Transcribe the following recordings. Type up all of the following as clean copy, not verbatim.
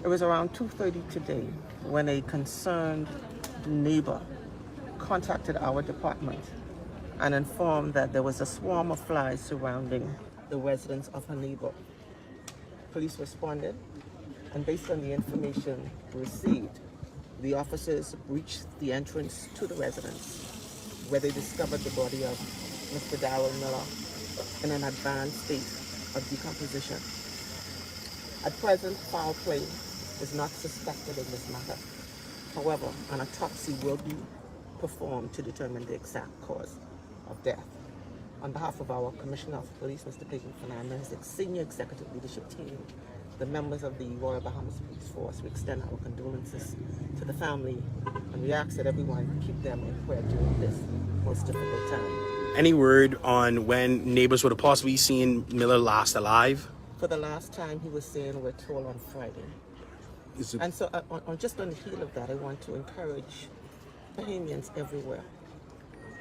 It was around 2:30 today when a concerned neighbor contacted our department and informed that there was a swarm of flies surrounding the residence of her neighbor. Police responded, and based on the information received, the officers reached the entrance to the residence, where they discovered the body of Mr. Darold Miller in an advanced state of decomposition. At present, foul play is not suspected in this matter. However, an autopsy will be performed to determine the exact cause of death. On behalf of our Commissioner of Police, Mr. Peyton Fernandez, the senior executive leadership team, the members of the Royal Bahamas Police Force, we extend our condolences to the family, and we ask that everyone keep them in prayer during this most difficult time. Any word on when neighbors would have possibly seen Miller last alive? For the last time he was seen, we're told, on Friday. And so just on the heel of that, I want to encourage Bahamians everywhere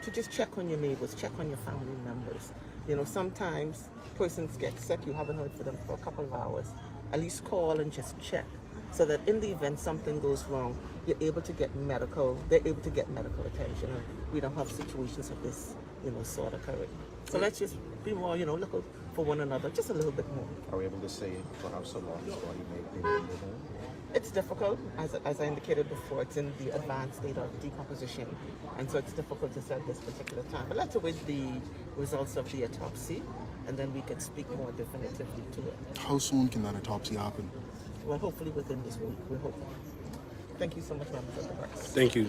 to just check on your neighbors, check on your family members. You know, sometimes persons get sick, you haven't heard from them for a couple of hours. At least call and just check, so that in the event something goes wrong, they're able to get medical attention, and we don't have situations of this, sort occurring. So let's just be more, look out for one another just a little bit more. Are we able to say perhaps how long his body may be? It's difficult, as I indicated before. It's in the advanced state of decomposition, and so it's difficult to say at this particular time. But let's await the results of the autopsy, and then we can speak more definitively to it. How soon can that autopsy happen? Well, hopefully within this week, we hope. Thank you so much, members of the press. Thank you.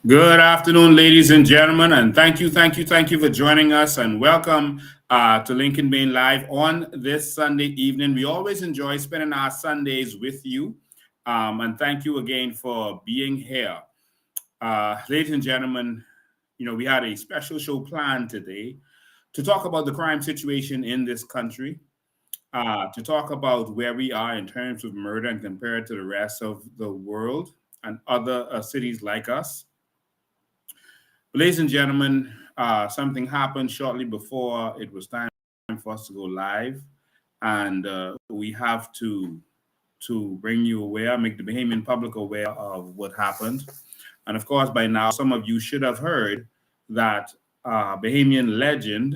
Good afternoon, ladies and gentlemen, and thank you for joining us, and welcome to Lincoln Bain Live on this Sunday evening. We always enjoy spending our Sundays with you, and thank you again for being here. Ladies and gentlemen, we had a special show planned today to talk about the crime situation in this country, to talk about where we are in terms of murder and compare it to the rest of the world and other cities like us. Ladies and gentlemen, something happened shortly before it was time for us to go live, and we have to bring you aware, make the Bahamian public aware of what happened. And of course, by now, some of you should have heard that Bahamian legend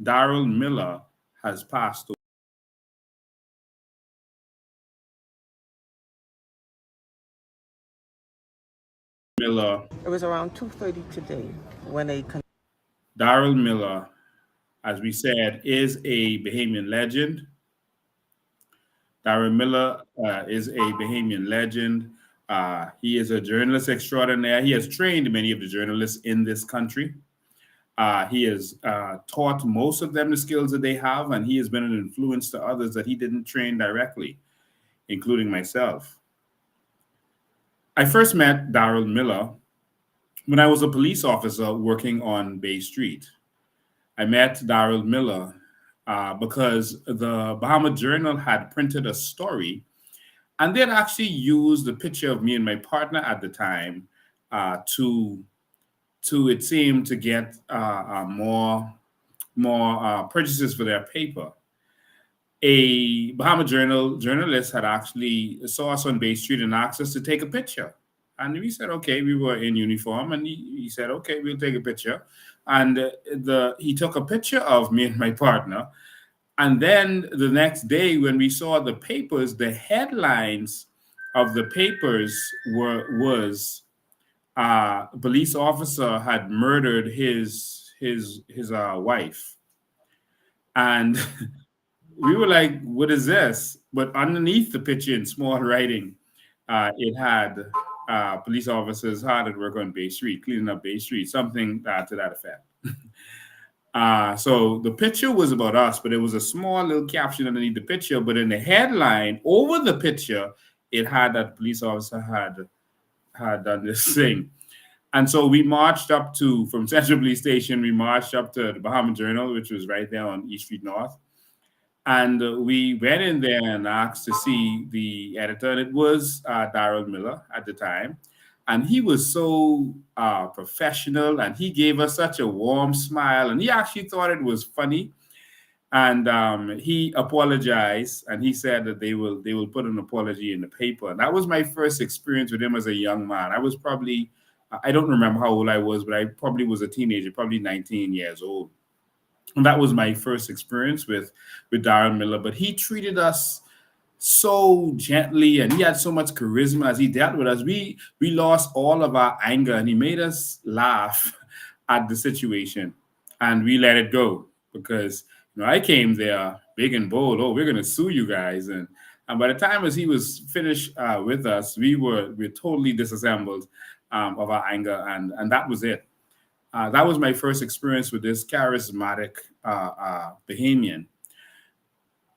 Darold Miller has passed away. Miller, It was around 2:30 today when a Darold Miller, as we said, is a Bahamian legend. Darren Miller is a Bahamian legend. He is a journalist extraordinaire. He has trained many of the journalists in this country. He has taught most of them the skills that they have, and he has been an influence to others that he didn't train directly, including myself. I first met Darold Miller when I was a police officer working on Bay Street. I met Darold Miller because the Bahama Journal had printed a story, and they had actually used the picture of me and my partner at the time to it seemed to get more purchases for their paper. A Bahama Journal journalist had actually saw us on Bay Street and asked us to take a picture. And we said, okay, we were in uniform, and he said, okay, we'll take a picture. And he took a picture of me and my partner. And then the next day, when we saw the papers, the headlines of the papers was a police officer had murdered his wife, and we were like, "What is this?" But underneath the picture in small writing, it had police officers hard at work on Bay Street, cleaning up Bay Street, something to that effect. So the picture was about us, but it was a small little caption underneath the picture. But in the headline over the picture, it had that police officer had done this thing. And so we marched up from Central Police Station, we marched up to the Bahama Journal, which was right there on East Street North. And we went in there and asked to see the editor, and it was Darold Miller at the time. And he was so professional, and he gave us such a warm smile, and he actually thought it was funny. And he apologized, and he said that they will put an apology in the paper. And that was my first experience with him as a young man. I was probably, I don't remember how old I was, but I probably was a teenager, probably 19 years old. And that was my first experience with Darold Miller. But he treated us so gently, and he had so much charisma as he dealt with us. We lost all of our anger, and he made us laugh at the situation, and we let it go because I came there big and bold. Oh, we're gonna sue you guys, and by the time as he was finished with us, we're totally disassembled of our anger, and that was it. That was my first experience with this charismatic Bahamian.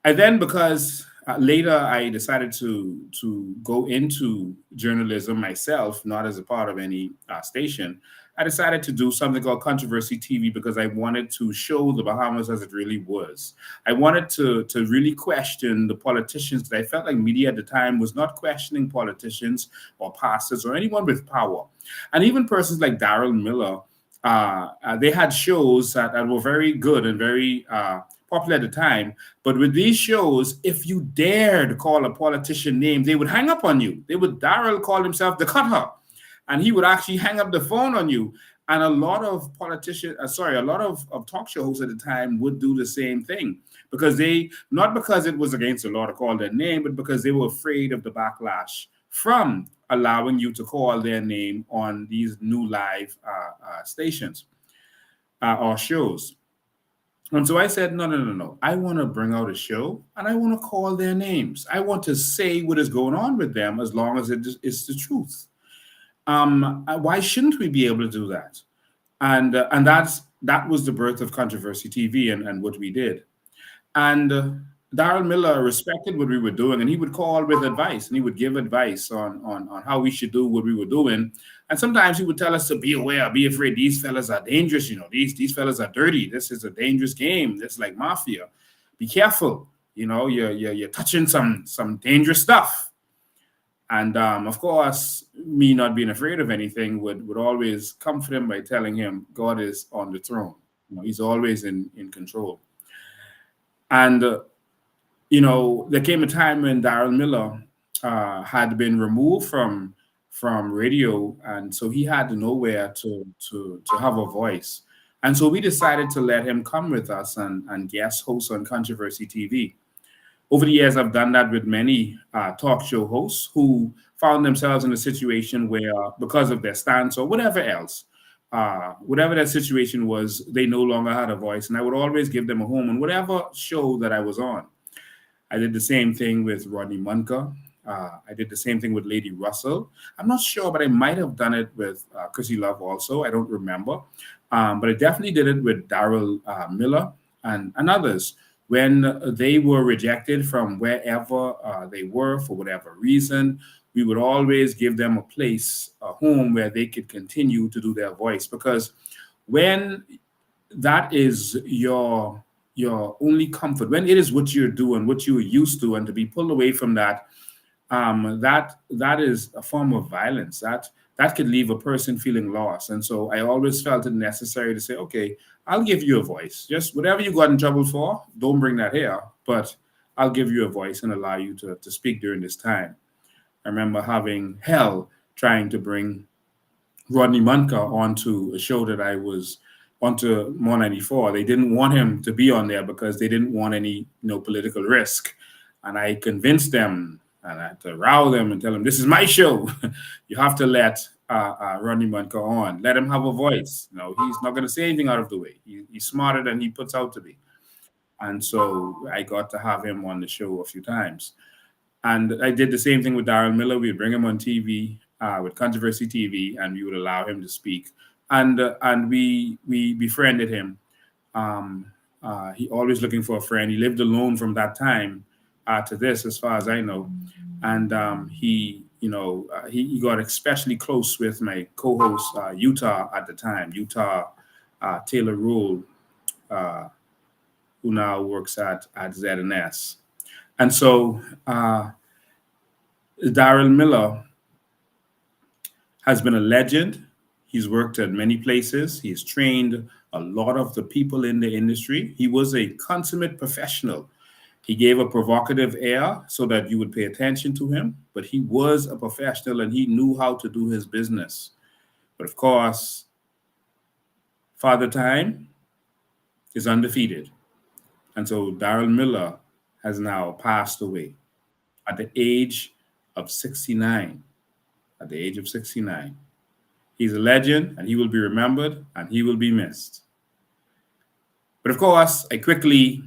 And then because later I decided to go into journalism myself, not as a part of any station, I decided to do something called Controversy TV because I wanted to show the Bahamas as it really was. I wanted to really question the politicians that I felt like media at the time was not questioning politicians or pastors or anyone with power. And even persons like Darold Miller, they had shows that were very good and very popular at the time. But with these shows, if you dared call a politician name, they would hang up on you. Daryl called himself the cutter, and he would actually hang up the phone on you. And a lot of a lot of talk show hosts at the time would do the same thing because not because it was against the law to call their name, but because they were afraid of the backlash from allowing you to call their name on these new live stations or shows. And so I said, no. I want to bring out a show and I want to call their names. I want to say what is going on with them as long as it is the truth. Why shouldn't we be able to do that? And that was the birth of Controversy TV and what we did. And Daryl Miller respected what we were doing, and he would call with advice, and he would give advice on how we should do what we were doing. And sometimes he would tell us to be aware, be afraid. These fellas are dangerous. These fellas are dirty. This is a dangerous game. This is like mafia. Be careful. You're touching some dangerous stuff. And of course, me not being afraid of anything would always comfort him by telling him God is on the throne. He's always in control. And there came a time when Daryl Miller had been removed from radio, and so he had nowhere to have a voice. And so we decided to let him come with us and guest host on Controversy TV. Over the years, I've done that with many talk show hosts who found themselves in a situation where, because of their stance or whatever else, whatever that situation was, they no longer had a voice. And I would always give them a home on whatever show that I was on. I did the same thing with Rodney Munker. I did the same thing with Lady Russell. I'm not sure, but I might have done it with Chrissy Love also. I don't remember. But I definitely did it with Daryl Miller and others. When they were rejected from wherever they were for whatever reason, we would always give them a place, a home where they could continue to do their voice. Because when that is your only comfort, when it is what you're doing, what you were used to, and to be pulled away from that, that is a form of violence. That could leave a person feeling lost. And so I always felt it necessary to say, okay, I'll give you a voice. Just whatever you got in trouble for, don't bring that here, but I'll give you a voice and allow you to speak during this time. I remember having hell trying to bring Rodney Munker onto a show that I was onto More 94. They didn't want him to be on there because they didn't want any political risk. And I convinced them, and I had to row them and tell them, this is my show. You have to let Rodney Munker on. Let him have a voice. He's not going to say anything out of the way. He's smarter than he puts out to be. And so I got to have him on the show a few times. And I did the same thing with Daryl Miller. We'd bring him on TV with Controversy TV, and we would allow him to speak. And we befriended him. He always looking for a friend. He lived alone from that time to this, as far as I know. And he got especially close with my co-host Utah at the time, Taylor Rule, who now works at ZNS. And so Daryl Miller has been a legend. He's worked at many places. He's trained a lot of the people in the industry. He was a consummate professional. He gave a provocative air so that you would pay attention to him, but he was a professional and he knew how to do his business. But of course, Father Time is undefeated. And so Daryl Miller has now passed away at the age of 69. At the age of 69. He's a legend, and he will be remembered, and he will be missed. But of course, I quickly,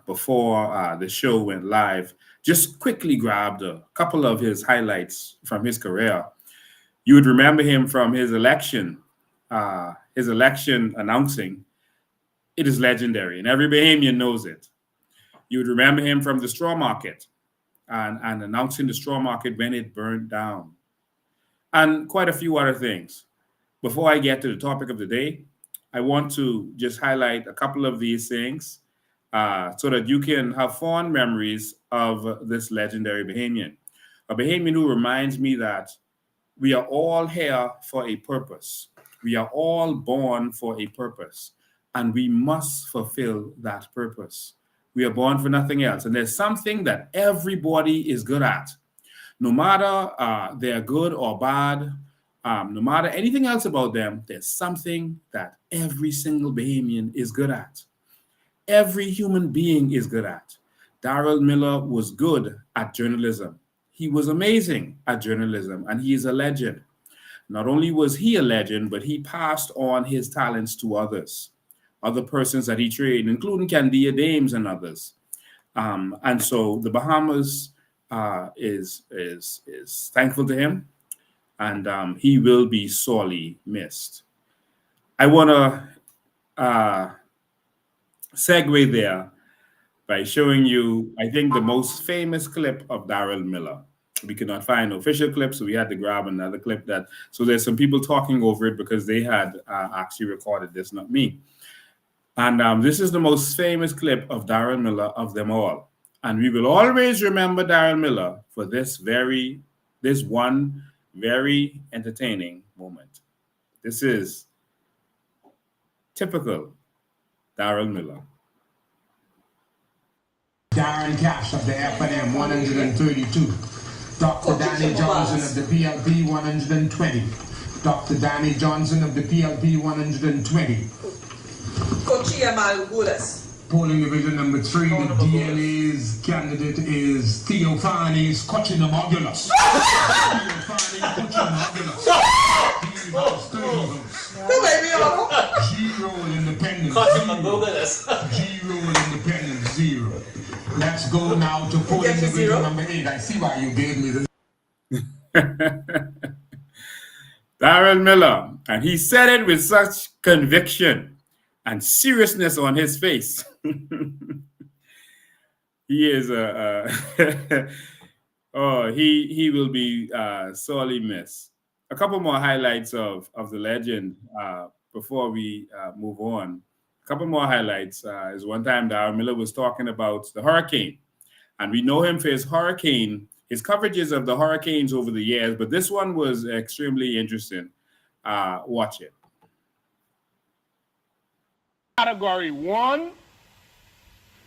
before the show went live, just quickly grabbed a couple of his highlights from his career. You would remember him from his election announcing. It is legendary, and every Bahamian knows it. You would remember him from the straw market and announcing the straw market when it burned down, and quite a few other things. Before I get to the topic of the day, I want to just highlight a couple of these things so that you can have fond memories of this legendary Bahamian. A Bahamian who reminds me that we are all here for a purpose. We are all born for a purpose, and we must fulfill that purpose. We are born for nothing else. And there's something that everybody is good at. No matter they're good or bad, no matter anything else about them, there's something that every single Bahamian is good at. Every human being is good at. Daryl Miller was good at journalism. He was amazing at journalism, and he is a legend. Not only was he a legend, but he passed on his talents to others, other persons that he trained, including Candia Dames and others. And so the Bahamas is thankful to him. and he will be sorely missed. I want to segue there by showing you, I think, the most famous clip of Darold Miller. We could not find official clips, so we had to grab another clip that. So there's some people talking over it because they had actually recorded this, not me. And this is the most famous clip of Darold Miller of them all. And we will always remember Darold Miller for this one very entertaining moment. This is typical Darold Miller. Darren Cash of the F&M 132. Dr. Danny Johnson of the PLP 120. Dr. Danny Johnson of the PLP 120. Polling division number 3, the DLA's candidate is Theophanes Cochinomogulus. Theophanes Cochinomogulus. He has 30 votes. G-roll independent 0. G-roll independent 0. Let's go now to polling division number 8. I see why you gave me this. Darold Miller, and he said it with such conviction and seriousness on his face. He is he will be sorely missed. A couple more highlights of the legend before we move on. A couple more highlights is one time Darold Miller was talking about the hurricane, and we know him for his coverages of the hurricanes over the years, but this one was extremely interesting. Watch it. Category 1,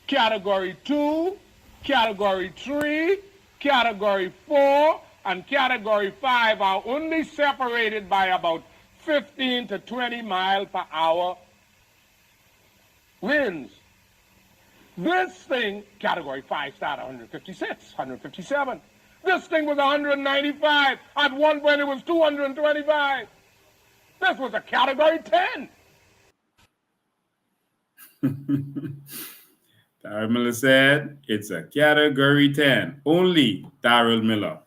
Category 2, Category 3, Category 4, and Category 5 are only separated by about 15 to 20 miles per hour winds. This thing, Category 5, started 156, 157. This thing was 195. At one point, it was 225. This was a Category 10. Darold Miller said it's a Category 10. Only Darold Miller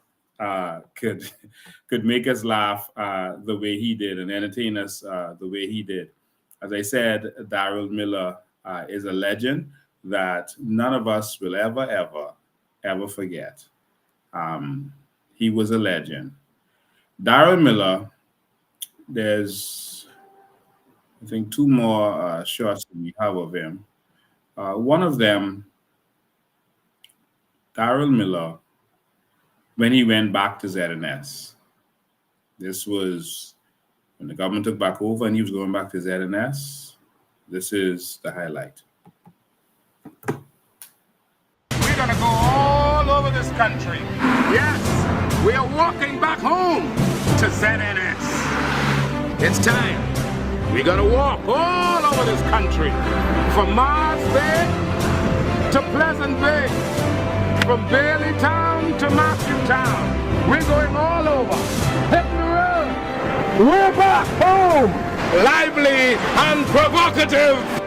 could make us laugh the way he did and entertain us the way he did. As I said, Darold Miller is a legend that none of us will ever forget. He was a legend. Darold Miller, there's, I think, 2 more shots that we have of him. One of them, Darold Miller, when he went back to ZNS. This was when the government took back over and he was going back to ZNS. This is the highlight. We're going to go all over this country. Yes, we are walking back home to ZNS. It's time. We're going to walk all over this country, from Mars Bay to Pleasant Bay, from Bailey Town to Matthew Town. We're going all over, hitting the road. We're back home, lively and provocative.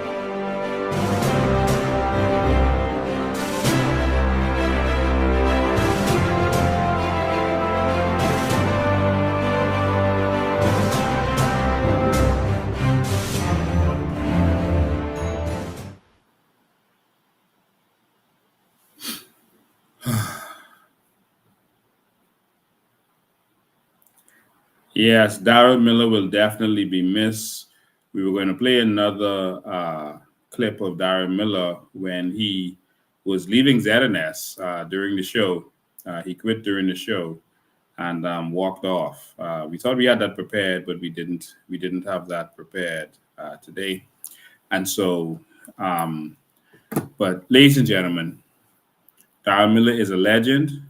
Yes, Darold Miller will definitely be missed. We were going to play another clip of Darold Miller when he was leaving ZNS during the show. He quit during the show and walked off. We thought we had that prepared, but we didn't. We didn't have that prepared today. And so, but ladies and gentlemen, Darold Miller is a legend.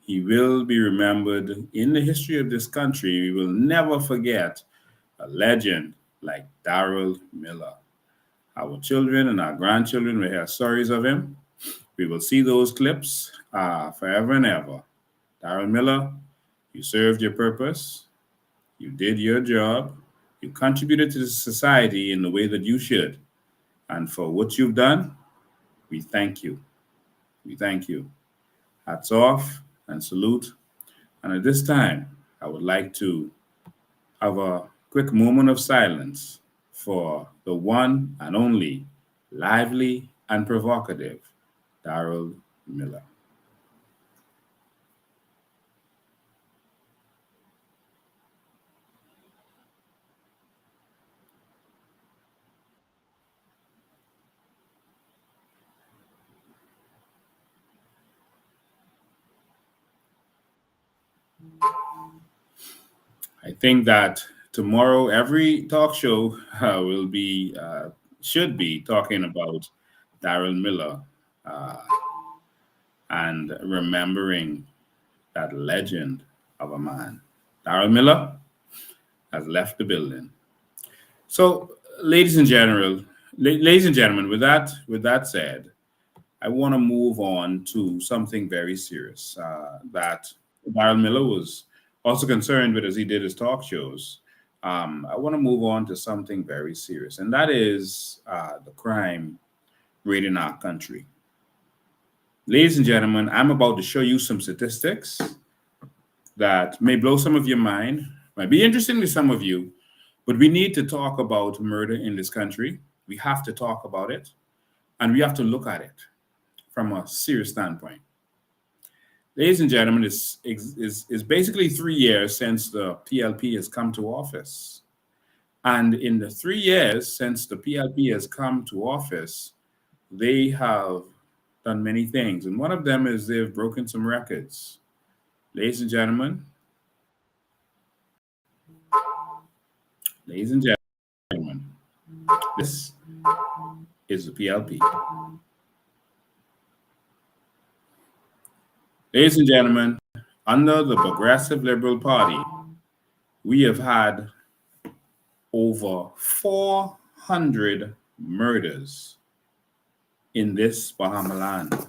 He will be remembered in the history of this country. We will never forget a legend like Darold Miller. Our children and our grandchildren will hear stories of him. We will see those clips forever and ever. Darold Miller, you served your purpose. You did your job. You contributed to the society in the way that you should. And for what you've done, we thank you. We thank you. Hats off and salute. And at this time, I would like to have a quick moment of silence for the one and only lively and provocative Darold Miller. I think that tomorrow every talk show will be should be talking about Daryl Miller uh, and remembering that legend of a man. Daryl Miller has left the building. So, ladies and gentlemen, with that said, I want to move on to something very serious that Daryl Miller was also concerned with as he did his talk shows. I want to move on to something very serious, and that is the crime rate in our country. Ladies and gentlemen, I'm about to show you some statistics that may blow some of your mind, might be interesting to some of you, but we need to talk about murder in this country. We have to talk about it, and we have to look at it from a serious standpoint. Ladies and gentlemen, it's basically 3 years since the PLP has come to office. And in the 3 years since the PLP has come to office, they have done many things. And one of them is they've broken some records. Ladies and gentlemen, this is the PLP. Ladies and gentlemen, under the Progressive Liberal Party, we have had over 400 murders in this Bahama land.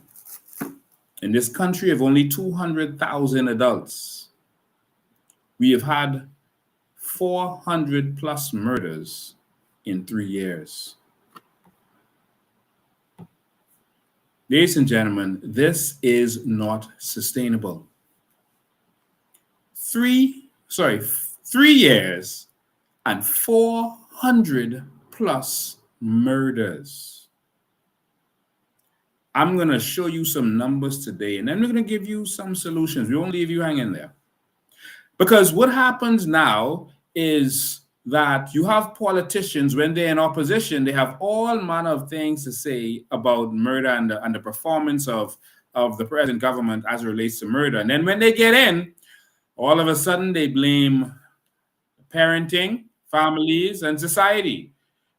In this country of only 200,000 adults, we have had 400 plus murders in 3 years. Ladies and gentlemen, this is not sustainable. 3 years and 400 plus murders. I'm going to show you some numbers today, and then we're going to give you some solutions. We won't leave you hanging there. Because what happens now is that you have politicians, when they're in opposition, they have all manner of things to say about murder and the performance of the present government as it relates to murder. And then when they get in, all of a sudden they blame parenting, families, and society.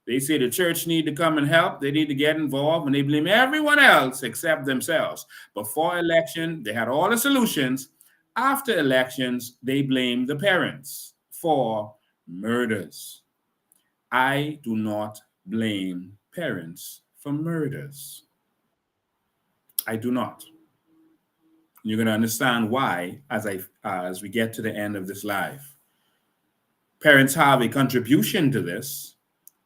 They say the church need to come and help. They need to get involved, and they blame everyone else except themselves. Before election, they had all the solutions. After elections, they blame the parents for murders. I do not blame parents for murders. I do not. You're going to understand why as we get to the end of this live. Parents have a contribution to this,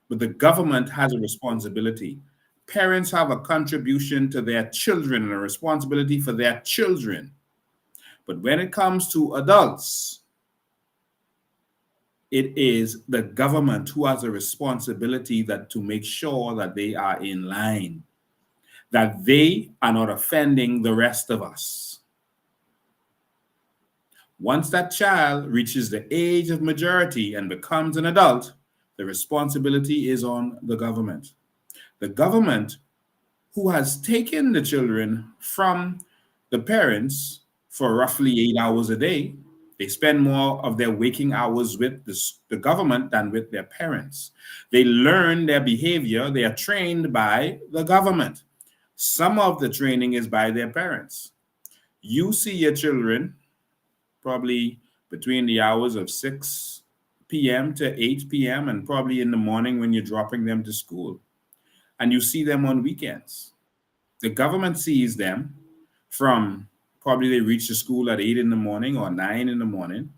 but the government has a responsibility. Parents have a contribution to their children and a responsibility for their children. But when it comes to adults, it is the government who has a responsibility to make sure that they are in line, that they are not offending the rest of us. Once that child reaches the age of majority and becomes an adult, the responsibility is on the government. The government who has taken the children from the parents for roughly 8 hours a day, they spend more of their waking hours with the government than with their parents. They learn their behavior. They are trained by the government. Some of the training is by their parents. You see your children probably between the hours of 6 p.m. to 8 p.m. and probably in the morning when you're dropping them to school. And you see them on weekends. The government sees them from probably they reach the school at 8 in the morning or 9 in the morning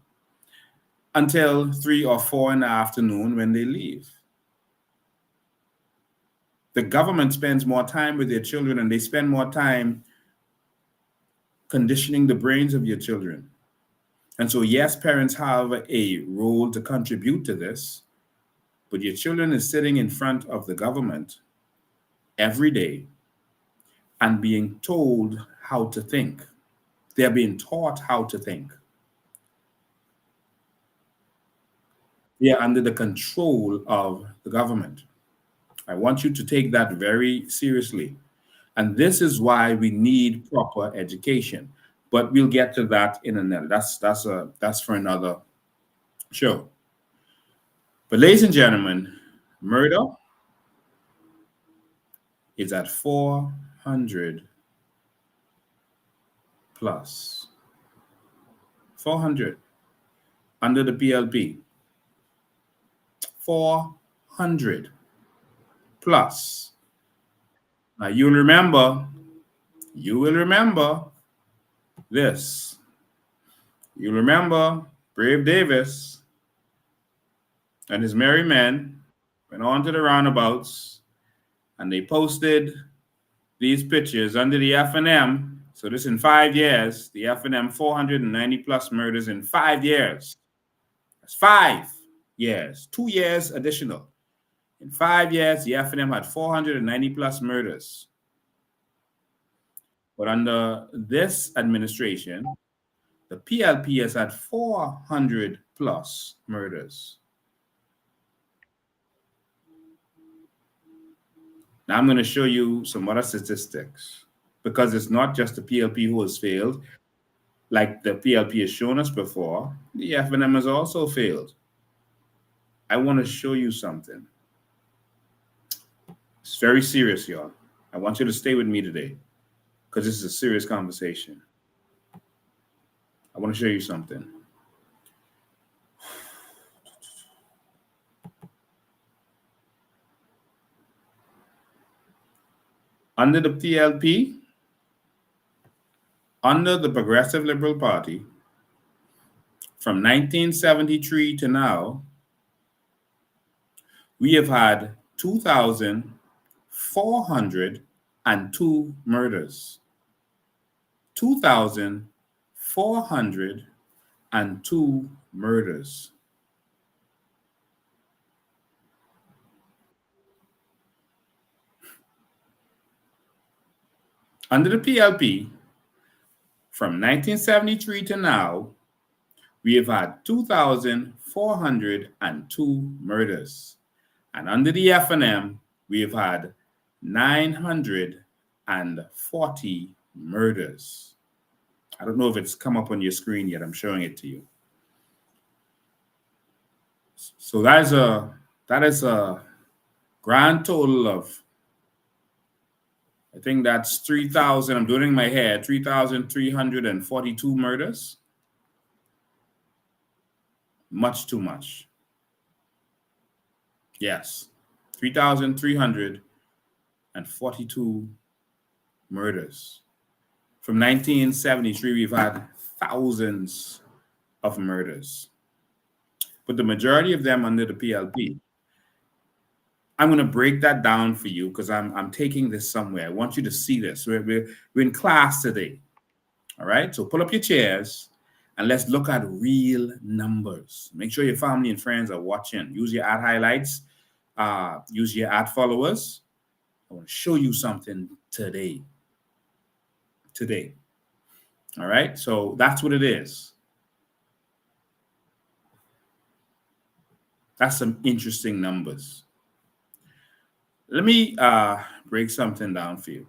until 3 or 4 in the afternoon when they leave. The government spends more time with their children, and they spend more time conditioning the brains of your children. And so, yes, parents have a role to contribute to this, but your children is sitting in front of the government every day and being told how to think. They're being taught how to think. They are under the control of the government. I want you to take that very seriously. And this is why we need proper education. But we'll get to that in another. That's for another show. But ladies and gentlemen, murder is at 400 plus. 400 under the PLP. 400 plus. Now you will remember this. You remember Brave Davis and his merry men went on to the roundabouts and they posted these pictures under the F&M. So this in 5 years, the F&M 490 plus murders in 5 years. That's 5 years, 2 years additional. In 5 years, the F&M had 490 plus murders. But under this administration, the PLP has had 400 plus murders. Now I'm going to show you some other statistics because it's not just the PLP who has failed. Like the PLP has shown us before, the F&M has also failed. I want to show you something. It's very serious, y'all. I want you to stay with me today because this is a serious conversation. I want to show you something. Under the PLP, under the Progressive Liberal Party, from 1973 to now, we have had 2,402 murders. 2,402 murders. Under the PLP, from 1973 to now, we have had 2,402 murders. And under the F&M, we have had 940 murders. I don't know if it's come up on your screen yet. I'm showing it to you. So that is a grand total of, I think that's 3,000. I'm doing it in my head, 3,342 murders. Much too much. Yes, 3,342 murders. From 1973, we've had thousands of murders. But the majority of them under the PLP. I'm going to break that down for you because I'm taking this somewhere. I want you to see this. We're in class today. All right, so pull up your chairs and let's look at real numbers. Make sure your family and friends are watching. Use your ad highlights. Use your ad followers. I want to show you something today. All right, so that's what it is. That's some interesting numbers. Let me break something down for you.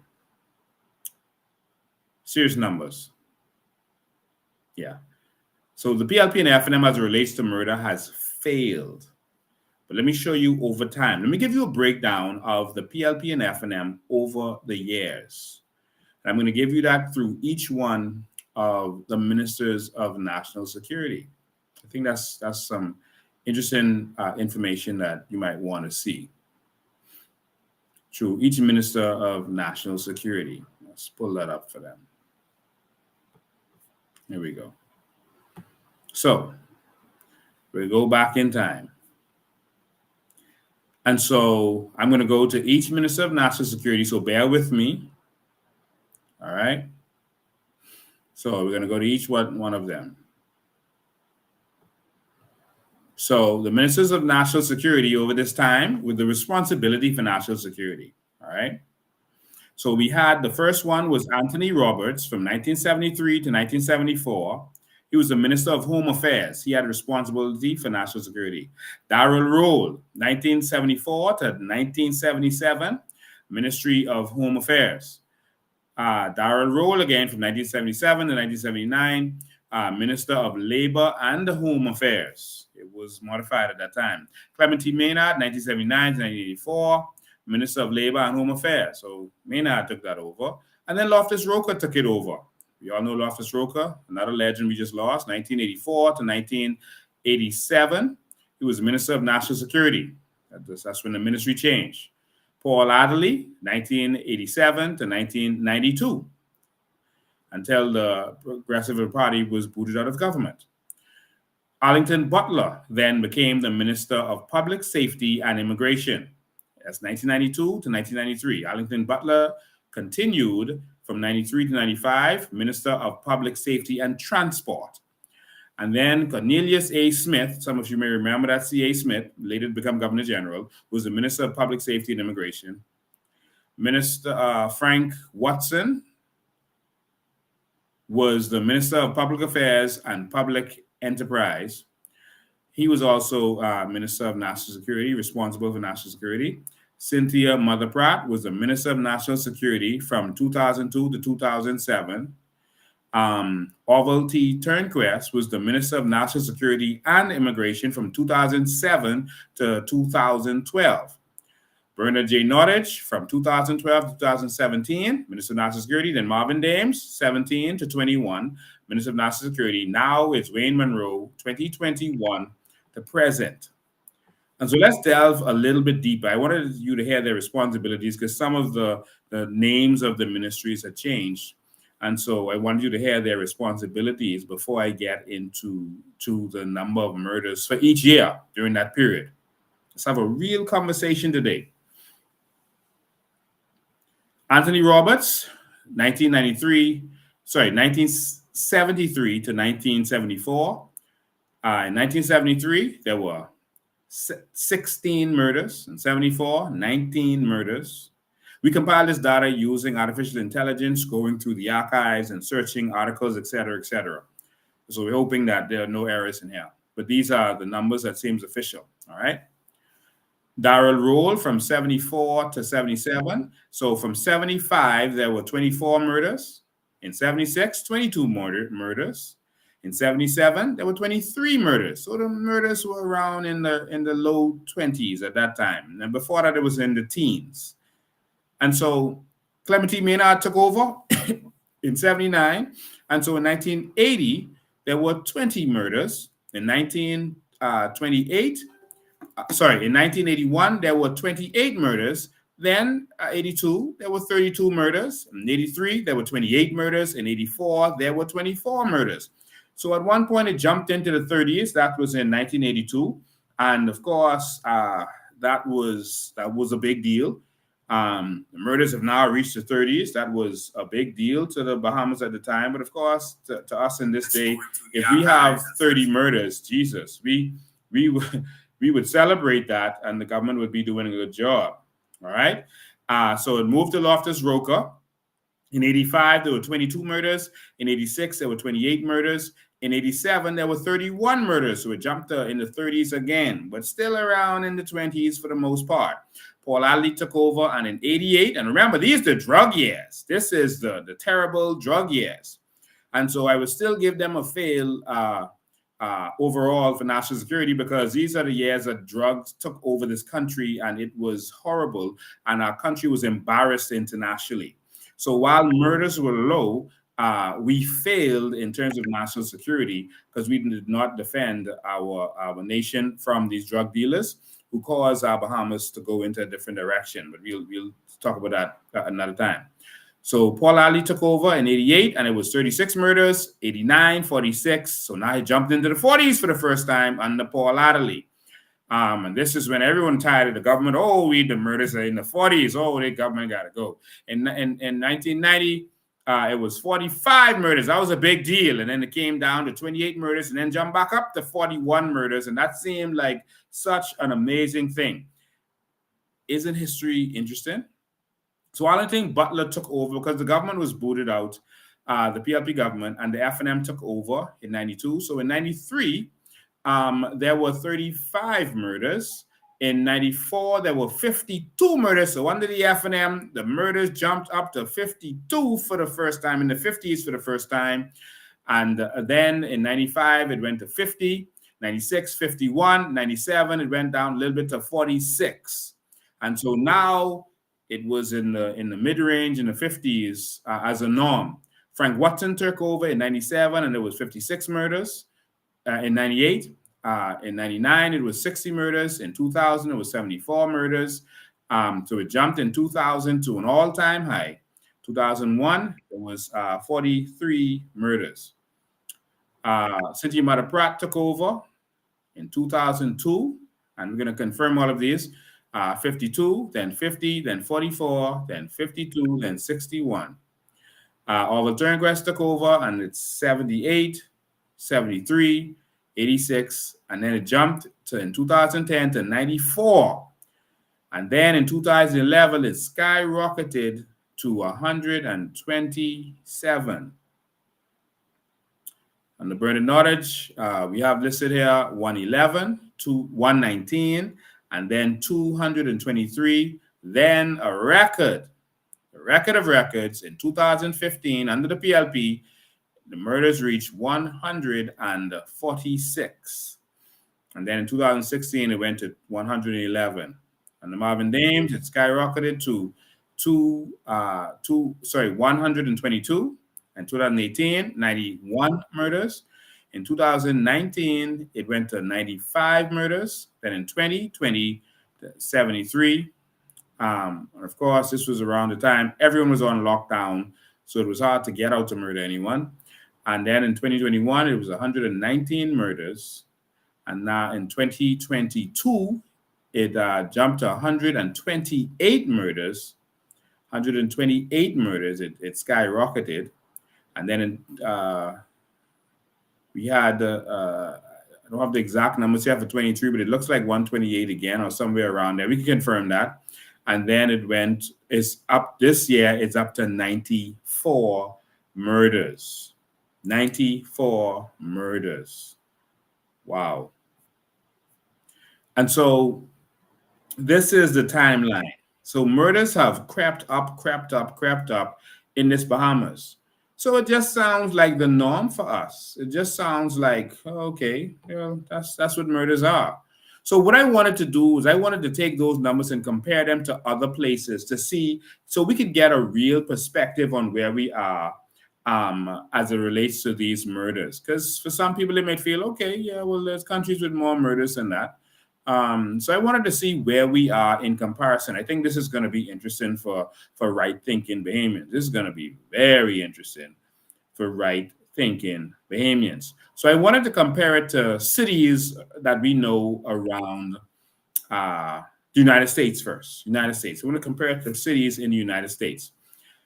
Serious numbers. Yeah. So the PLP and F&M as it relates to murder has failed. But let me show you over time. Let me give you a breakdown of the PLP and F&M over the years. And I'm going to give you that through each one of the ministers of national security. I think that's some interesting information that you might want to see. Through each minister of national security. Let's pull that up for them. Here we go. So we'll go back in time. And so I'm going to go to each minister of national security. So bear with me. All right. So we're going to go to each one of them. So the ministers of national security over this time with the responsibility for national security. All right. So we had the first one was Anthony Roberts from 1973 to 1974. He was the Minister of Home Affairs. He had responsibility for national security. Darold, 1974 to 1977, Ministry of Home Affairs. Darold again from 1977 to 1979, Minister of Labor and Home Affairs. It was modified at that time. Clemente Maynard, 1979 to 1984. Minister of Labor and Home Affairs. So Maynard took that over. And then Loftus Roker took it over. We all know Loftus Roker, another legend we just lost, 1984 to 1987. He was Minister of National Security. That's when the ministry changed. Paul Adderley, 1987 to 1992, until the Progressive Party was booted out of government. Arlington Butler then became the Minister of Public Safety and Immigration. That's 1992 to 1993. Arlington Butler continued from 93 to 95, Minister of Public Safety and Transport. And then Cornelius A. Smith, some of you may remember that C.A. Smith, later become Governor General, was the Minister of Public Safety and Immigration. Minister Frank Watson was the Minister of Public Affairs and Public Enterprise. He was also Minister of National Security, responsible for national security. Cynthia Mother Pratt was the Minister of National Security from 2002 to 2007. Orville T. Turnquest was the Minister of National Security and Immigration from 2007 to 2012. Bernard J. Nordich from 2012 to 2017, Minister of National Security. Then Marvin Dames, 17 to 21, Minister of National Security. Now it's Wayne Monroe, 2021 to present. And so let's delve a little bit deeper. I wanted you to hear their responsibilities because some of the names of the ministries have changed. And so I wanted you to hear their responsibilities before I get into the number of murders for each year during that period. Let's have a real conversation today. Anthony Roberts, 1973 to 1974. In 1973, there were 16 murders. In 74, 19 murders. We compiled this data using artificial intelligence, going through the archives and searching articles, et cetera, et cetera. So we're hoping that there are no errors in here. But these are the numbers that seems official, all right? Darold from 74 to 77. So from 75, there were 24 murders. In 76, 22 murders. In 77, there were 23 murders. So the murders were around in the low 20s at that time. And before that, it was in the teens. And so Clemente Maynard took over in 79. And so in 1980, there were 20 murders. In 1981, there were 28 murders. Then 82, there were 32 murders. In 83, there were 28 murders. In 84, there were 24 murders. So at one point, it jumped into the 30s. That was in 1982. And of course, that was a big deal. The murders have now reached the 30s. That was a big deal to the Bahamas at the time. But of course, to us in this day, if we have 30 murders, Jesus, we would celebrate that, and the government would be doing a good job. All right. So it moved to Loftus Roker. In 85, there were 22 murders. In 86, there were 28 murders. In 87, there were 31 murders. So it jumped in the 30s again, but still around in the 20s for the most part. Paul Adderley took over, and in 88, and remember, these are the drug years. This is the terrible drug years. And so I would still give them a fail overall for national security, because these are the years that drugs took over this country, and it was horrible, and our country was embarrassed internationally. So while murders were low, we failed in terms of national security because we did not defend our nation from these drug dealers who caused our Bahamas to go into a different direction. But we'll talk about that another time. So Paul Adderley took over in 88, and it was 36 murders, 89, 46. So now he jumped into the 40s for the first time under Paul Adderley. And this is when everyone tired of the government. Oh, the murders are in the 40s. Oh, the government got to go. In 1990, It was 45 murders. That was a big deal. And then it came down to 28 murders and then jumped back up to 41 murders. And that seemed like such an amazing thing. Isn't history interesting? So I don't think Butler took over because the government was booted out, the PLP government, and the FNM took over in 92. So in 93, there were 35 murders. In 94, there were 52 murders. So under the FNM, the murders jumped up to 52 for the first time, in the 50s for the first time. And then in 95, it went to 50, 96, 51, 97, it went down a little bit to 46. And so now it was in the mid-range in the 50s as a norm. Frank Watson took over in 97, and there was 56 murders. In 98, in 99, it was 60 murders. In 2000, it was 74 murders. So it jumped in 2000 to an all-time high. 2001, it was 43 murders. Cynthia Mother Pratt took over in 2002, and we're going to confirm all of these. 52, then 50, then 44, then 52, then 61. Orville Turnquest took over, and it's 78, 73, 86, and then it jumped to in 2010 to 94. And then in 2011, it skyrocketed to 127. And the Bernard Nottage, we have listed here 111 to 119, and then 223, then a record of records in 2015 under the PLP, the murders reached 146. And then in 2016, it went to 111. And the Marvin Dames, it skyrocketed to 122. In 2018, 91 murders. In 2019, it went to 95 murders. Then in 2020, 73. And of course, this was around the time everyone was on lockdown, so it was hard to get out to murder anyone. And then in 2021, it was 119 murders. And now in 2022, it jumped to 128 murders. 128 murders, it skyrocketed. And then we had, I don't have the exact numbers here for 23, but it looks like 128 again or somewhere around there. We can confirm that. And then it's up this year, it's up to 94 murders. 94 murders. Wow. And so this is the timeline. So murders have crept up in this Bahamas. So it just sounds like the norm for us. It just sounds like, okay, that's what murders are. So what I wanted to do is I wanted to take those numbers and compare them to other places to see, so we could get a real perspective on where we are as it relates to these murders. Because for some people, they might feel, okay, yeah, well, there's countries with more murders than that. So I wanted to see where we are in comparison. I think this is going to be interesting for right-thinking Bahamians. This is going to be very interesting for right-thinking Bahamians. So I wanted to compare it to cities that we know around the United States first. United States. I want to compare it to cities in the United States.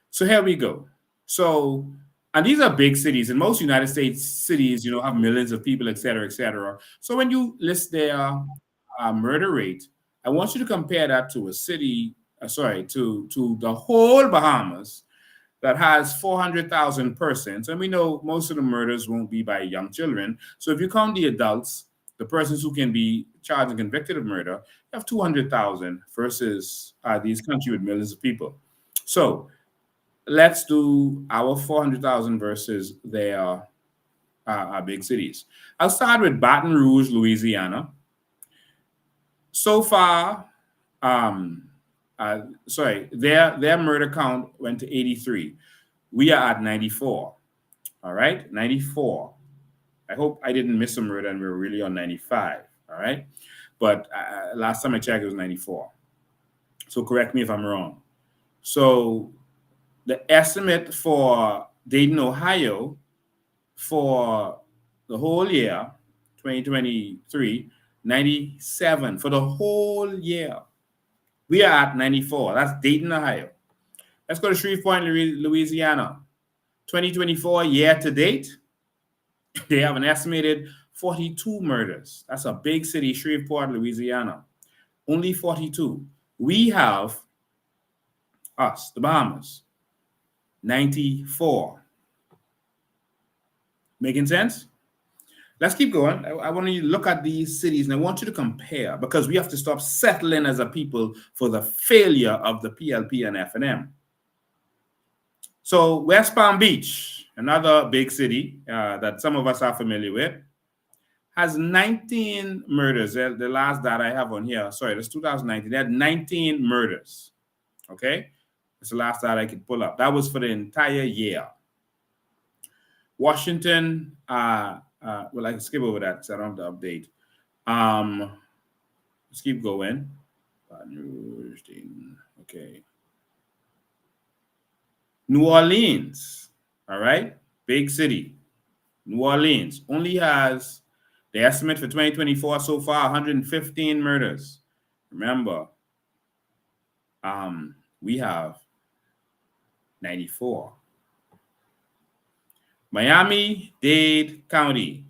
So here we go. So, and these are big cities. In most United States cities, have millions of people, et cetera, et cetera. So when you list their murder rate, I want you to compare that to a city, to the whole Bahamas that has 400,000 persons. And we know most of the murders won't be by young children. So if you count the adults, the persons who can be charged and convicted of murder, you have 200,000 versus these countries with millions of people. So let's do our 400,000 versus their big cities. I'll start with Baton Rouge, Louisiana. So far, their murder count went to 83. We are at 94. All right, 94. I hope I didn't miss a murder and we're really on 95. All right, but last time I checked, it was 94. So correct me if I'm wrong. So the estimate for Dayton, Ohio, for the whole year, 2023, 97 for the whole year. We are at 94. That's Dayton, Ohio. Let's go to Shreveport, Louisiana. 2024 year to date, they have an estimated 42 murders. That's a big city, Shreveport, Louisiana. Only 42. We have us, the Bahamas, 94. Making sense? Let's keep going. I want you to look at these cities and I want you to compare because we have to stop settling as a people for the failure of the PLP and F&M. So West Palm Beach, another big city that some of us are familiar with, has 19 murders. The last data I have on here, sorry, that's 2019. They had 19 murders. Okay? That's the last data I could pull up. That was for the entire year. Washington, well, I can skip over that because I don't have to update. Let's keep going. Okay. New Orleans, all right? Big city. New Orleans only has, the estimate for 2024 so far, 115 murders. Remember, we have 94. Miami-Dade County.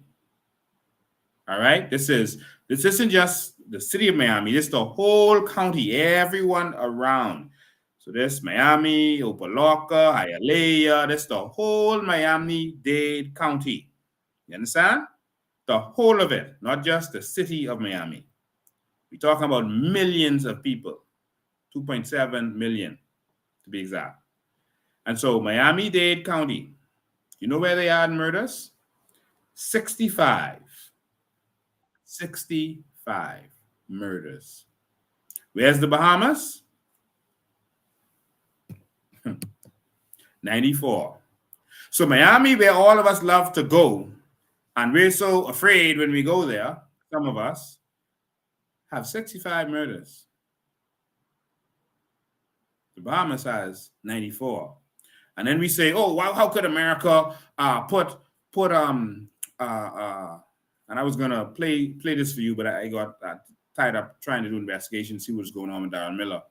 All right, this isn't just the city of Miami. This is the whole county, everyone around. So this Miami, Opa-locka, Hialeah. This is the whole Miami-Dade County. You understand? The whole of it, not just the city of Miami. We're talking about millions of people, 2.7 million to be exact. And so Miami-Dade County, you know where they are in murders? 65. 65 murders. Where's the Bahamas? 94. So Miami, where all of us love to go, and we're so afraid when we go there, some of us, have 65 murders. The Bahamas has 94. And then we say, oh, wow, how could America put and I was gonna play this for you, but I got tied up trying to do investigation, see what's going on with Darold Miller.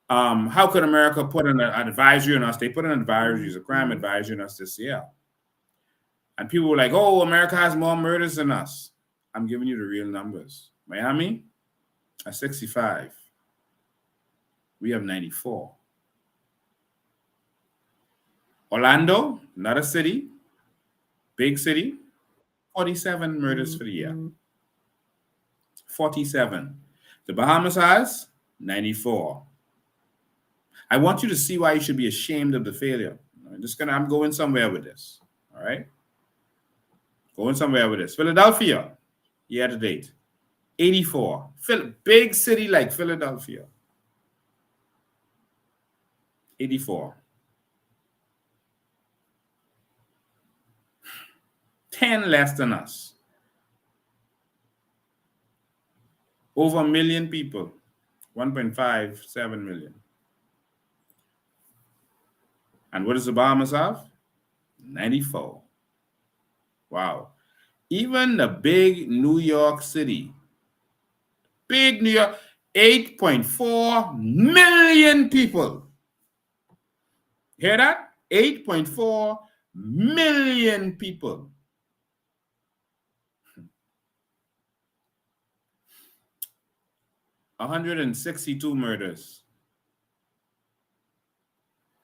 How could America put an advisory on us? They put an advisory, a crime advisory on us this year. And people were like, oh, America has more murders than us. I'm giving you the real numbers. Miami has 65. We have 94. Orlando, another city, big city, 47 murders for the year. 47. The Bahamas has 94. I want you to see why you should be ashamed of the failure. I'm going somewhere with this. All right? Going somewhere with this. Philadelphia, year to date, 84. Big city like Philadelphia, 84. 10 less than us. Over 1 million people, 1.57 million. And what does the Bahamas have? 94. Wow. Even the big New York City, 8.4 million people. Hear that? 8.4 million people. 162 murders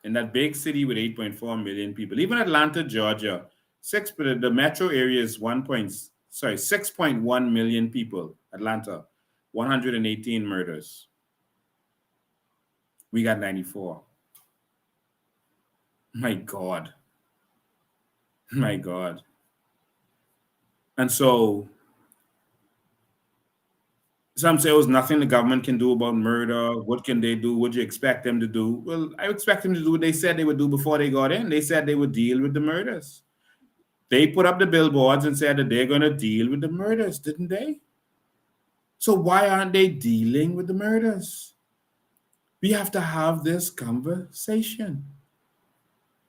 in that big city with 8.4 million people. Even Atlanta, Georgia, the metro area is 6.1 million people. Atlanta, 118 murders. We got 94. My God. My God. And so some say, oh, there's nothing the government can do about murder. What can they do? What do you expect them to do? Well, I expect them to do what they said they would do before they got in. They said they would deal with the murders. They put up the billboards and said that they're going to deal with the murders, didn't they? So why aren't they dealing with the murders? We have to have this conversation.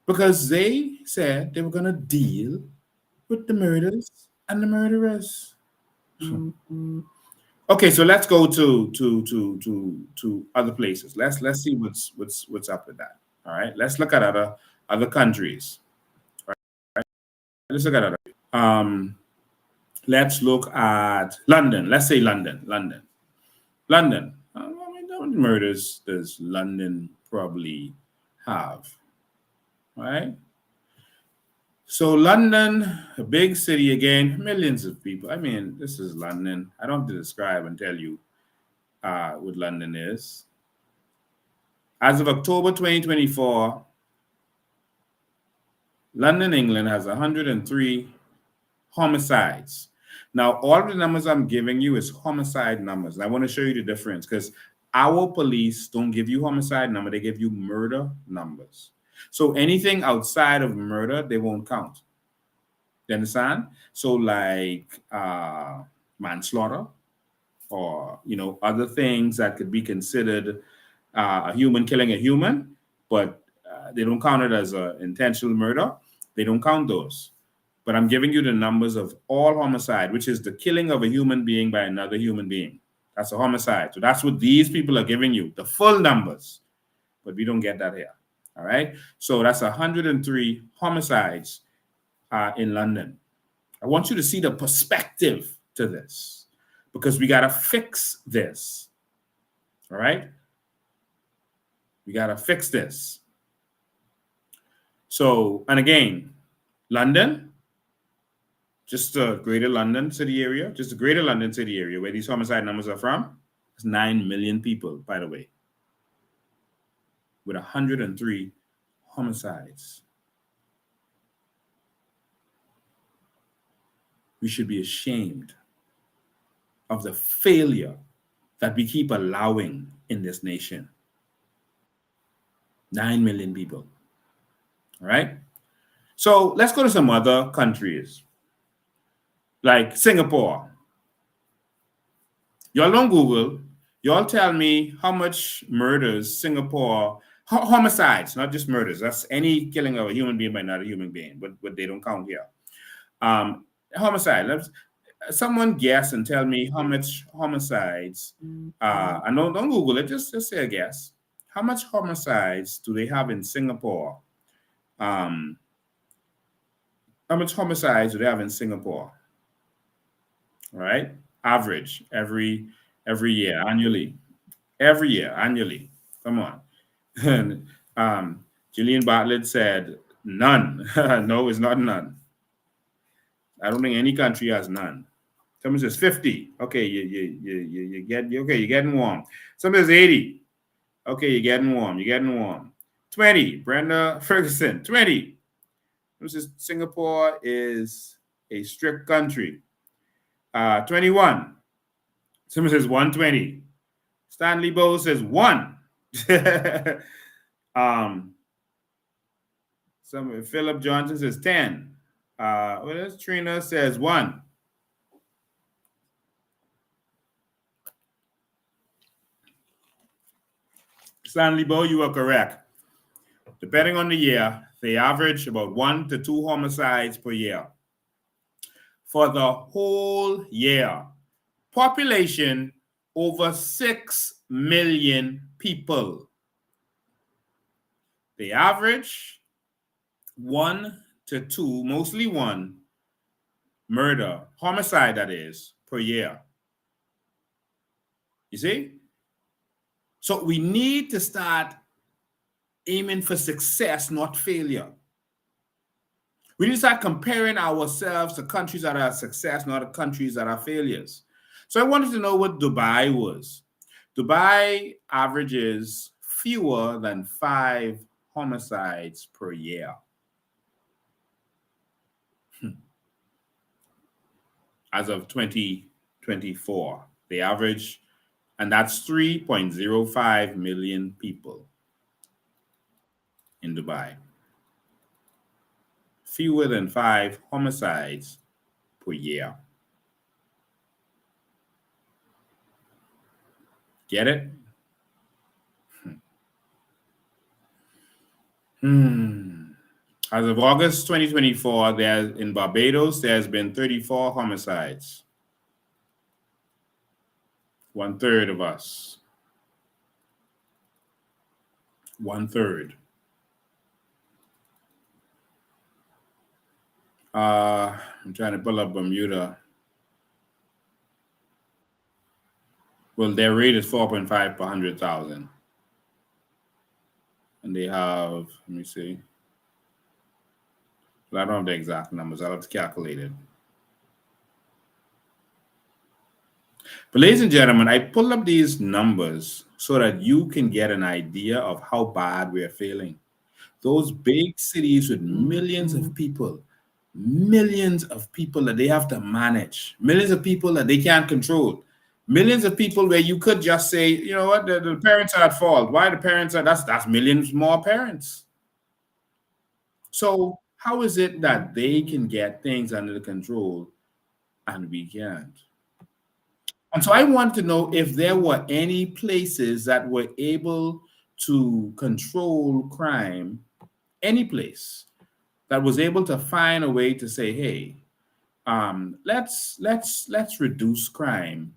Because they said they were going to deal with the murders and the murderers. Okay, so let's go to other places. Let's see what's up with that. All right, let's look at other countries. Let's look at it. Let's look at London. Let's say London. London. How many murders does London probably have? Right? So London, a big city again, millions of people. I mean, this is London. I don't have to describe and tell you what London is. As of October 2024, London, England has 103 homicides. Now, all of the numbers I'm giving you is homicide numbers. And I want to show you the difference because our police don't give you homicide number, they give you murder numbers. So anything outside of murder, they won't count. You understand? So like manslaughter or, other things that could be considered a human killing a human, but they don't count it as an intentional murder. They don't count those. But I'm giving you the numbers of all homicide, which is the killing of a human being by another human being. That's a homicide. So that's what these people are giving you, the full numbers. But we don't get that here. All right. So that's 103 homicides in London. I want you to see the perspective to this because we got to fix this. All right. We got to fix this. So, and again, London, just the greater London city area, where these homicide numbers are from, it's 9 million people, by the way, with 103 homicides. We should be ashamed of the failure that we keep allowing in this nation. 9 million people. All right? So let's go to some other countries, like Singapore. Y'all don't Google. Y'all tell me how much murders Singapore, homicides, not just murders. That's any killing of a human being by another human being, but they don't count here. Homicide. Someone guess and tell me how much homicides. And don't Google it. Just say a guess. How much homicides do they have in Singapore? How much homicides do they have in Singapore? All right, average every year, annually. Every year, annually. Come on. And Gillian Bartlett said none. No, it's not none. I don't think any country has none. Someone says 50. Okay, you're getting warm. Someone says 80. Okay, you're getting warm. 20. Brenda Ferguson, 20. Someone says Singapore is a strict country. 21. Someone says 120. Stanley Bow says 1. Philip Johnson says 10. Trina says 1. Stanley Bow, you are correct. Depending on the year, they average about 1 to 2 homicides per year. For the whole year, population over 6 million people. They average 1 to 2, mostly 1, murder, homicide that is, per year. You see? So we need to start aiming for success, not failure. We need to start comparing ourselves to countries that are success, not countries that are failures. So I wanted to know what Dubai was. Dubai averages fewer than 5 homicides per year. As of 2024, they average, and that's 3.05 million people in Dubai. Fewer than 5 homicides per year. Get it? As of August 2024, in Barbados, there's been 34 homicides. 1/3 of us. 1/3. I'm trying to pull up Bermuda. Well, their rate is 4.5 per 100,000. And they have, let me see. Well, I don't have the exact numbers. I'll have to calculate it. But ladies and gentlemen, I pull up these numbers so that you can get an idea of how bad we're failing. Those big cities with millions of people that they have to manage, millions of people that they can't control, millions of people where you could just say, you know what, the parents are at fault. Why the parents are, that's millions more parents. So how is it that they can get things under control and we can't? And so I want to know if there were any places that were able to control crime, any place that was able to find a way to say, hey, let's reduce crime,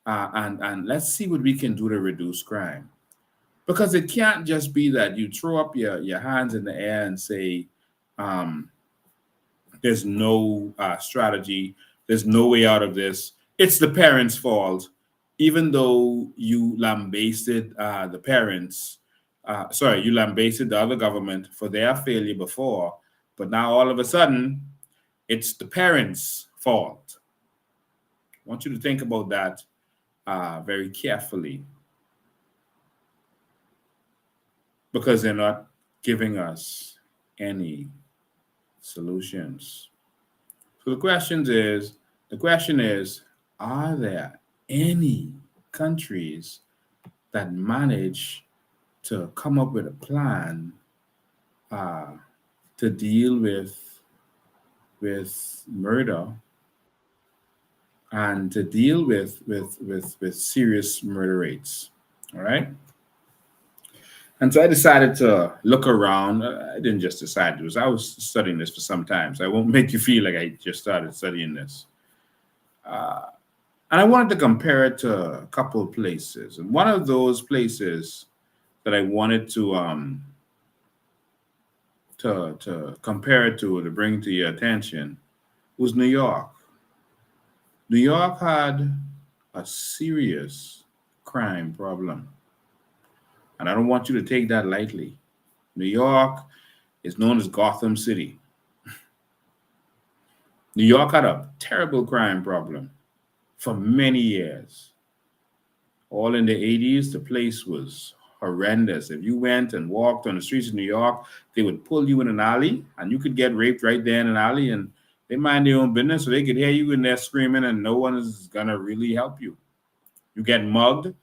and let's see what we can do to reduce crime. Because it can't just be that you throw up your hands in the air and say, um, there's no strategy, there's no way out of this. It's the parents' fault, even though you lambasted the parents. You lambasted the other government for their failure before, but now all of a sudden, it's the parents' fault. I want you to think about that very carefully, because they're not giving us any solutions. So the question is, are there any countries that manage to come up with a plan to deal with murder and to deal with serious murder rates? All right. And so I decided to look around. I didn't just decide. I was studying this for some time. So I won't make you feel like I just started studying this. And I wanted to compare it to a couple of places. And one of those places that I wanted to compare it to bring to your attention was New York. New York had a serious crime problem. And I don't want you to take that lightly. New York is known as Gotham City. New York had a terrible crime problem for many years. All in the 80s, the place was horrendous. If you went and walked on the streets of New York, they would pull you in an alley and you could get raped right there in an alley, and they mind their own business, so they could hear you in there screaming and no one is going to really help you. You get mugged.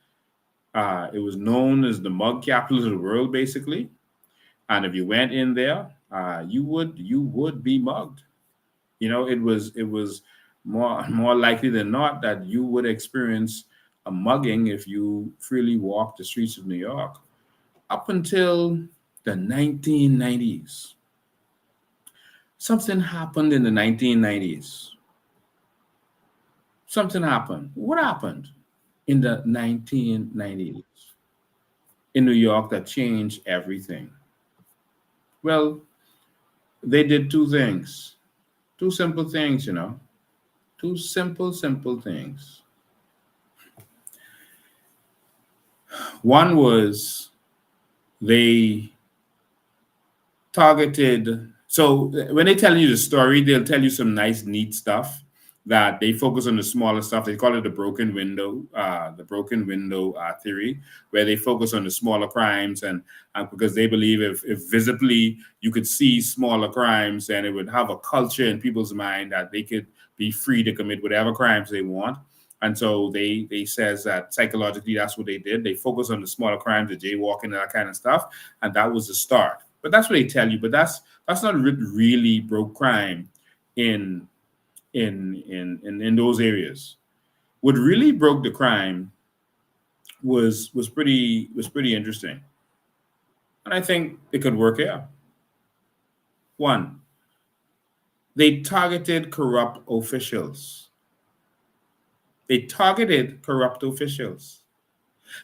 It was known as the mug capital of the world, basically. And if you went in there, you would be mugged. You know, it was more likely than not that you would experience a mugging if you freely walked the streets of New York. Up until the 1990s, something happened in the 1990s. Something happened. What happened in the 1990s in New York that changed everything? Well, they did two things. Two simple things, you know. Two simple things. One was they targeted. So when they tell you the story, they'll tell you some nice, neat stuff that they focus on the smaller stuff. They call it the broken window theory, where they focus on the smaller crimes, and because they believe if visibly you could see smaller crimes, then it would have a culture in people's mind that they could be free to commit whatever crimes they want. And so they says that psychologically that's what they did. They focus on the smaller crimes, the jaywalking, and that kind of stuff, and that was the start. But that's what they tell you. But that's not really broke crime in those areas. What really broke the crime was pretty interesting, and I think it could work here. One, they targeted corrupt officials.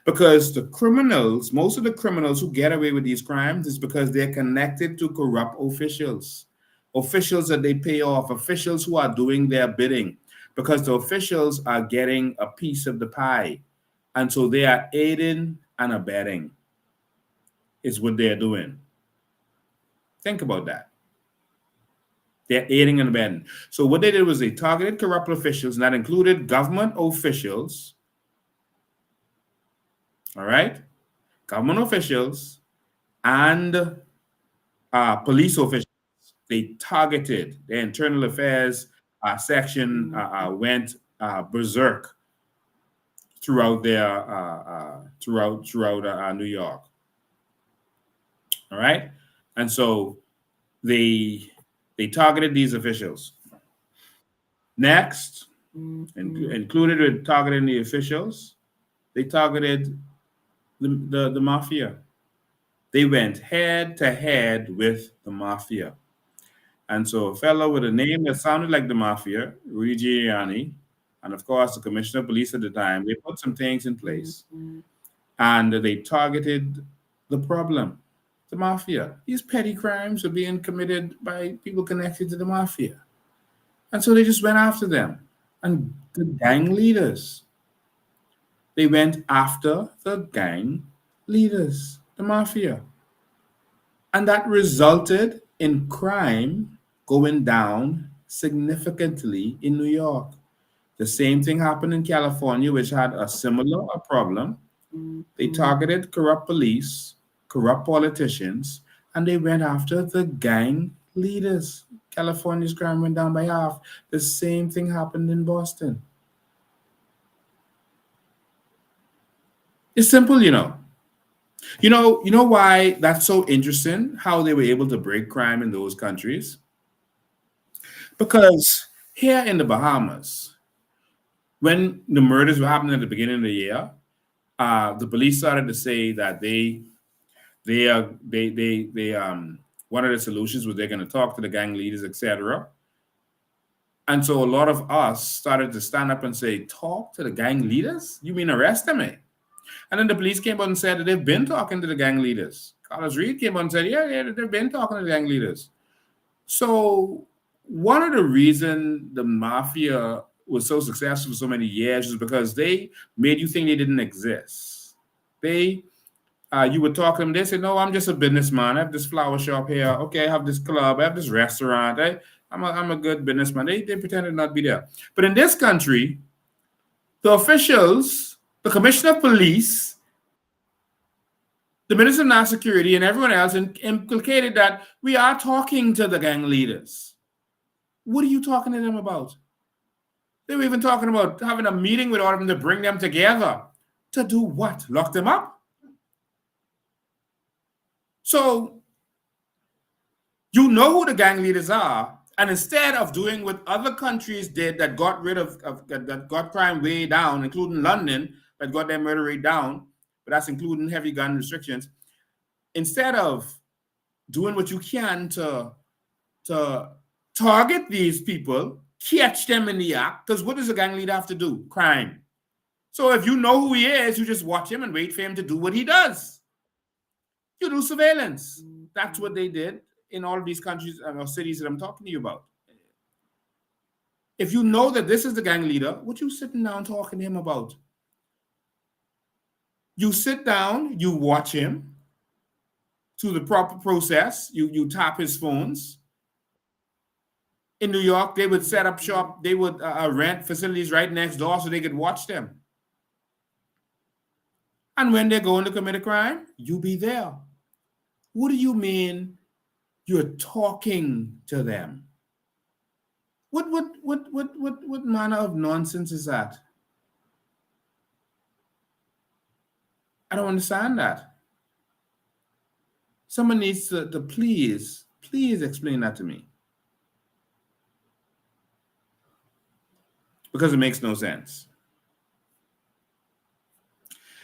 Because the criminals, most of the criminals who get away with these crimes is because they're connected to corrupt officials. officials that they pay off, officials who are doing their bidding, because the officials are getting a piece of the pie. And so they are aiding and abetting, is what they're doing. Think about that. They're aiding and abetting. So what they did was they targeted corrupt officials, and that included government officials. All right? Government officials and police officials. They targeted the internal affairs section went berserk throughout New York. All right, and so they targeted these officials. Next, included with targeting the officials, they targeted the mafia. They went head to head with the mafia. And so a fellow with a name that sounded like the mafia, Rudy Giuliani, and of course the commissioner of police at the time, they put some things in place. And they targeted the problem, the mafia. These petty crimes were being committed by people connected to the mafia. And so they just went after them. And the gang leaders. They went after the gang leaders, the mafia. And that resulted in crime going down significantly in New York. The same thing happened in California, which had a similar problem. They targeted corrupt police, corrupt politicians, and they went after the gang leaders. California's crime went down by half. The same thing happened in Boston. It's simple, you know. You know why that's so interesting, how they were able to break crime in those countries? Because here in the Bahamas, when the murders were happening at the beginning of the year, the police started to say that one of the solutions was they're going to talk to the gang leaders, etc. And so a lot of us started to stand up and say, talk to the gang leaders? You mean arrest them? And then the police came out and said that they've been talking to the gang leaders. Carlos Reed came out and said, yeah, they've been talking to the gang leaders. So one of the reasons the mafia was so successful for so many years is because they made you think they didn't exist. You would talk to them, they said, no, I'm just a businessman. I have this flower shop here. Okay, I have this club. I have this restaurant. I'm a good businessman. They pretended not to be there. But in this country, the officials, the commissioner of police, the minister of national security, and everyone else implicated that we are talking to the gang leaders. What are you talking to them about? They were even talking about having a meeting with all of them to bring them together. To do what? Lock them up? So, you know who the gang leaders are, and instead of doing what other countries did that got rid of that got crime way down, including London, that got their murder rate down, but that's including heavy gun restrictions, instead of doing what you can to target these people, catch them in the act, because what does a gang leader have to do? Crime. So if you know who he is, you just watch him and wait for him to do what he does. You do surveillance. That's what they did in all of these countries or cities that I'm talking to you about. If you know that this is the gang leader, what you sitting down talking to him about? You sit down, you watch him through the proper process. You tap his phones. In New York, they would set up shop. They would rent facilities right next door so they could watch them. And when they're going to commit a crime, you be there. What do you mean you're talking to them? What manner of nonsense is that? I don't understand that. Someone needs to please explain that to me. Because it makes no sense.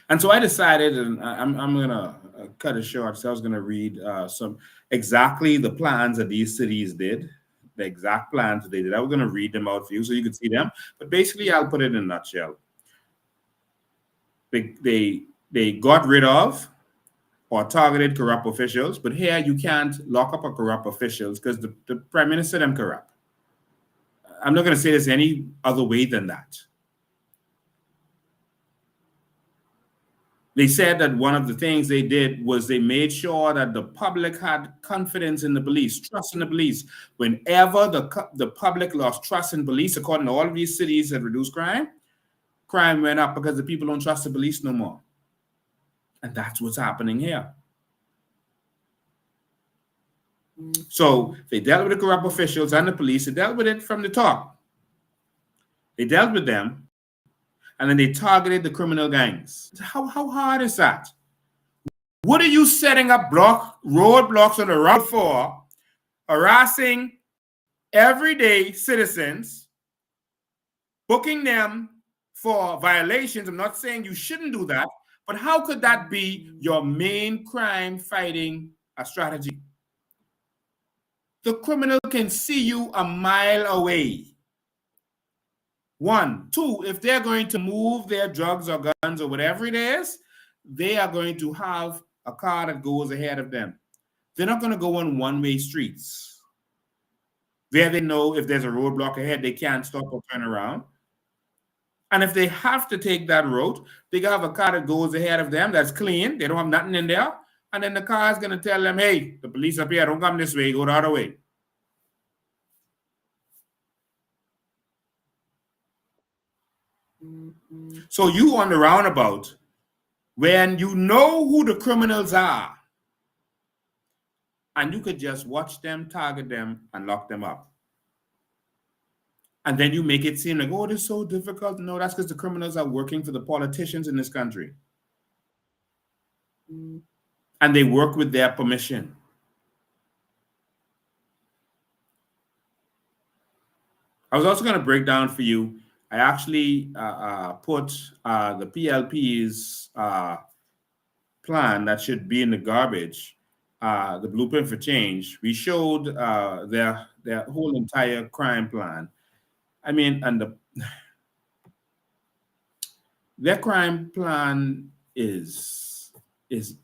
And so I decided, and I'm going to cut it short. So I was going to read exactly the plans that these cities did, the exact plans that they did. I was going to read them out for you so you can see them. But basically, I'll put it in a nutshell. They got rid of or targeted corrupt officials. But here you can't lock up a corrupt officials because the prime minister them corrupt. I'm not going to say this any other way than that. They said that one of the things they did was they made sure that the public had confidence in the police, trust in the police. Whenever the public lost trust in police, according to all of these cities that reduced crime went up because the people don't trust the police no more. And that's what's happening here. So they dealt with the corrupt officials and the police. They dealt with it from the top. They dealt with them, and then they targeted the criminal gangs. How hard is that? What are you setting up roadblocks on the road for? Harassing everyday citizens, booking them for violations. I'm not saying you shouldn't do that, but how could that be your main crime fighting strategy? The criminal can see you a mile away. 1, 2, if they're going to move their drugs or guns or whatever it is, they are going to have a car that goes ahead of them. They're not going to go on one-way streets. There they know if there's a roadblock ahead, they can't stop or turn around. And if they have to take that road, they have a car that goes ahead of them that's clean. They don't have nothing in there. And then the car is going to tell them, hey, the police up here, don't come this way, go the other way. So you on the roundabout, when you know who the criminals are, and you could just watch them, target them, and lock them up. And then you make it seem like, oh, this is so difficult. No, that's because the criminals are working for the politicians in this country. And they work with their permission. I was also going to break down for you. I actually put the PLP's plan that should be in the garbage, the blueprint for change. We showed their whole entire crime plan. I mean, and their crime plan is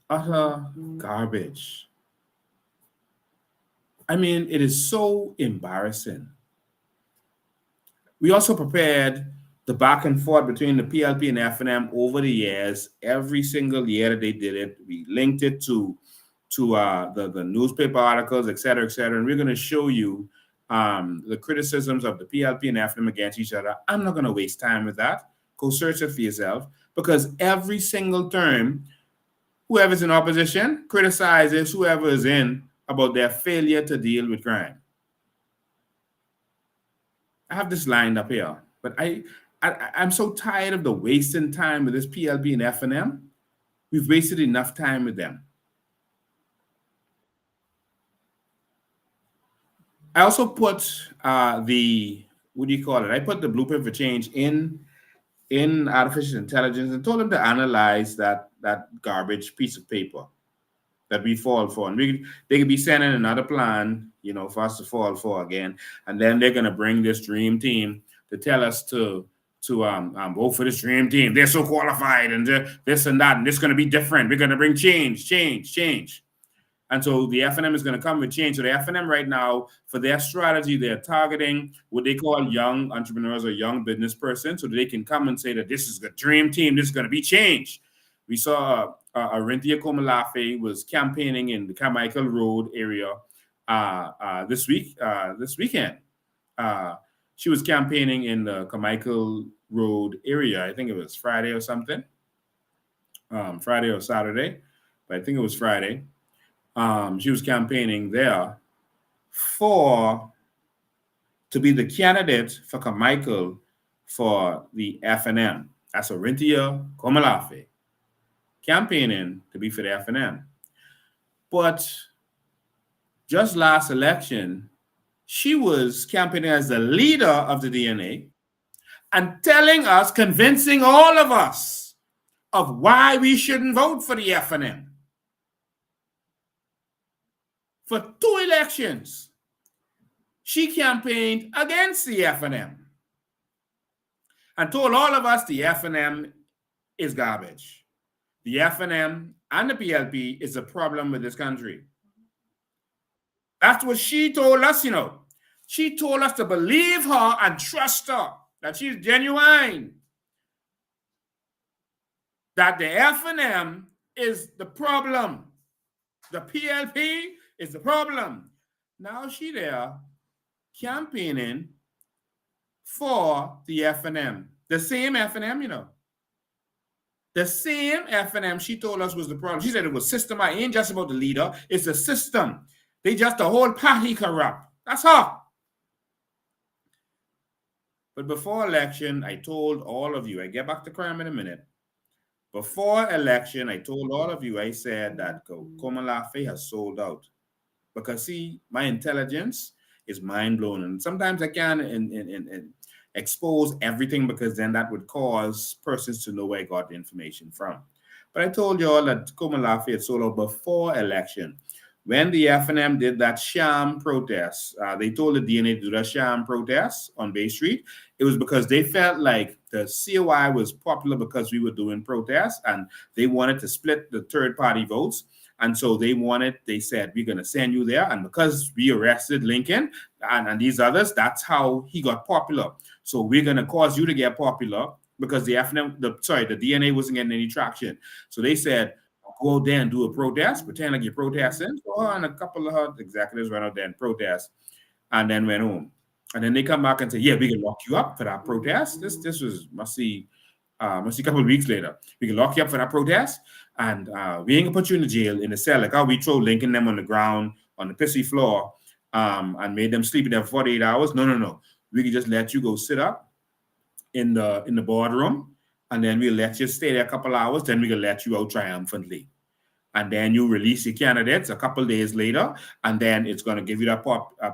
utter garbage. I mean, it is so embarrassing. We also prepared the back and forth between the PLP and FNM over the years. Every single year that they did it, we linked it to the newspaper articles, et cetera, and we're going to show you the criticisms of the PLP and FNM against each other. I'm not going to waste time with that. Go search it for yourself, because every single term, whoever's in opposition criticizes whoever is in about their failure to deal with crime. I have this lined up here, but I'm so tired of the wasting time with this PLP and FNM. We've wasted enough time with them. I also put what do you call it? I put the blueprint for change in artificial intelligence and told them to analyze that garbage piece of paper that we fall for. And they could be sending another plan, for us to fall for again. And then they're going to bring this dream team to tell us to vote for this dream team. They're so qualified and this and that, and this is going to be different. We're going to bring change. And so the FNM is going to come with change. So the FNM right now, for their strategy, they're targeting what they call young entrepreneurs or young business persons, so that they can come and say that this is the dream team. This is going to be change. We saw Arinthia Komalafe was campaigning in the Carmichael Road area this weekend. She was campaigning in the Carmichael Road area. I think it was Friday or something. Friday or Saturday, but I think it was Friday. She was campaigning there to be the candidate for Carmichael for the FNM. That's Arinthia Komalafe, campaigning to be for the FNM. But just last election, she was campaigning as the leader of the DNA and telling us, convincing all of us of why we shouldn't vote for the FNM. For 2 elections, she campaigned against the FNM and told all of us the FNM is garbage. the FNM and the PLP is a problem with this country. That's what she told us, you know. She told us to believe her and trust her, that she's genuine. That the FNM is the problem. The PLP is the problem. Now she there campaigning for the FNM. The same FNM, you know. The same FNM she told us was the problem. She said it was system. I ain't just about the leader. It's the system. They just the whole party corrupt. That's her. But before election, I told all of you, I get back to crime in a minute. Before election, I told all of you, I said that Komalafe has sold out. Because see, my intelligence is mind-blowing. And sometimes I can expose everything because then that would cause persons to know where I got the information from. But I told you all that Komalafe had sold out before election. When the FNM did that sham protest, they told the DNA to do that sham protest on Bay Street. It was because they felt like the COI was popular because we were doing protests and they wanted to split the third-party votes. And so they said, we're going to send you there. And because we arrested Lincoln and these others, that's how he got popular. So we're going to cause you to get popular because the DNA wasn't getting any traction. So they said, go out there and do a protest, pretend like you're protesting. So and a couple of her executives went out there and protest and then went home. And then they come back and say, yeah, we can lock you up for that protest. This must see a couple of weeks later. We can lock you up for that protest and we ain't gonna put you in the jail, in the cell, like how we throw Lincoln them on the ground, on the pissy floor, and made them sleep there for 48 hours. No. We can just let you go sit up in the boardroom, and then we'll let you stay there a couple hours, then we can let you out triumphantly. And then you release your candidates a couple days later, and then it's going to give you that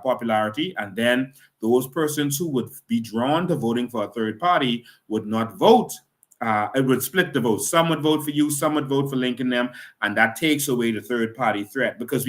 popularity. And then those persons who would be drawn to voting for a third party would not vote. It would split the vote. Some would vote for you, some would vote for Lincoln them, and that takes away the third party threat because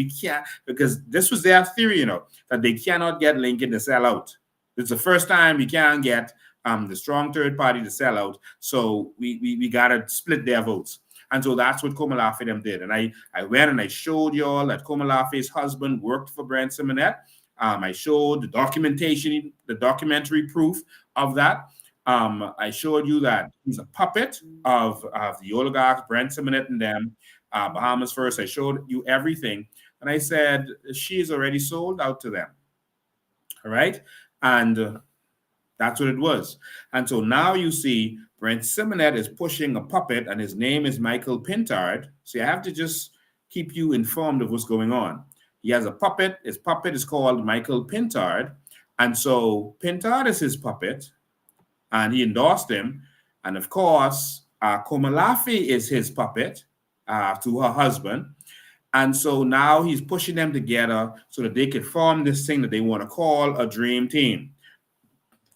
this was their theory, you know, that they cannot get Lincoln to sell out. It's the first time we can't get the strong third party to sell out. So we got to split their votes. And so that's what Komalafe them did. And I went and I showed y'all that Komalafe's husband worked for Brent Simonette. I showed the documentation, the documentary proof of that. I showed you that he's a puppet of the oligarchs, Brent Simonette and them, Bahamas First. I showed you everything. And I said, she's already sold out to them. All right. And that's what it was. And so now you see Brent Simonette is pushing a puppet and his name is Michael Pintard. So I have to just keep you informed of what's going on. He has a puppet. His puppet is called Michael Pintard. And so Pintard is his puppet and he endorsed him. And of course, Komalafe is his puppet to her husband. And so now he's pushing them together so that they could form this thing that they want to call a dream team.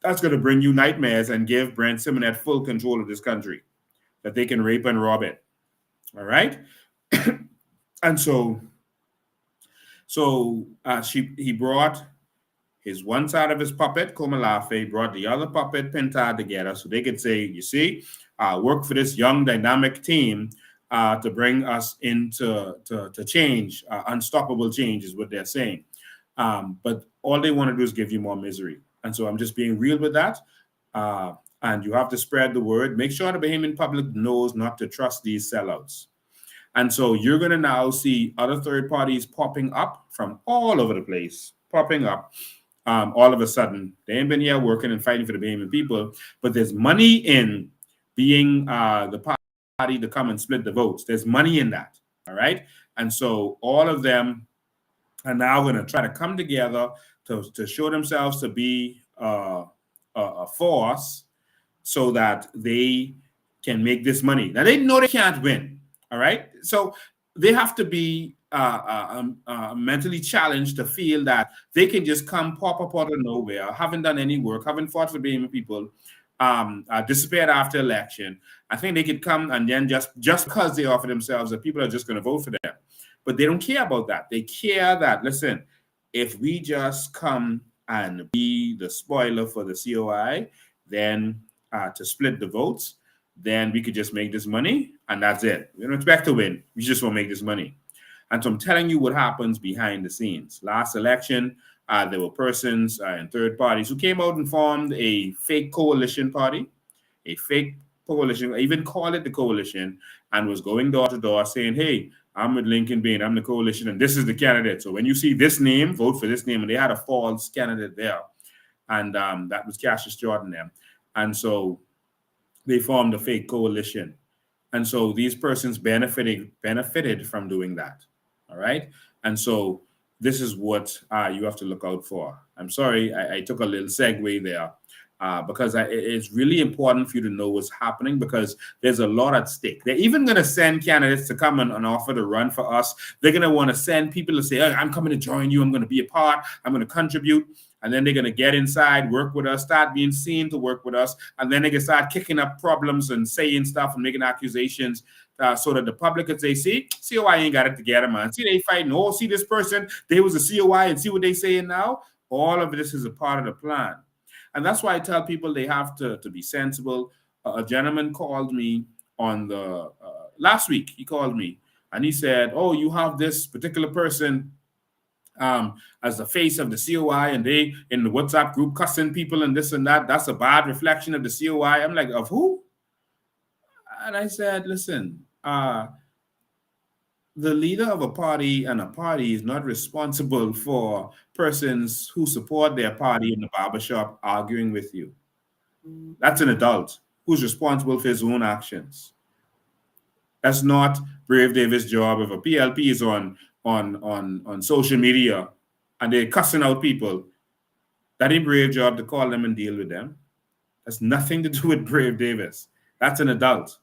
That's going to bring you nightmares and give Brent Simonette full control of this country, that they can rape and rob it. All right? And so he brought his one side of his puppet, Komalafe, brought the other puppet, Pintard, together so they could say, you see, work for this young, dynamic team to bring us into to change. Unstoppable change is what they're saying. But all they want to do is give you more misery. And so I'm just being real with that. And you have to spread the word. Make sure the Bahamian public knows not to trust these sellouts. And so you're going to now see other third parties popping up from all over the place, popping up all of a sudden. They ain't been here working and fighting for the Bahamian people, but there's money in being the party to come and split the votes. There's money in that, all right? And so all of them are now going to try to come together to show themselves to be a force so that they can make this money. Now, they know they can't win, all right? So they have to be mentally challenged to feel that they can just come pop up out of nowhere, haven't done any work, haven't fought for Bahamian people, disappeared after election. I think they could come and then just because they offer themselves that people are just going to vote for them. But they don't care about that. They care that, listen, if we just come and be the spoiler for the COI, then to split the votes, then we could just make this money and that's it. We don't expect to win. We just want to make this money. And so I'm telling you what happens behind the scenes. Last election, there were persons and third parties who came out and formed a fake coalition party, a fake coalition, I even call it the coalition, and was going door to door saying, hey, I'm with Lincoln Bain, I'm the coalition, and this is the candidate. So when you see this name, vote for this name. And they had a false candidate there. And that was Cassius Jordan there. And so they formed a fake coalition. And so these persons benefited from doing that. All right. And so this is what you have to look out for. I'm sorry, I took a little segue there because it's really important for you to know what's happening because there's a lot at stake. They're even going to send candidates to come and offer to run for us. They're going to want to send people to say, hey, I'm coming to join you. I'm going to be a part. I'm going to contribute. And then they're going to get inside, work with us, start being seen to work with us. And then they can start kicking up problems and saying stuff and making accusations so that the public could say, see, COI ain't got it together, man. See, they fighting. Oh, see this person, they was a COI and see what they saying now. All of this is a part of the plan. And that's why I tell people they have to be sensible. A gentleman called me on the last week. He called me and he said, oh, you have this particular person as the face of the COI and they in the WhatsApp group cussing people and this and that. That's a bad reflection of the COI. I'm like, of who? And I said, listen, the leader of a party and a party is not responsible for persons who support their party in the barbershop arguing with you. That's an adult who's responsible for his own actions. That's not Brave Davis' job. If a PLP is on social media and they're cussing out people, that ain't Brave job to call them and deal with them. That's nothing to do with Brave Davis. That's an adult.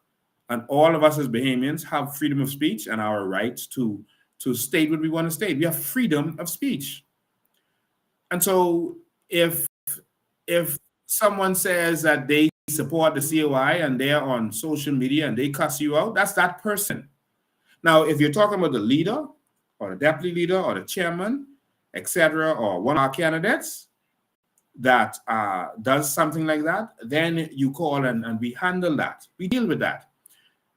And all of us as Bahamians have freedom of speech and our rights to state what we want to state. We have freedom of speech. And so if someone says that they support the COI and they're on social media and they cuss you out, that's that person. Now, if you're talking about the leader or the deputy leader or the chairman, etc., or one of our candidates that does something like that, then you call and we handle that. We deal with that.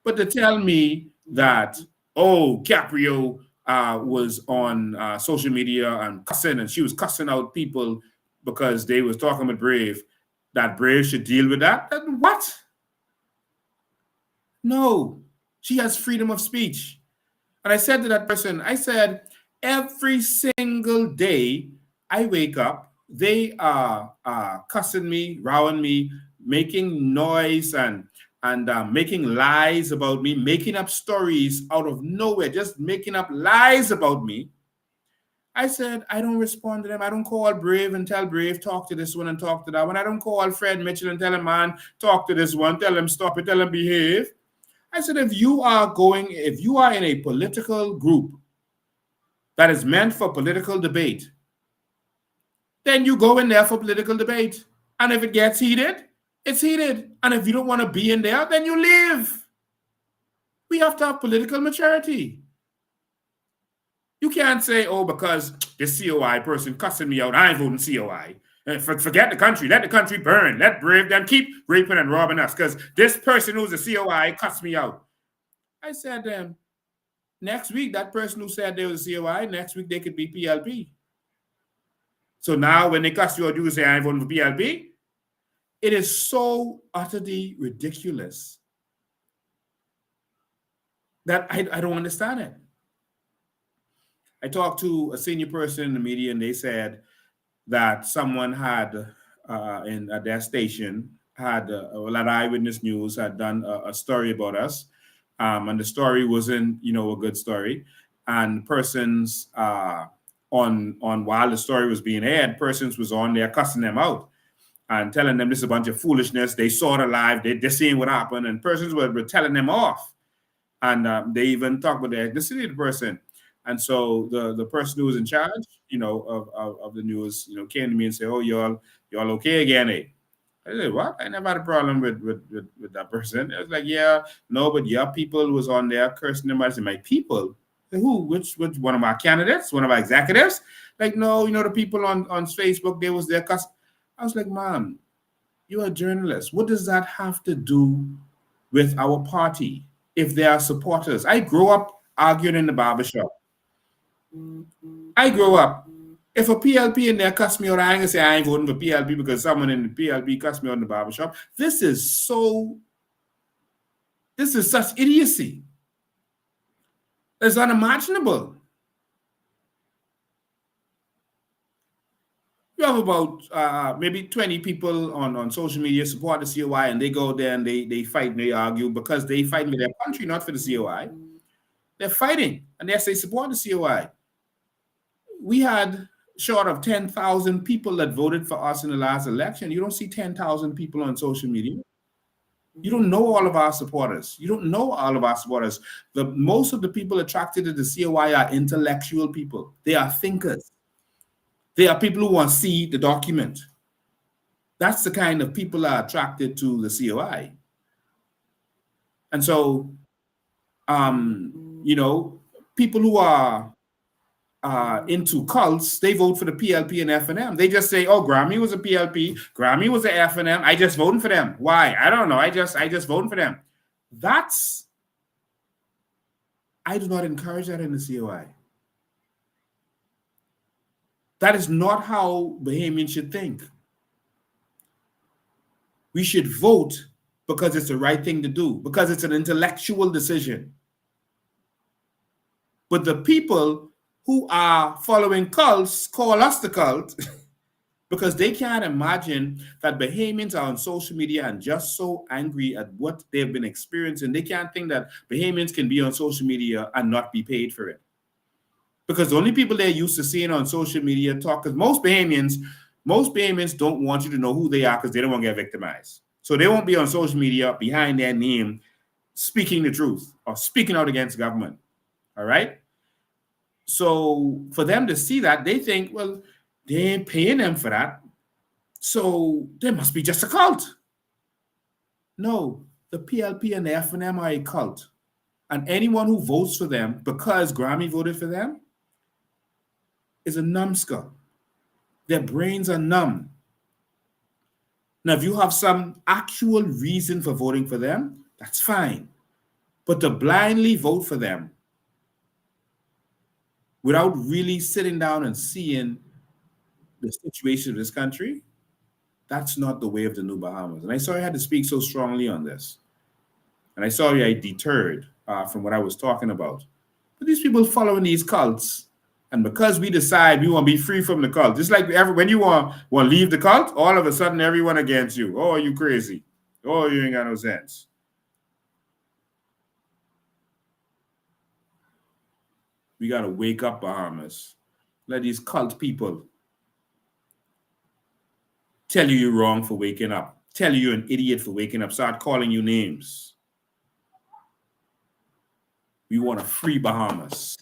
But to tell me that, oh, Caprio was on social media and cussing, and she was cussing out people because they was talking about Brave, that Brave should deal with that? What? No, she has freedom of speech. And I said to that person, I said, every single day I wake up, they are cussing me, rowing me, making noise and making lies about me, making up stories out of nowhere, just making up lies about me. I said, I don't respond to them. I don't call Brave and tell Brave, talk to this one and talk to that one. I don't call Fred Mitchell and tell him, man, talk to this one, tell him stop it, tell him behave. I said, if you are in a political group that is meant for political debate, then you go in there for political debate. And if it gets heated, it's heated. And if you don't want to be in there, then you leave. We have to have political maturity. You can't say, oh, because this COI person cussing me out, I ain't voting COI. Forget the country. Let the country burn. Let Brave them keep raping and robbing us because this person who's a COI cussed me out. I said, next week, that person who said they was a COI, next week they could be PLP. So now when they cuss you out, you say, I ain't voting for PLP. It is so utterly ridiculous that I don't understand it. I talked to a senior person in the media and they said that someone had at their station had at Eyewitness News had done a story about us, and the story wasn't a good story, and persons on while the story was being aired, persons was on there cussing them out and telling them this is a bunch of foolishness. They saw it live, they're seeing what happened, and persons were telling them off, and they even talked about the ethnicity of the person. And so the person who was in charge, of the news, came to me and said, "Oh, y'all okay again, eh?" I said, "What? I never had a problem with that person." I was like, "Yeah, no, but your people was on there cursing them." I said, "My people? Who? Which one of my candidates? One of our executives?" Like, no, the people on Facebook, they was there cussing. I was like, "Mom, you're a journalist. What does that have to do with our party if they are supporters. I grew up arguing in the barbershop. I grew up. If a PLP in there cuss me out, I ain't gonna say I ain't voting for PLP because someone in the PLP cussed me out in the barbershop. This is such idiocy. It's unimaginable. You have about maybe 20 people on social media support the COI, and they go there and they fight and they argue because they fight for their country, not for the COI. They're fighting, and they say support the COI. We had short of 10,000 people that voted for us in the last election. You don't see 10,000 people on social media. You don't know all of our supporters. You don't know all of our supporters. Most of the people attracted to the COI are intellectual people. They are thinkers. They are people who want to see the document. That's the kind of people that are attracted to the COI. And so, people who are into cults, they vote for the PLP and FNM. They just say, "Oh, Grammy was a PLP, Grammy was a FNM. I just voting for them." Why? I don't know. I just voting for them. I do not encourage that in the COI. That is not how Bahamians should think. We should vote because it's the right thing to do, because it's an intellectual decision. But the people who are following cults call us the cult because they can't imagine that Bahamians are on social media and just so angry at what they've been experiencing. They can't think that Bahamians can be on social media and not be paid for it. Because the only people they're used to seeing on social media talk, because most Bahamians don't want you to know who they are because they don't want to get victimized. So they won't be on social media behind their name speaking the truth or speaking out against government. All right? So for them to see that, they think, well, they ain't paying them for that. So they must be just a cult. No, the PLP and the FNM are a cult. And anyone who votes for them because Grammy voted for them is a numbskull. Their brains are numb. Now, if you have some actual reason for voting for them, that's fine. But to blindly vote for them without really sitting down and seeing the situation of this country, that's not the way of the New Bahamas. And I sorry I had to speak so strongly on this. And I sorry I deterred from what I was talking about. But these people following these cults, and because we decide we want to be free from the cult, just like when you want to leave the cult, all of a sudden everyone against you. Oh, you crazy. Oh, you ain't got no sense. We got to wake up, Bahamas. Let these cult people tell you're wrong for waking up. Tell you you're an idiot for waking up. Start calling you names. We want a free Bahamas.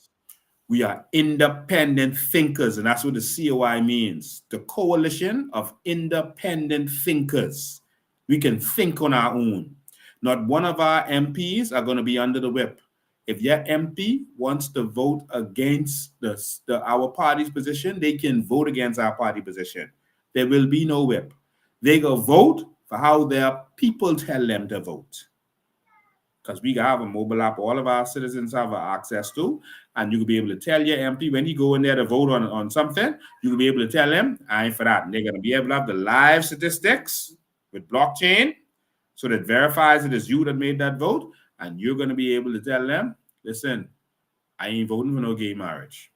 We are independent thinkers, and that's what the COI means. The Coalition of Independent Thinkers. We can think on our own. Not one of our MPs are going to be under the whip. If your MP wants to vote against our party's position, they can vote against our party position. There will be no whip. They go vote for how their people tell them to vote. Because we have a mobile app all of our citizens have access to, and you can be able to tell your MP when you go in there to vote on something, you can be able to tell them, I ain't for that. And they're going to be able to have the live statistics with blockchain, so that verifies it is you that made that vote, and you're going to be able to tell them, listen, I ain't voting for no gay marriage.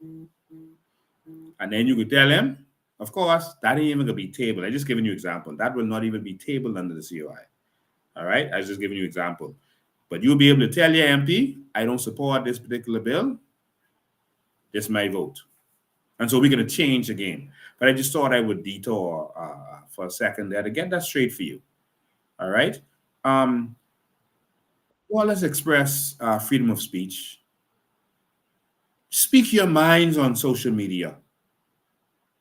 And then you could tell them, of course, that ain't even going to be tabled. I'm just giving you an example. That will not even be tabled under the COI. All right? I was just giving you an example. But you'll be able to tell your MP, I don't support this particular bill. This is my vote. And so we're going to change the game. But I just thought I would detour for a second there to get that straight for you. All right? Well, let's express freedom of speech. Speak your minds on social media.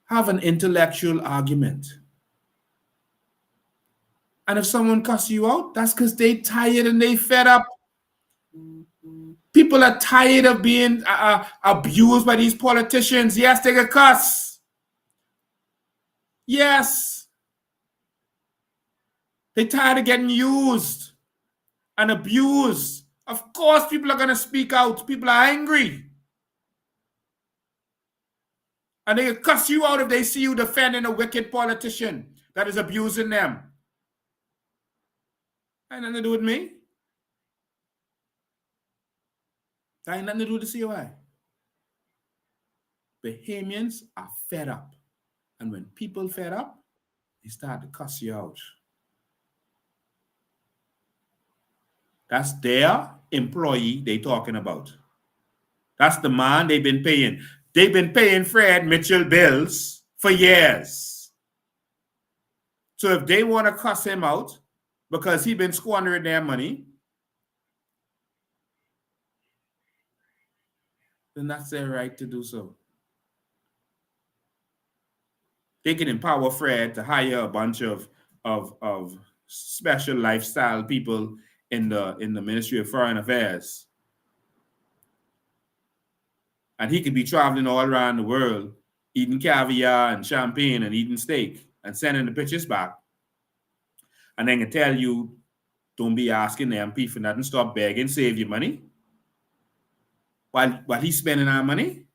Have an intellectual argument. And if someone cuss you out, that's because they tired and they fed up. People are tired of being abused by these politicians. Yes, they can cuss. Yes. They're tired of getting used. and abuse. Of course, people are going to speak out. People are angry. And they cuss you out if they see you defending a wicked politician that is abusing them. That ain't nothing to do with me. That ain't nothing to do with the COI. Bahamians are fed up. And when people fed up, they start to cuss you out. That's their employee they talking about. That's the man they've been paying. They've been paying Fred Mitchell bills for years. So if they want to cuss him out because he's been squandering their money, then that's their right to do so. They can empower Fred to hire a bunch of special lifestyle people in the Ministry of Foreign Affairs. And he could be traveling all around the world, eating caviar and champagne and eating steak and sending the pictures back. And then can tell you, don't be asking the MP for nothing, stop begging, save your money. While he's spending our money.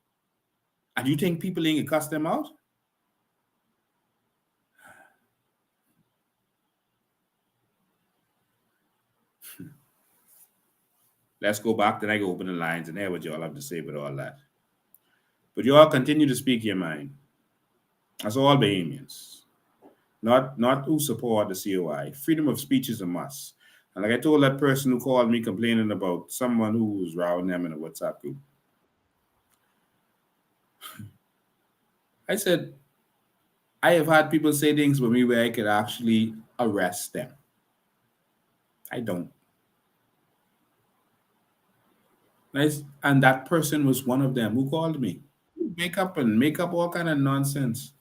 And you think people ain't gonna cuss them out? Let's go back, then I go open the lines and hear what y'all have to say about all that. But you all continue to speak your mind. That's all Bahamians. Not who support the COI. Freedom of speech is a must. And like I told that person who called me complaining about someone who was rowing them in a WhatsApp group, I said, I have had people say things with me where I could actually arrest them. I don't. Nice. And that person was one of them who called me. Make up all kind of nonsense.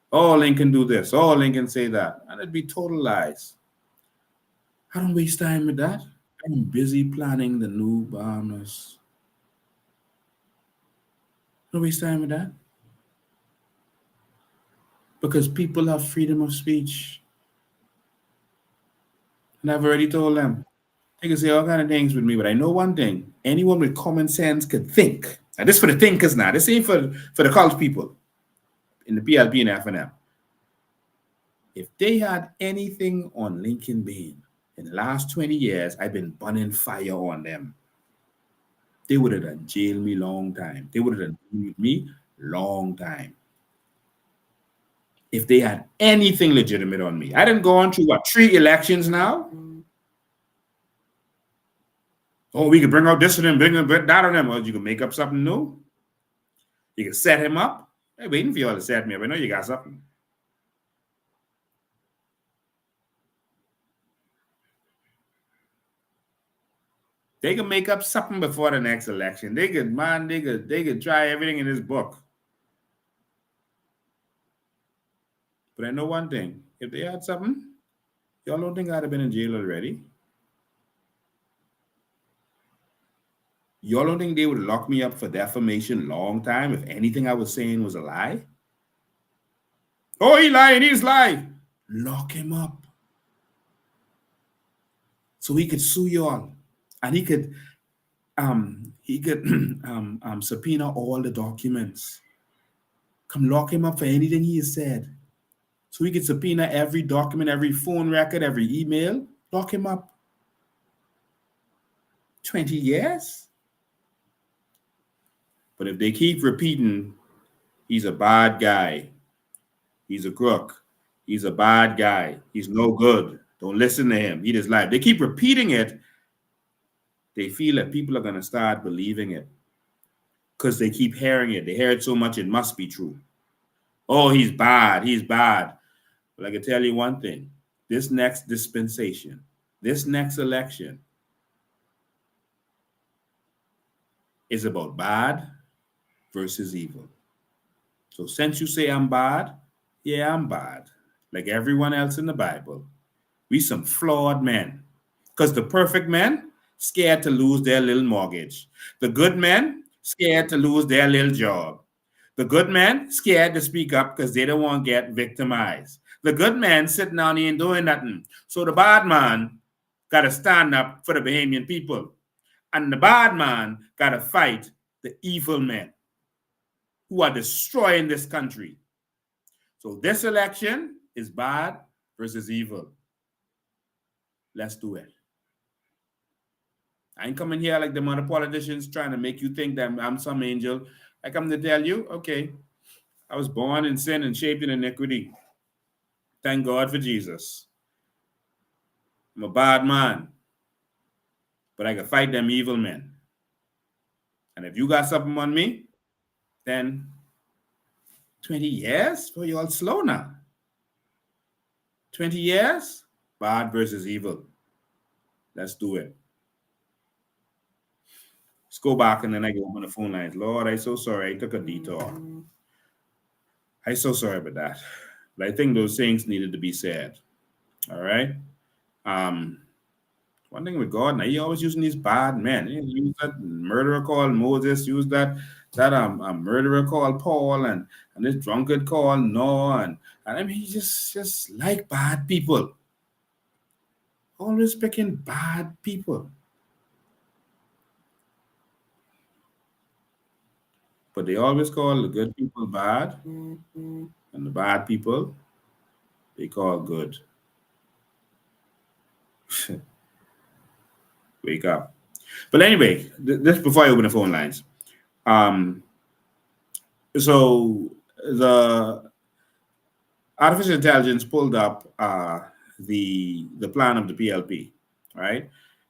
Oh, Lincoln do this. Oh, Lincoln say that. And it'd be total lies. I don't waste time with that. I'm busy planning the new Bahamas. Don't waste time with that. Because people have freedom of speech. And I've already told them. They can say all kind of things with me, but I know one thing. Anyone with common sense could think. And this for the thinkers now. This ain't for the college people in the PLP and FNM. If they had anything on Lincoln Bain in the last 20 years, I've been burning fire on them. They would have done jail me long time. They would have done with me long time. If they had anything legitimate on me. I didn't go on through, 3 elections now? Oh, we could bring out this and then bring that on them. Well, you can make up something new. You can set him up. I'm waiting for you all to set me up. I know you got something. They can make up something before the next election. They could try everything in this book. But I know one thing. If they had something, y'all don't think I'd have been in jail already? Y'all don't think they would lock me up for defamation long time if anything I was saying was a lie? Oh, he lying, he's lying. Lock him up. So he could sue y'all. And he could subpoena all the documents. Come lock him up for anything he has said. So he could subpoena every document, every phone record, every email. Lock him up. 20 years? But if they keep repeating, he's a bad guy, he's a crook, he's a bad guy, he's no good, don't listen to him, he just lied. They keep repeating it, they feel that people are going to start believing it because they keep hearing it. They hear it so much, it must be true. Oh, he's bad, he's bad. But I can tell you one thing, this next dispensation, this next election is about bad versus evil. So since you say I'm bad, yeah, I'm bad. Like everyone else in the Bible. We some flawed men. Because the perfect men, scared to lose their little mortgage. The good men, scared to lose their little job. The good men, scared to speak up because they don't want to get victimized. The good man sitting down here and doing nothing. So the bad man got to stand up for the Bahamian people. And the bad man got to fight the evil men who are destroying this country. So this election is bad versus evil. Let's do it. I ain't coming here like them other politicians trying to make you think that I'm some angel. I come to tell you, okay, I was born in sin and shaped in iniquity. Thank God for Jesus. I'm a bad man, but I can fight them evil men. And if you got something on me, then 20 years? Well, you're all slow now. 20 years? Bad versus evil. Let's do it. Let's go back and then I go open the phone lines. Lord, I'm so sorry. I took a detour. I'm so sorry about that. But I think those things needed to be said. All right. One thing with God, now he always using these bad men. He used that murderer called Moses, used that murderer called Paul, and this drunkard called Noah, and I mean he just like bad people. Always picking bad people. But they always call the good people bad, and the bad people they call good. Wake up. But anyway, this before I open the phone lines. So the artificial intelligence pulled up the plan of the PLP, right?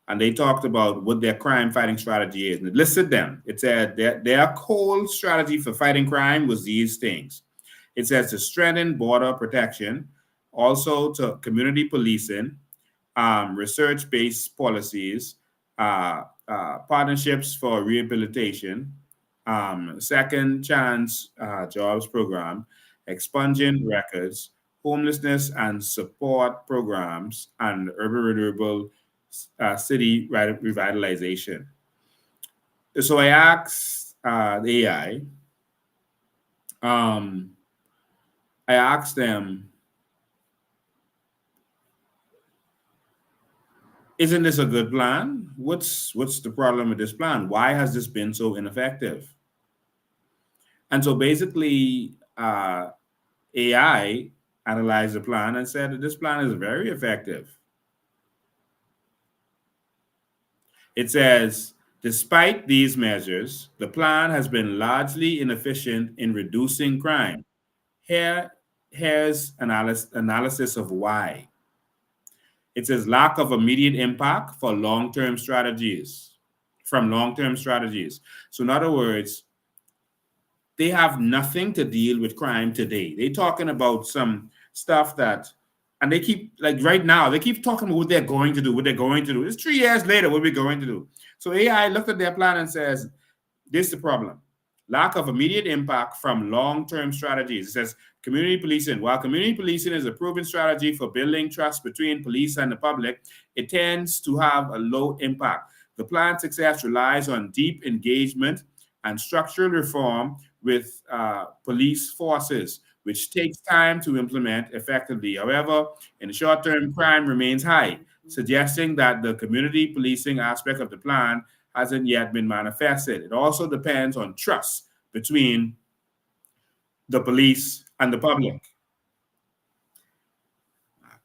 And they talked about what their crime fighting strategy is. And it listed them. It said their core strategy for fighting crime was these things. It says to strengthen border protection, also to community policing, research-based policies, partnerships for rehabilitation, second chance jobs program, expunging records, homelessness and support programs, and urban renewable city revitalization. So I asked the AI, I asked them, isn't this a good plan? What's the problem with this plan? Why has this been so ineffective? And so basically, AI analyzed the plan and said that this plan is very effective. It says, despite these measures, the plan has been largely inefficient in reducing crime. Here's analysis of why. It says lack of immediate impact for long-term strategies, from long-term strategies. So in other words, they have nothing to deal with crime today. They're talking about some stuff that, and they keep, like right now, they keep talking about what they're going to do, It's 3 years later, what we're going to do. So AI looked at their plan and says, this is the problem. Lack of immediate impact from long-term strategies. It says community policing. While community policing is a proven strategy for building trust between police and the public, it tends to have a low impact. The plan's success relies on deep engagement and structural reform with police forces, which takes time to implement effectively. However, in the short term, crime remains high, suggesting that the community policing aspect of the plan hasn't yet been manifested. It also depends on trust between the police and the public.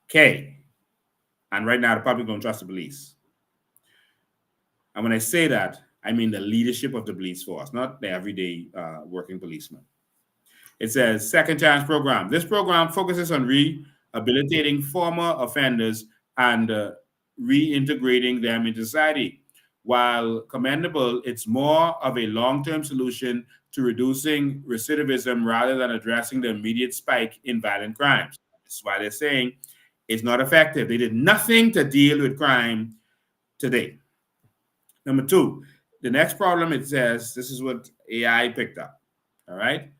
Okay. And right now, the public don't trust the police. And when I say that, I mean the leadership of the police force, not the everyday working policeman. It says second chance program. This program focuses on rehabilitating former offenders and reintegrating them into society. While commendable, it's more of a long-term solution to reducing recidivism rather than addressing the immediate spike in violent crimes. This is why they're saying it's not effective. They did nothing to deal with crime today. Number two, the next problem, it says, this is what AI picked up, all right?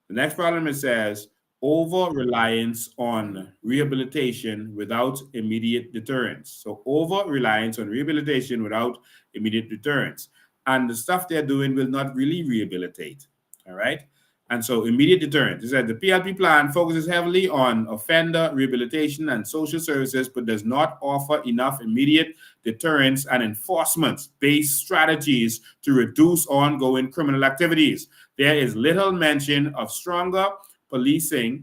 The next problem, it says, over-reliance on rehabilitation without immediate deterrence. So over-reliance on rehabilitation without immediate deterrence. And the stuff they're doing will not really rehabilitate, all right? And so immediate deterrence. It said the PLP plan focuses heavily on offender rehabilitation and social services, but does not offer enough immediate deterrence and enforcement-based strategies to reduce ongoing criminal activities. There is little mention of stronger policing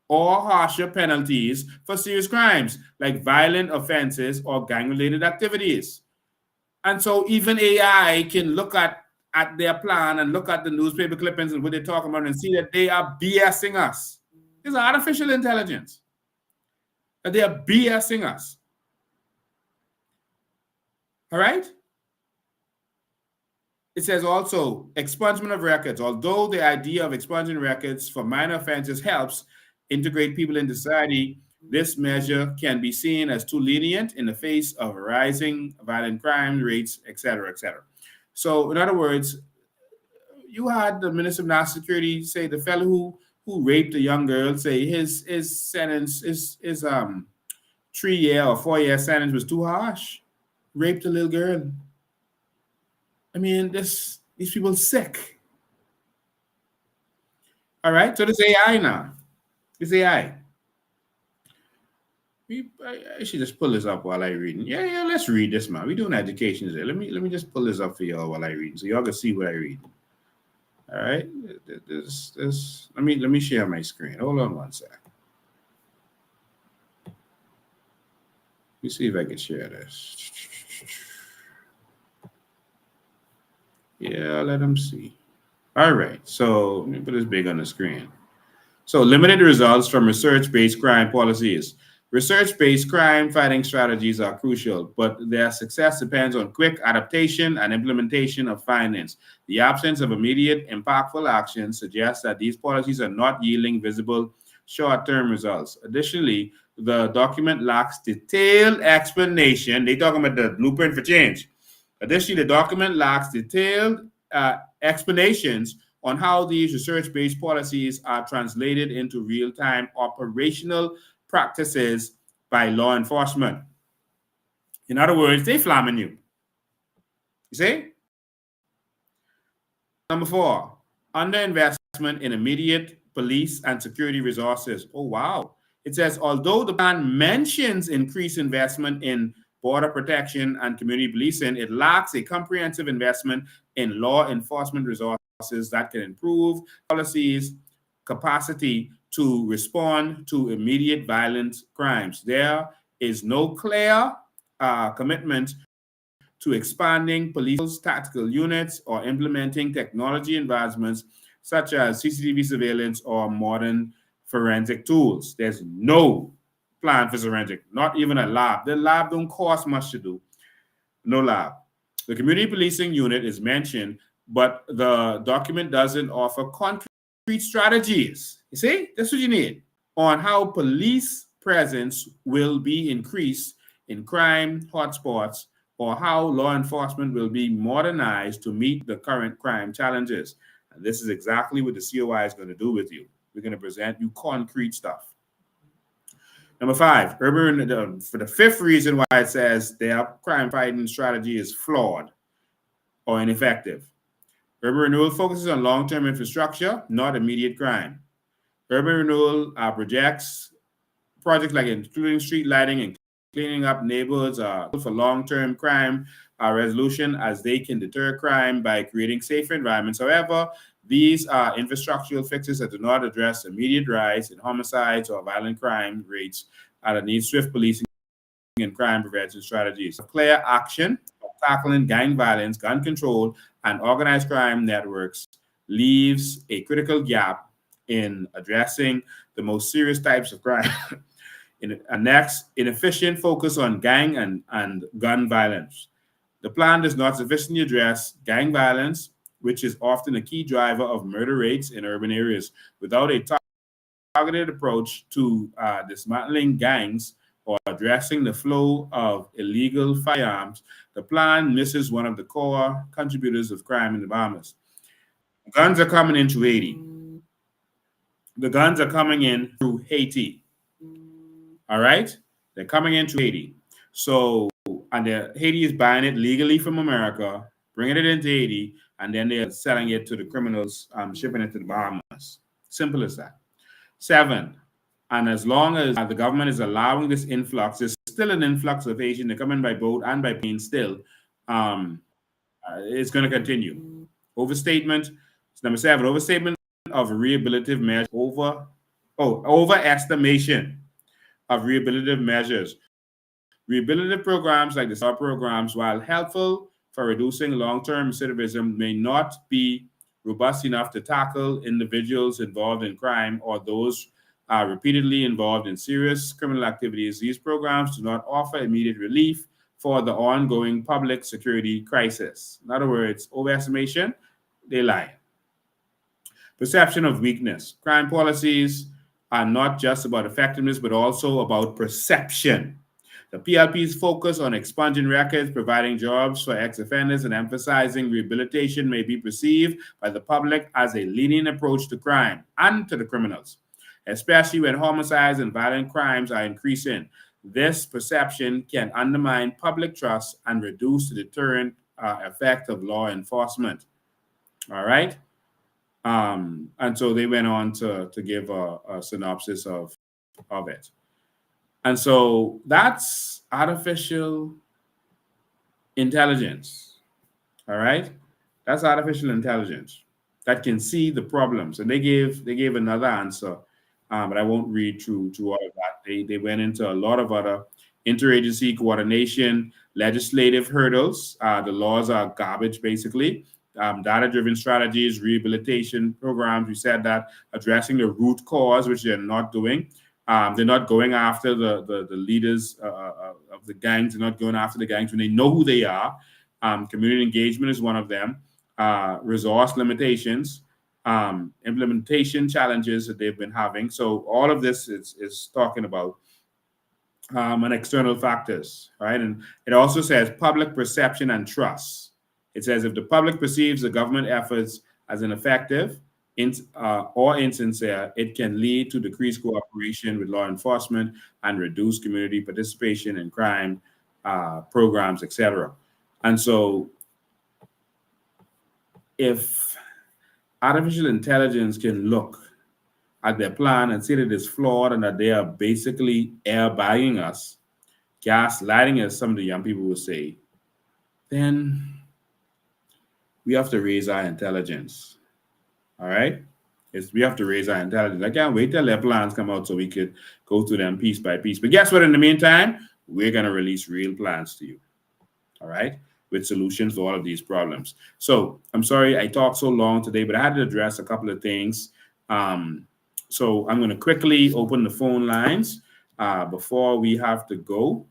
or harsher penalties for serious crimes like violent offenses or gang-related activities. And so even AI can look at their plan and look at the newspaper clippings and what they're talking about and see that they are BSing us. This is artificial intelligence. That they are BSing us. All right? It says also expungement of records. Although the idea of expunging records for minor offenses helps integrate people into society, this measure can be seen as too lenient in the face of rising violent crime rates, et cetera, et cetera. So, in other words, you had the Minister of National Security say the fellow who raped a young girl say his sentence, his 3-year or 4-year sentence was too harsh. Raped a little girl. I mean, these people sick. All right, so this AI now. This AI. I should just pull this up while I read. Yeah, let's read this, man. We're doing education today. Let me just pull this up for y'all while I read, so y'all can see what I read. All right, this. Let me share my screen. Hold on one sec. Let me see if I can share this. Yeah, let them see. All right, so let me put this big on the screen. So limited results from research-based crime policies. Research-based crime fighting strategies are crucial, but their success depends on quick adaptation and implementation of findings. The absence of immediate, impactful action suggests that these policies are not yielding visible short-term results. Additionally, the document lacks detailed explanation. They're talking about the blueprint for change. Additionally, the document lacks detailed explanations on how these research-based policies are translated into real-time operational practices by law enforcement. In other words, they flamming you. You see? Number 4, underinvestment in immediate police and security resources. Oh, wow. It says, although the plan mentions increased investment in border protection and community policing, it lacks a comprehensive investment in law enforcement resources that can improve policies' capacity to respond to immediate violent crimes. There is no clear commitment to expanding police tactical units or implementing technology advancements such as CCTV surveillance or modern forensic tools. There's no plan for forensic, not even a lab. The lab don't cost much to do. No lab. The community policing unit is mentioned, but the document doesn't offer concrete strategies. You see, that's what you need on how police presence will be increased in crime hotspots or how law enforcement will be modernized to meet the current crime challenges. And this is exactly what the COI is going to do with you. We're going to present you concrete stuff. Number 5, for the 5th reason why it says their crime fighting strategy is flawed or ineffective. Urban renewal focuses on long-term infrastructure, not immediate crime. Urban renewal projects like including street lighting and cleaning up neighborhoods for long-term crime resolution, as they can deter crime by creating safer environments. However, these are infrastructural fixes that do not address immediate rise in homicides or violent crime rates that need swift policing and crime prevention strategies. Clear action for tackling gang violence, gun control, and organized crime networks leaves a critical gap in addressing the most serious types of crime. Next, inefficient focus on gang and gun violence. The plan does not sufficiently address gang violence, which is often a key driver of murder rates in urban areas. Without a targeted approach to dismantling gangs or addressing the flow of illegal firearms, the plan misses one of the core contributors of crime in the Bahamas. Guns are coming into Haiti. The guns are coming in through Haiti. All right? They're coming into Haiti. So, and Haiti is buying it legally from America, bringing it into Haiti, and then they're selling it to the criminals, shipping it to the Bahamas. Simple as that. 7, and as long as the government is allowing this influx, there's still an influx of Asians. They're coming by boat and by plane still. It's going to continue. Overstatement. Number 7, overstatement of rehabilitative measures. Overestimation of rehabilitative measures. Rehabilitative programs like the STAR programs, while helpful for reducing long-term recidivism, may not be robust enough to tackle individuals involved in crime or those repeatedly involved in serious criminal activities. These programs do not offer immediate relief for the ongoing public security crisis. In other words, overestimation, they lie. Perception of weakness. Crime policies are not just about effectiveness, but also about perception. The PLP's focus on expunging records, providing jobs for ex-offenders, and emphasizing rehabilitation may be perceived by the public as a lenient approach to crime and to the criminals, especially when homicides and violent crimes are increasing. This perception can undermine public trust and reduce the deterrent effect of law enforcement. All right? And so they went on to give a synopsis of it. And so that's artificial intelligence. All right? That's artificial intelligence that can see the problems. And they gave another answer, but I won't read through all of that. They went into a lot of other interagency coordination, legislative hurdles. The laws are garbage, basically. Data-driven strategies, rehabilitation programs. We said that addressing the root cause, which they're not doing. They're not going after the leaders of the gangs. They're not going after the gangs when they know who they are. Community engagement is one of them. Resource limitations, implementation challenges that they've been having. So all of this is talking about and external factors, right? And it also says public perception and trust. It says if the public perceives the government efforts as ineffective or insincere, it can lead to decreased cooperation with law enforcement and reduce community participation in crime programs, etc. And so if artificial intelligence can look at their plan and see that it's flawed and that they are basically airbagging us, gaslighting us, some of the young people will say, then we have to raise our intelligence. All right? We have to raise our intelligence. I can't wait till their plans come out so we could go through them piece by piece. But guess what? In the meantime, we're going to release real plans to you. All right? With solutions to all of these problems. So I'm sorry I talked so long today, but I had to address a couple of things. So I'm going to quickly open the phone lines before we have to go.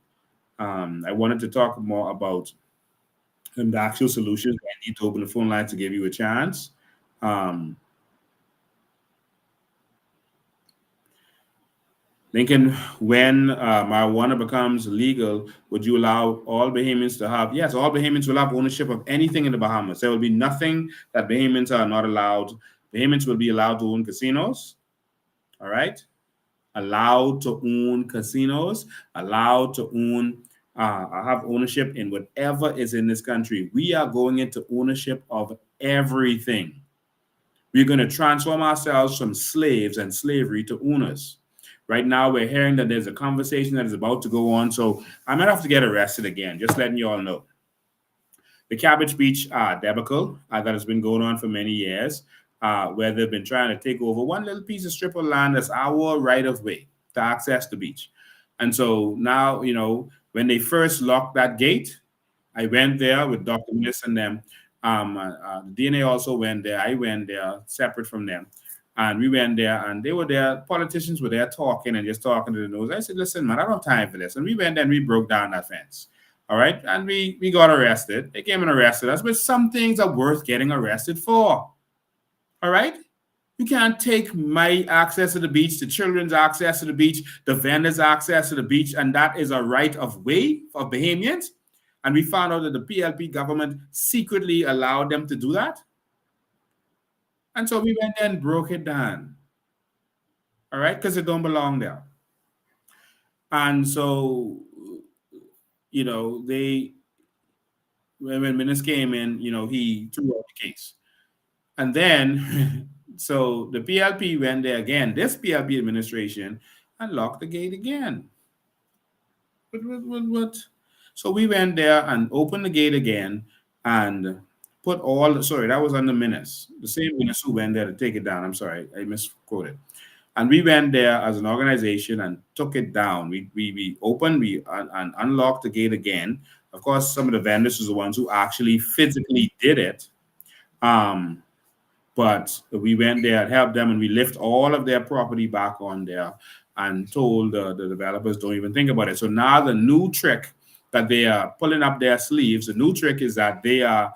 I wanted to talk more about the actual solutions. I need to open the phone line to give you a chance. Lincoln, when marijuana becomes legal, would you allow all Bahamians to have? Yes, all Bahamians will have ownership of anything in the Bahamas. There will be nothing that Bahamians are not allowed. Bahamians will be allowed to own casinos. All right? Allowed to own casinos, allowed to own, have ownership in whatever is in this country. We are going into ownership of everything. We're going to transform ourselves from slaves and slavery to owners. Right now, we're hearing that there's a conversation that is about to go on. So I might have to get arrested again, just letting you all know. The Cabbage Beach debacle that has been going on for many years, where they've been trying to take over one little piece of strip of land that's our right of way to access the beach. And so now, you know, when they first locked that gate, I went there with Dr. Miss and them. DNA also went there. I went there separate from them. And we went there and they were there. Politicians were there talking and just talking to the nose. I said, listen, man, I don't have time for this. And we went there and we broke down that fence. All right. And we got arrested. They came and arrested us. But some things are worth getting arrested for. All right. You can't take my access to the beach, the children's access to the beach, the vendors' access to the beach. And that is a right of way for Bahamians. And we found out that the PLP government secretly allowed them to do that. And so we went there and broke it down. All right, because it don't belong there. And so, you know, when Minnis came in, you know, he threw out the case. And then So the PLP went there again, this PLP administration, and locked the gate again. What? So we went there and opened the gate again and put all, sorry, that was on the Menace. The same Menace who went there to take it down. I'm sorry, I misquoted. And we went there as an organization and took it down. We opened, and unlocked the gate again. Of course, some of the vendors was the ones who actually physically did it. But we went there and helped them, and we lift all of their property back on there and told the developers, don't even think about it. So now the new trick that they are pulling up their sleeves, the new trick is that the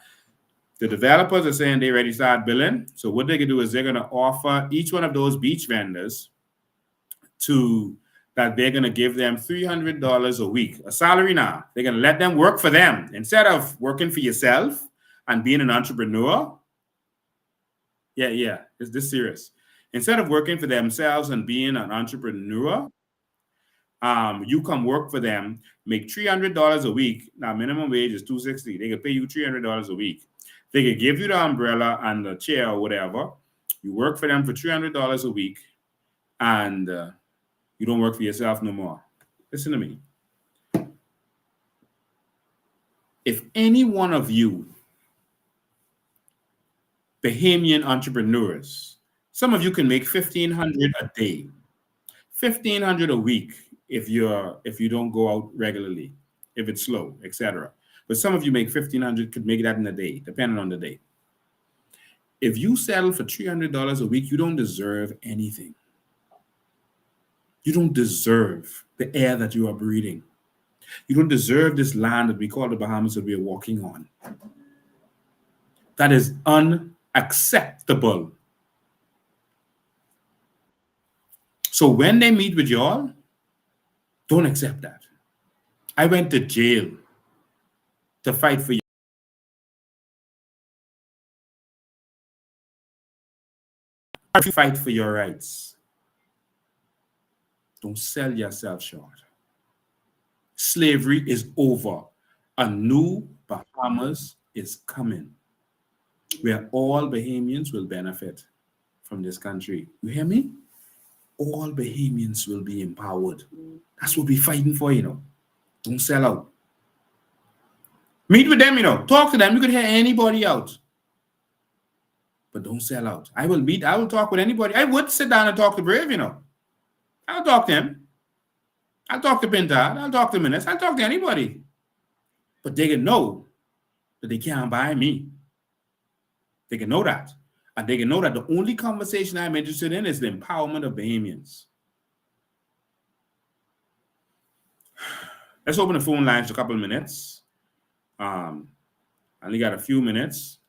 developers are saying they're ready to start billing. So what they can do is they're going to offer each one of those beach vendors that they're going to give them $300 a week, a salary now. They're going to let them work for them instead of working for yourself and being an entrepreneur. Yeah, it's this serious. Instead of working for themselves and being an entrepreneur, you come work for them, make $300 a week. Now, minimum wage is $260. They can pay you $300 a week. They can give you the umbrella and the chair or whatever. You work for them for $300 a week, and you don't work for yourself no more. Listen to me. If any one of you Bahamian entrepreneurs, some of you can make $1,500 a day, $1,500 a week if you don't go out regularly, if it's slow, etc. But some of you make $1,500, could make that in a day, depending on the day. If you settle for $300 a week, you don't deserve anything. You don't deserve the air that you are breathing. You don't deserve this land that we call the Bahamas that we are walking on. That is unacceptable. So when they meet with y'all, don't accept that. I went to jail to fight for you. Fight for your rights. Don't sell yourself short. Slavery is over. A new Bahamas is coming, where all Bahamians will benefit from this country. You hear me? All Bahamians will be empowered. That's what we're fighting for, Don't sell out. Meet with them, Talk to them. You could hear anybody out. But don't sell out. I will talk with anybody. I would sit down and talk to Brave, I'll talk to him. I'll talk to Pintard. I'll talk to Menace. I'll talk to anybody. But they can know that they can't buy me. They can know that. And they can know that the only conversation I'm interested in is the empowerment of Bahamians. Let's open the phone lines for a couple of minutes. I only got a few minutes.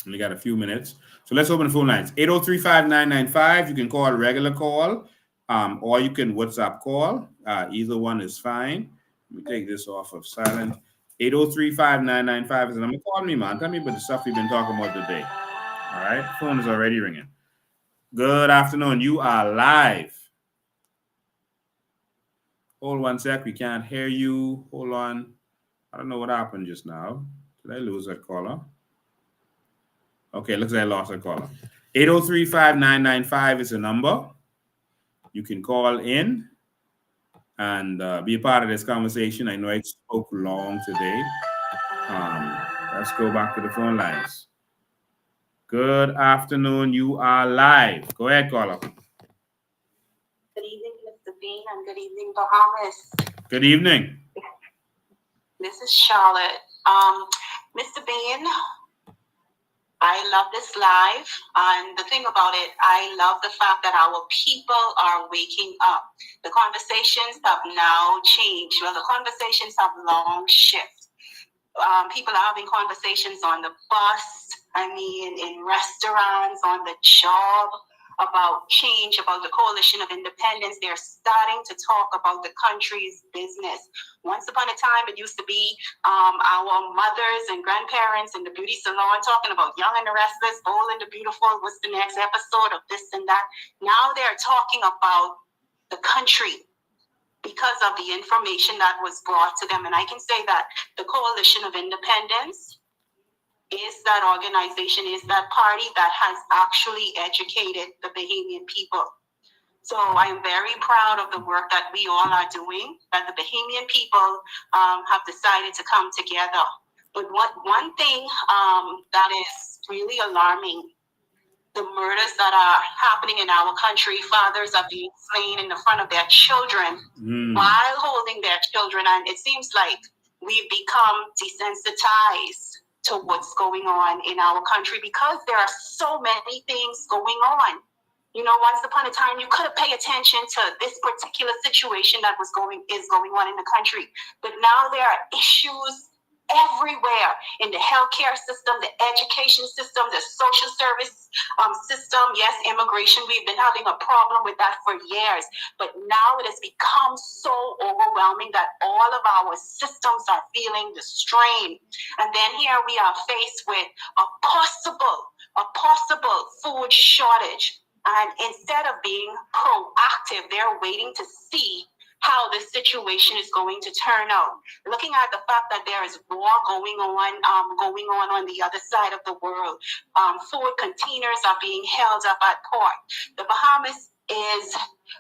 So let's open the phone lines. 803-5995. You can call a regular call, or you can WhatsApp call. Either one is fine. Let me take this off of silent. 803-5995 is the number. Call me, man. Tell me about the stuff we've been talking about today. All right. Phone is already ringing. Good afternoon. You are live. Hold one sec. We can't hear you. Hold on. I don't know what happened just now. Did I lose that caller? Okay, looks like I lost that caller. 803-5995 is the number. You can call in and be a part of this conversation. I know I spoke long today. Let's go back to the phone lines. Good afternoon. You are live. Go ahead, caller. Good evening, Mr. Bean, and good evening, Bahamas. Good evening. This is Charlotte. Mr. Bean, I love this live, and the thing about it, I love the fact that our people are waking up. The conversations have now changed. Well, the conversations have long shifted. People are having conversations on the bus, in restaurants, on the job, about change, about the Coalition of Independence. They're starting to talk about the country's business. Once upon a time, it used to be our mothers and grandparents in the beauty salon talking about Young and the Restless, Bold and the Beautiful, what's the next episode of this and that. Now they're talking about the country because of the information that was brought to them. And I can say that the Coalition of Independence is that organization, is that party that has actually educated the Bahamian people. So I am very proud of the work that we all are doing, that the Bahamian people have decided to come together. But one thing that is really alarming, the murders that are happening in our country. Fathers are being slain in the front of their children while holding their children. And it seems like we've become desensitized to what's going on in our country because there are so many things going on. You know, once upon a time, you could have paid attention to this particular situation that is going on in the country. But now there are issues everywhere in the healthcare system, the education system, the social service system. Yes, immigration, we've been having a problem with that for years. But now it has become so overwhelming that all of our systems are feeling the strain. And then here we are faced with a possible food shortage. And instead of being proactive, they're waiting to see how the situation is going to turn out. Looking at the fact that there is war going on the other side of the world. Food containers are being held up at port. The Bahamas is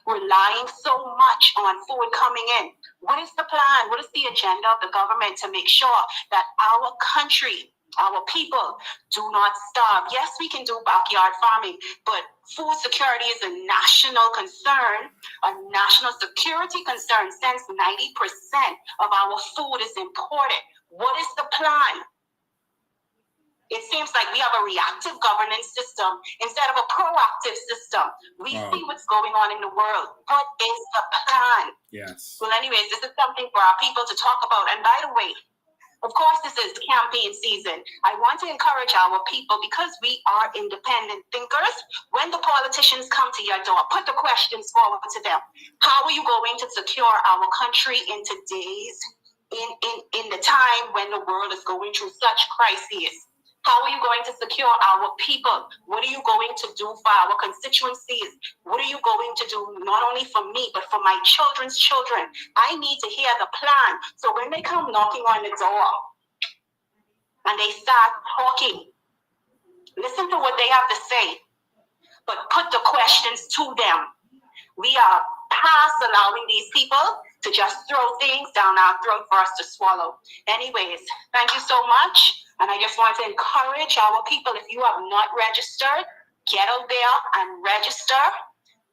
relying so much on food coming in. What is the plan? What is the agenda of the government to make sure that our country, our people do not starve? Yes, we can do backyard farming, but food security is a national concern, a national security concern, since 90% of our food is imported. What is the plan? It seems like we have a reactive governance system instead of a proactive system. We see what's going on in the world. What is the plan? Yes. Well, anyways, this is something for our people to talk about. And by the way, of course, this is campaign season. I want to encourage our people, because we are independent thinkers. When the politicians come to your door, put the questions forward to them. How are you going to secure our country in today's, in the time when the world is going through such crises? How are you going to secure our people? What are you going to do for our constituencies? What are you going to do not only for me, but for my children's children? I need to hear the plan. So when they come knocking on the door and they start talking, listen to what they have to say, but put the questions to them. We are past allowing these people to just throw things down our throat for us to swallow. Anyways, thank you so much. And I just want to encourage our people, if you have not registered, get out there and register.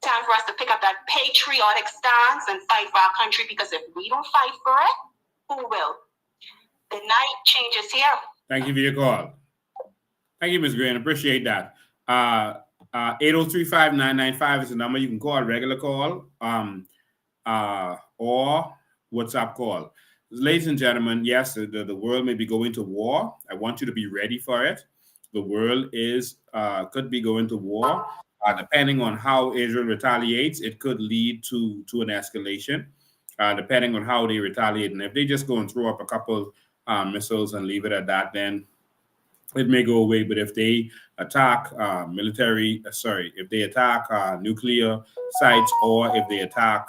Time for us to pick up that patriotic stance and fight for our country, because if we don't fight for it, who will? The night changes here. Thank you for your call. Thank you, Ms. Green. Appreciate that. 803-5995 is the number you can call, regular call, or WhatsApp call. Ladies and gentlemen, yes, the world may be going to war. I want you to be ready for it. The world could be going to war. Depending on how Israel retaliates, it could lead to an escalation, depending on how they retaliate. And if they just go and throw up a couple missiles and leave it at that, then it may go away. But if they attack if they attack nuclear sites, or if they attack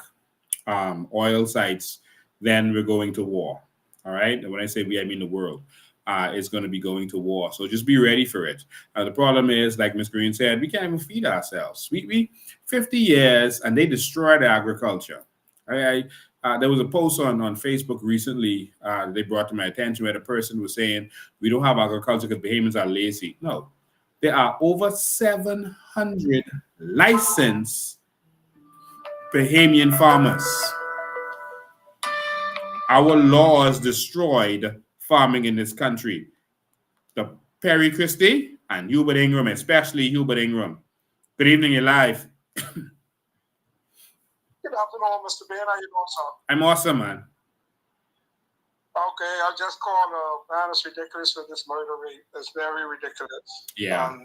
oil sites, then we're going to war. All right. And when I say we, I mean the world is going to be going to war. So just be ready for it. The problem is, like Ms. Green said, we can't even feed ourselves. We 50 years and they destroyed agriculture. There was a post on Facebook recently they brought to my attention where the person was saying we don't have agriculture because Bahamians are lazy. No, there are over 700 licensed Bahamian farmers. Our laws destroyed farming in this country. The Perry Christie and Hubert Ingram, especially Hubert Ingram. Good evening, you're live. Good afternoon, Mr. Ben. How you doing, sir? I'm awesome, man. Okay, I just called man, it's ridiculous with this murder rate. It's very ridiculous. Yeah.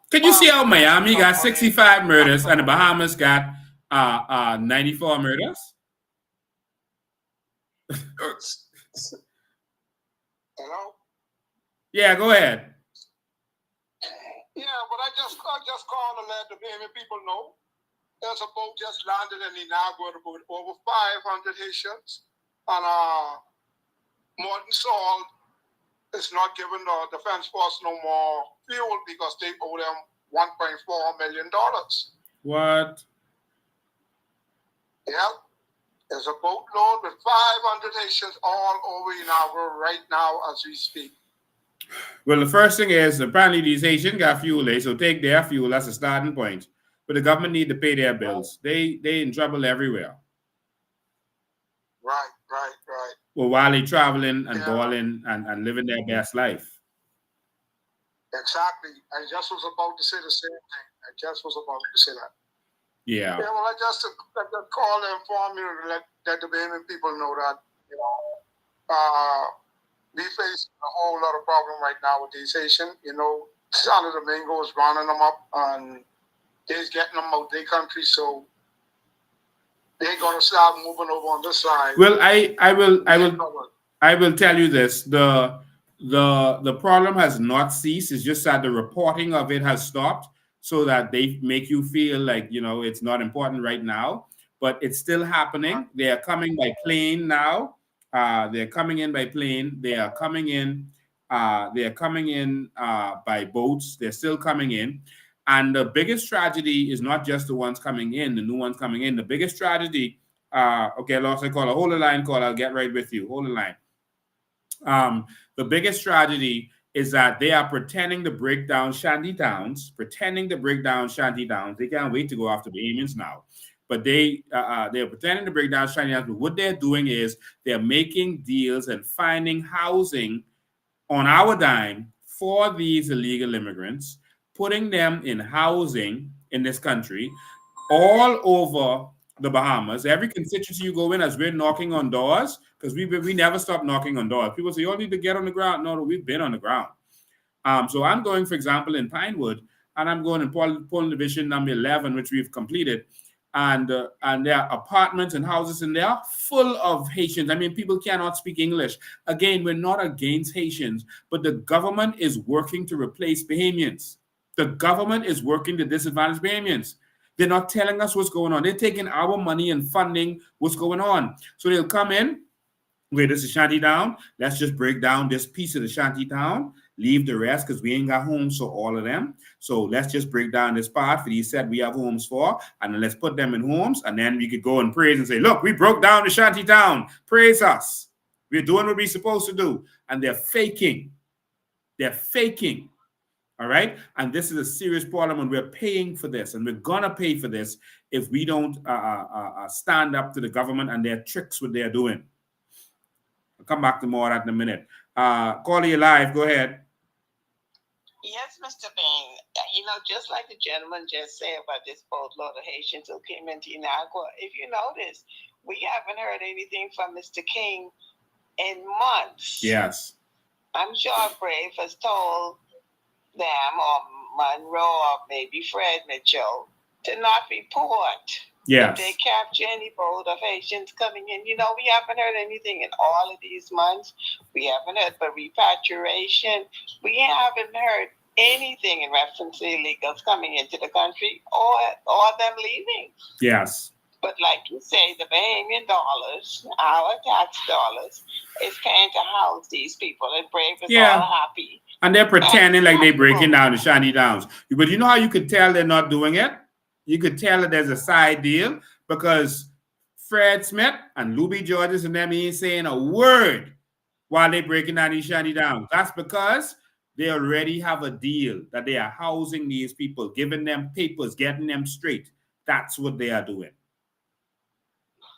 Can you see how Miami got 65 murders and the Bahamas got 94 murders? Hello? Yeah, go ahead. Yeah, but I just called to let the Bahamian people know there's a boat just landed in Niagara with over 500 Haitians and molten salt is not giving the defense force no more fuel because they owe them $1.4 million. What? Yeah. There's a boatload with 500 Haitians all over Inagua right now as we speak. Well, the first thing is apparently these Haitians got fuel, so take their fuel as a starting point. But the government need to pay their bills. They in trouble everywhere. Right. Well, while they traveling and balling and living their best life. Exactly. I just was about to say the same thing. I just was about to say that. Yeah. Yeah, well, I just call and inform you to let the Bahamian people know that, we face a whole lot of problem right now with these Haitians. Santo Domingo is rounding them up and they're getting them out their country, so they're gonna start moving over on this side. Well, I will tell you this. The problem has not ceased. It's just that the reporting of it has stopped so that they make you feel like, it's not important right now, but it's still happening. They are coming by plane now. They're coming in by plane. They are coming in by boats. They're still coming in. And the biggest tragedy is not just the ones coming in, the new ones coming in. The biggest tragedy, okay, I lost a caller. Hold the line, caller. I'll get right with you. Hold the line. The biggest tragedy is that they are pretending to break down shanty towns. They can't wait to go after Bahamians now. But they're pretending to break down shanty towns. But what they're doing is they're making deals and finding housing on our dime for these illegal immigrants, putting them in housing in this country all over the Bahamas. Every constituency you go in, as we're knocking on doors, because we never stop knocking on doors. People say, you all need to get on the ground. No, we've been on the ground. So I'm going, for example, in Pinewood, and I'm going in polling division number 11, which we've completed. And there are apartments and houses in there full of Haitians. I mean, people cannot speak English. Again, we're not against Haitians, but the government is working to replace Bahamians. The government is working to disadvantage Bahamians. They're not telling us what's going on. They're taking our money and funding what's going on. So they'll come in, wait, this is shanty town. Let's just break down this piece of the shanty town, leave the rest because we ain't got homes for all of them. So let's just break down this part for these said we have homes for, and then let's put them in homes, and then we could go and praise and say, look, we broke down the shanty town. Praise us. We're doing what we're supposed to do. And they're faking. They're faking. All right. And this is a serious problem, and we're paying for this, and we're going to pay for this if we don't stand up to the government and their tricks, what they're doing. I'll come back to more of that in a minute. Call you live. Go ahead. Yes, Mr. Bain. Just like the gentleman just said about this boatload of Haitians who came into Inagua, if you notice, we haven't heard anything from Mr. King in months. Yes. I'm sure Brave has told them, or Monroe, or maybe Fred Mitchell, to not report. Yes. If they capture any boat of Haitians coming in, we haven't heard anything in all of these months. We haven't heard but repatriation. We haven't heard anything in reference to illegals coming into the country or them leaving. Yes. But like you say, the Bahamian dollars, our tax dollars, is paying to house these people, and Brave is all happy. And they're pretending like they're breaking down the shanty towns. But you know how you could tell they're not doing it? You could tell that there's a side deal because Fred Smith and Luby Georges and them ain't saying a word while they're breaking down these shanty towns. That's because they already have a deal that they are housing these people, giving them papers, getting them straight. That's what they are doing.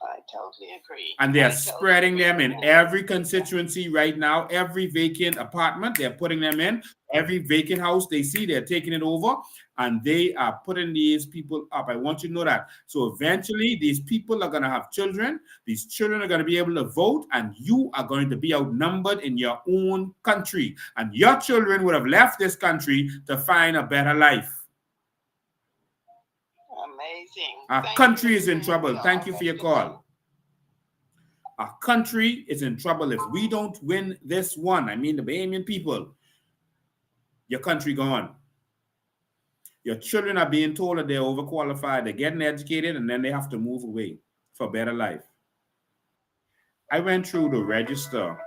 I totally agree. And they're spreading them in every constituency right now. Every vacant apartment, they're putting them in. Every vacant house they see, they're taking it over. And they are putting these people up. I want you to know that. So eventually, these people are going to have children. These children are going to be able to vote. And you are going to be outnumbered in your own country. And your children would have left this country to find a better life. Amazing. Our country is in trouble. Thank you for your call. Our country is in trouble. If we don't win this one, I mean the Bahamian people, your country gone. Your children are being told that they're overqualified, they're getting educated, and then they have to move away for a better life. I went through the register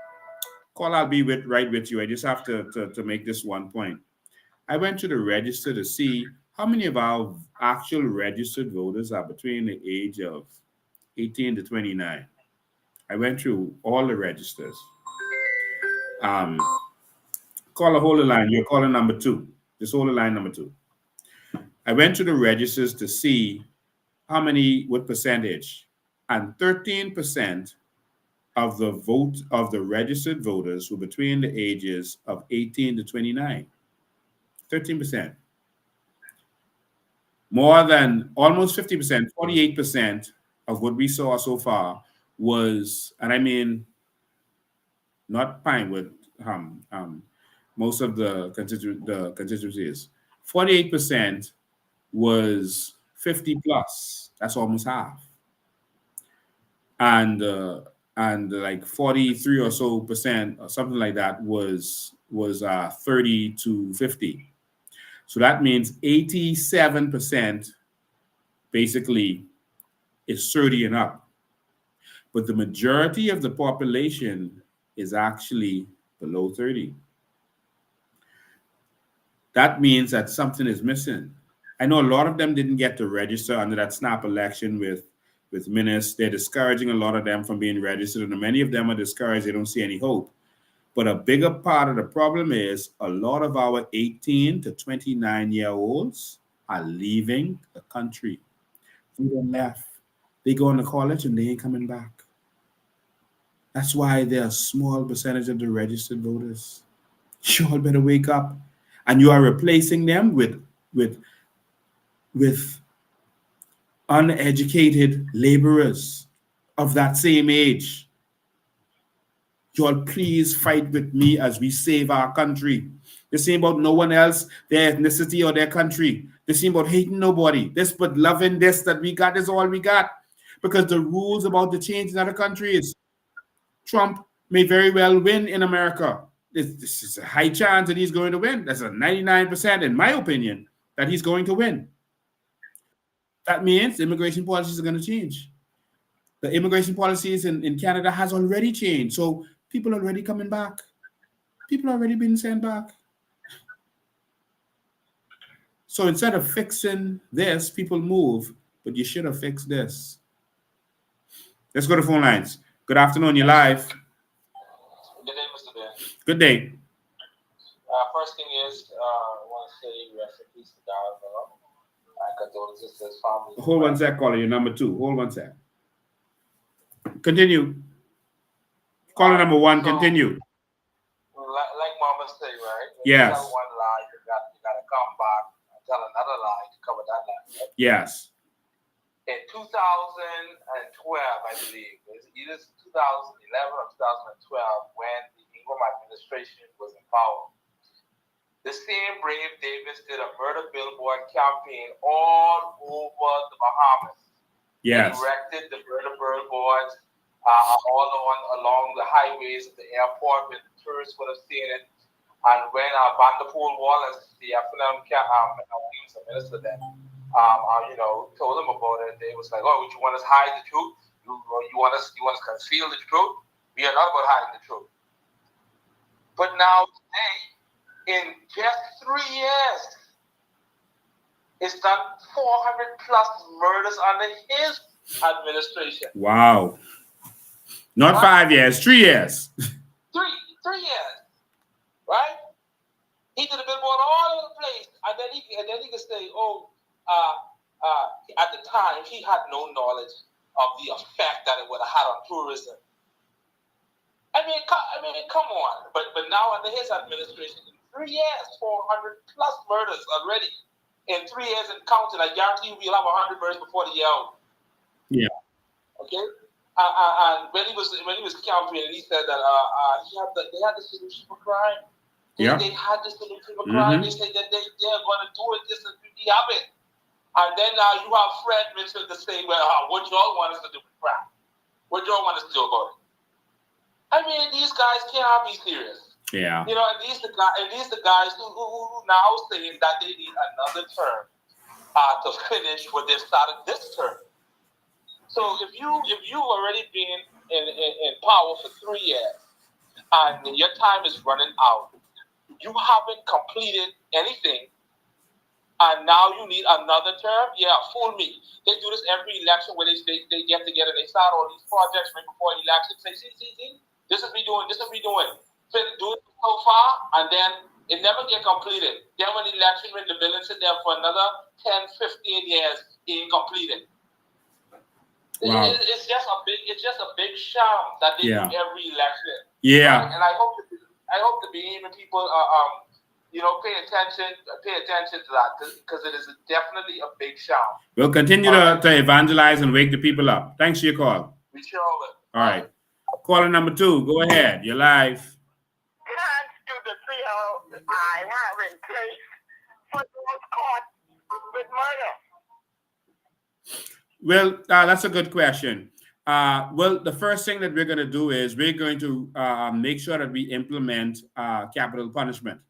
Call, I'll be right with you. I just have to make this one point. I went to the register to see how many of our actual registered voters are between the age of 18 to 29. I went through all the registers. Um, Call, hold the line. You're calling number 2. Just hold the line number 2. I went to the registers to see how many, what percentage, and 13% of the registered voters were between the ages of 18 to 29. 13%. More than almost 50%, 48% of what we saw so far was, and I mean, not Pinewood, most of the constituencies, 48% was 50 plus. That's almost half. And like 43 or so percent or something like that was 30 to 50. So that means 87% basically is 30 and up. But the majority of the population is actually below 30. That means that something is missing. I know a lot of them didn't get to register under that snap election with Minis. They're discouraging a lot of them from being registered, and many of them are discouraged. They don't see any hope. But a bigger part of the problem is a lot of our 18 to 29-year-olds are leaving the country. They done left. They going to college and they ain't coming back. That's why they're a small percentage of the registered voters. You all better wake up. And you are replacing them with uneducated laborers of that same age. You all please fight with me as we save our country. This ain't about no one else, their ethnicity or their country. This ain't about hating nobody. This but loving this that we got is all we got. Because the rules about the change in other countries, Trump may very well win in America. This is a high chance that he's going to win. That's a 99%, in my opinion, that he's going to win. That means immigration policies are going to change. The immigration policies in Canada has already changed. So people are already coming back. People are already being sent back. So instead of fixing this, people move, but you should have fixed this. Let's go to phone lines. Good afternoon, you're live. Good day, Mr. Bear. Good day. First thing is, I want to say rest in peace to Darold. Condolences to his family. Hold one sec, caller. You're number 2. Hold one sec. Continue. Caller number 1, continue. Like Mama say, right? When Yes. you tell one lie, you got to come back and tell another lie to cover that lie. Right? Yes. In 2012, I believe, it was either 2011 or 2012, when the Ingram administration was in power, the same Brave Davis did a murder billboard campaign all over the Bahamas. Yes. They erected the murder billboards all along the highways of the airport where the tourists would have seen it. And when Vanderpool Wallace, the FNM minister then, told them about it, they was like, "Oh, would you want us to hide the truth? You want us to conceal the truth? We are not about hiding the truth." But now today, in just 3 years, it's done 400 plus murders under his administration. Wow. Not 5 years, 3 years. 3 years, right? He did a billboard all over the place, and then he could say, "Oh, at the time he had no knowledge of the effect that it would have had on tourism." I mean, come on. But now under his administration, in 3 years, 400 plus murders already. In 3 years and counting, I guarantee you we'll have 100 murders before the year out. Yeah. Okay. And when he was campaigning, he said that they had the solution for crime. They had the solution for crime. They said that they're going to do it. This is the habit. And then now you have Fred Mitchell to say, "Well, what y'all want us to do with crime? What y'all want us to do about it?" I mean, these guys can't be serious. Yeah. You know, and these the guys who now saying that they need another term to finish what they've started this term. So if you already been in power for 3 years, and your time is running out. You haven't completed anything, and now you need another term? Yeah, fool me. They do this every election where they get together, they start all these projects right before election, say, see, this is we doing, do it so far, and then it never get completed. Then when election, when the building sit there for another 10, 15 years, it ain't completed. Wow. It's just a big sham that they do every election. Yeah. Right? And I hope the Bahamian people pay attention to that, because it is definitely a big sham. We'll continue to evangelize and wake the people up. Thanks for your call. We sure will. All right. Caller number 2, go ahead. You're live. To the COI have in place for those caught with murder? Well, that's a good question. Well, the first thing that we're going to do is we're going to make sure that we implement capital punishment.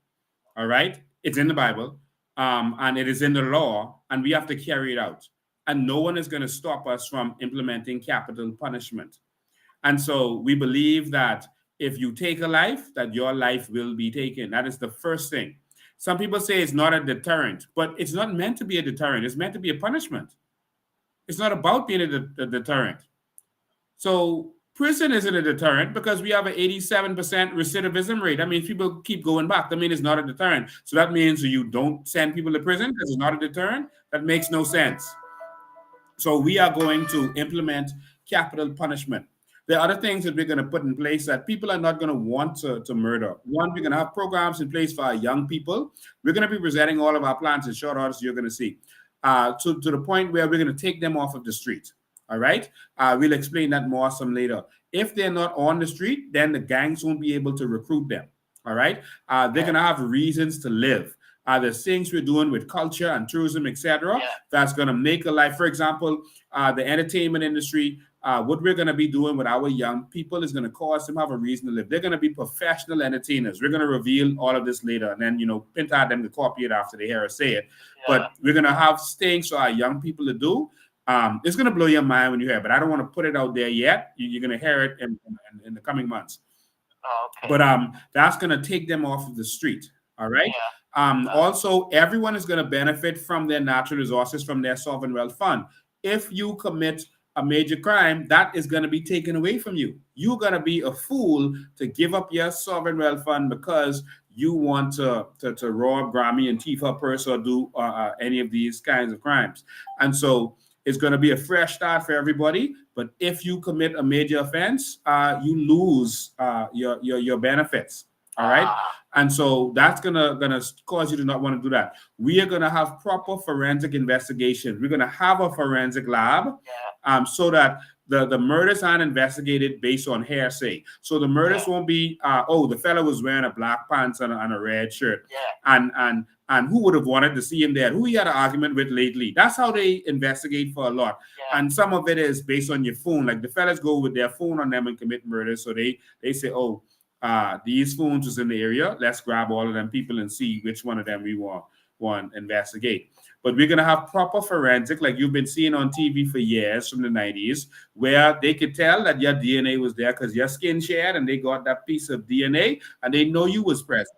All right? It's in the Bible, and it is in the law, and we have to carry it out. And no one is going to stop us from implementing capital punishment. And so we believe that if you take a life, that your life will be taken. That is the first thing. Some people say it's not a deterrent, but it's not meant to be a deterrent. It's meant to be a punishment. It's not about being a deterrent. So prison isn't a deterrent because we have an 87% recidivism rate. That means people keep going back. That means it's not a deterrent. So that means you don't send people to prison because it's not a deterrent. That makes no sense. So we are going to implement capital punishment. There are other things that we're going to put in place that people are not going to want to murder. One, we're going to have programs in place for our young people. We're going to be presenting all of our plans in short order, so you're going to see. To the point where we're going to take them off of the street. All right? We'll explain that more some later. If they're not on the street, then the gangs won't be able to recruit them. All right? They're going to have reasons to live. There's things we're doing with culture and tourism, etc. That's going to make a life. For example, the entertainment industry, what we're going to be doing with our young people is going to cause them to have a reason to live. They're going to be professional entertainers. We're going to reveal all of this later, and then, pinta them to copy it after they hear us say it. But we're going to have things for our young people to do. It's going to blow your mind when you hear it, but I don't want to put it out there yet. You're going to hear it in the coming months. Okay. But that's going to take them off of the street. All right. Also, everyone is going to benefit from their natural resources from their sovereign wealth fund. If you commit a major crime, that is going to be taken away from you. You're going to be a fool to give up your sovereign wealth fund because you want to rob Grammy and thief her purse or do any of these kinds of crimes. And so it's going to be a fresh start for everybody. But if you commit a major offense, you lose your benefits. All right. And so that's gonna cause you to not want to do that. We are gonna have proper forensic investigation. We're gonna have a forensic lab, so that the murders aren't investigated based on hearsay. So the murders won't be, the fella was wearing a black pants and a red shirt, and who would have wanted to see him there? Who he had an argument with lately? That's how they investigate for a lot. And some of it is based on your phone. Like the fellas go with their phone on them and commit murder. So they say, these phones was in the area. Let's grab all of them people and see which one of them we want to investigate. But we're going to have proper forensic, like you've been seeing on TV for years from the 90s, where they could tell that your DNA was there because your skin shared and they got that piece of DNA and they know you was present.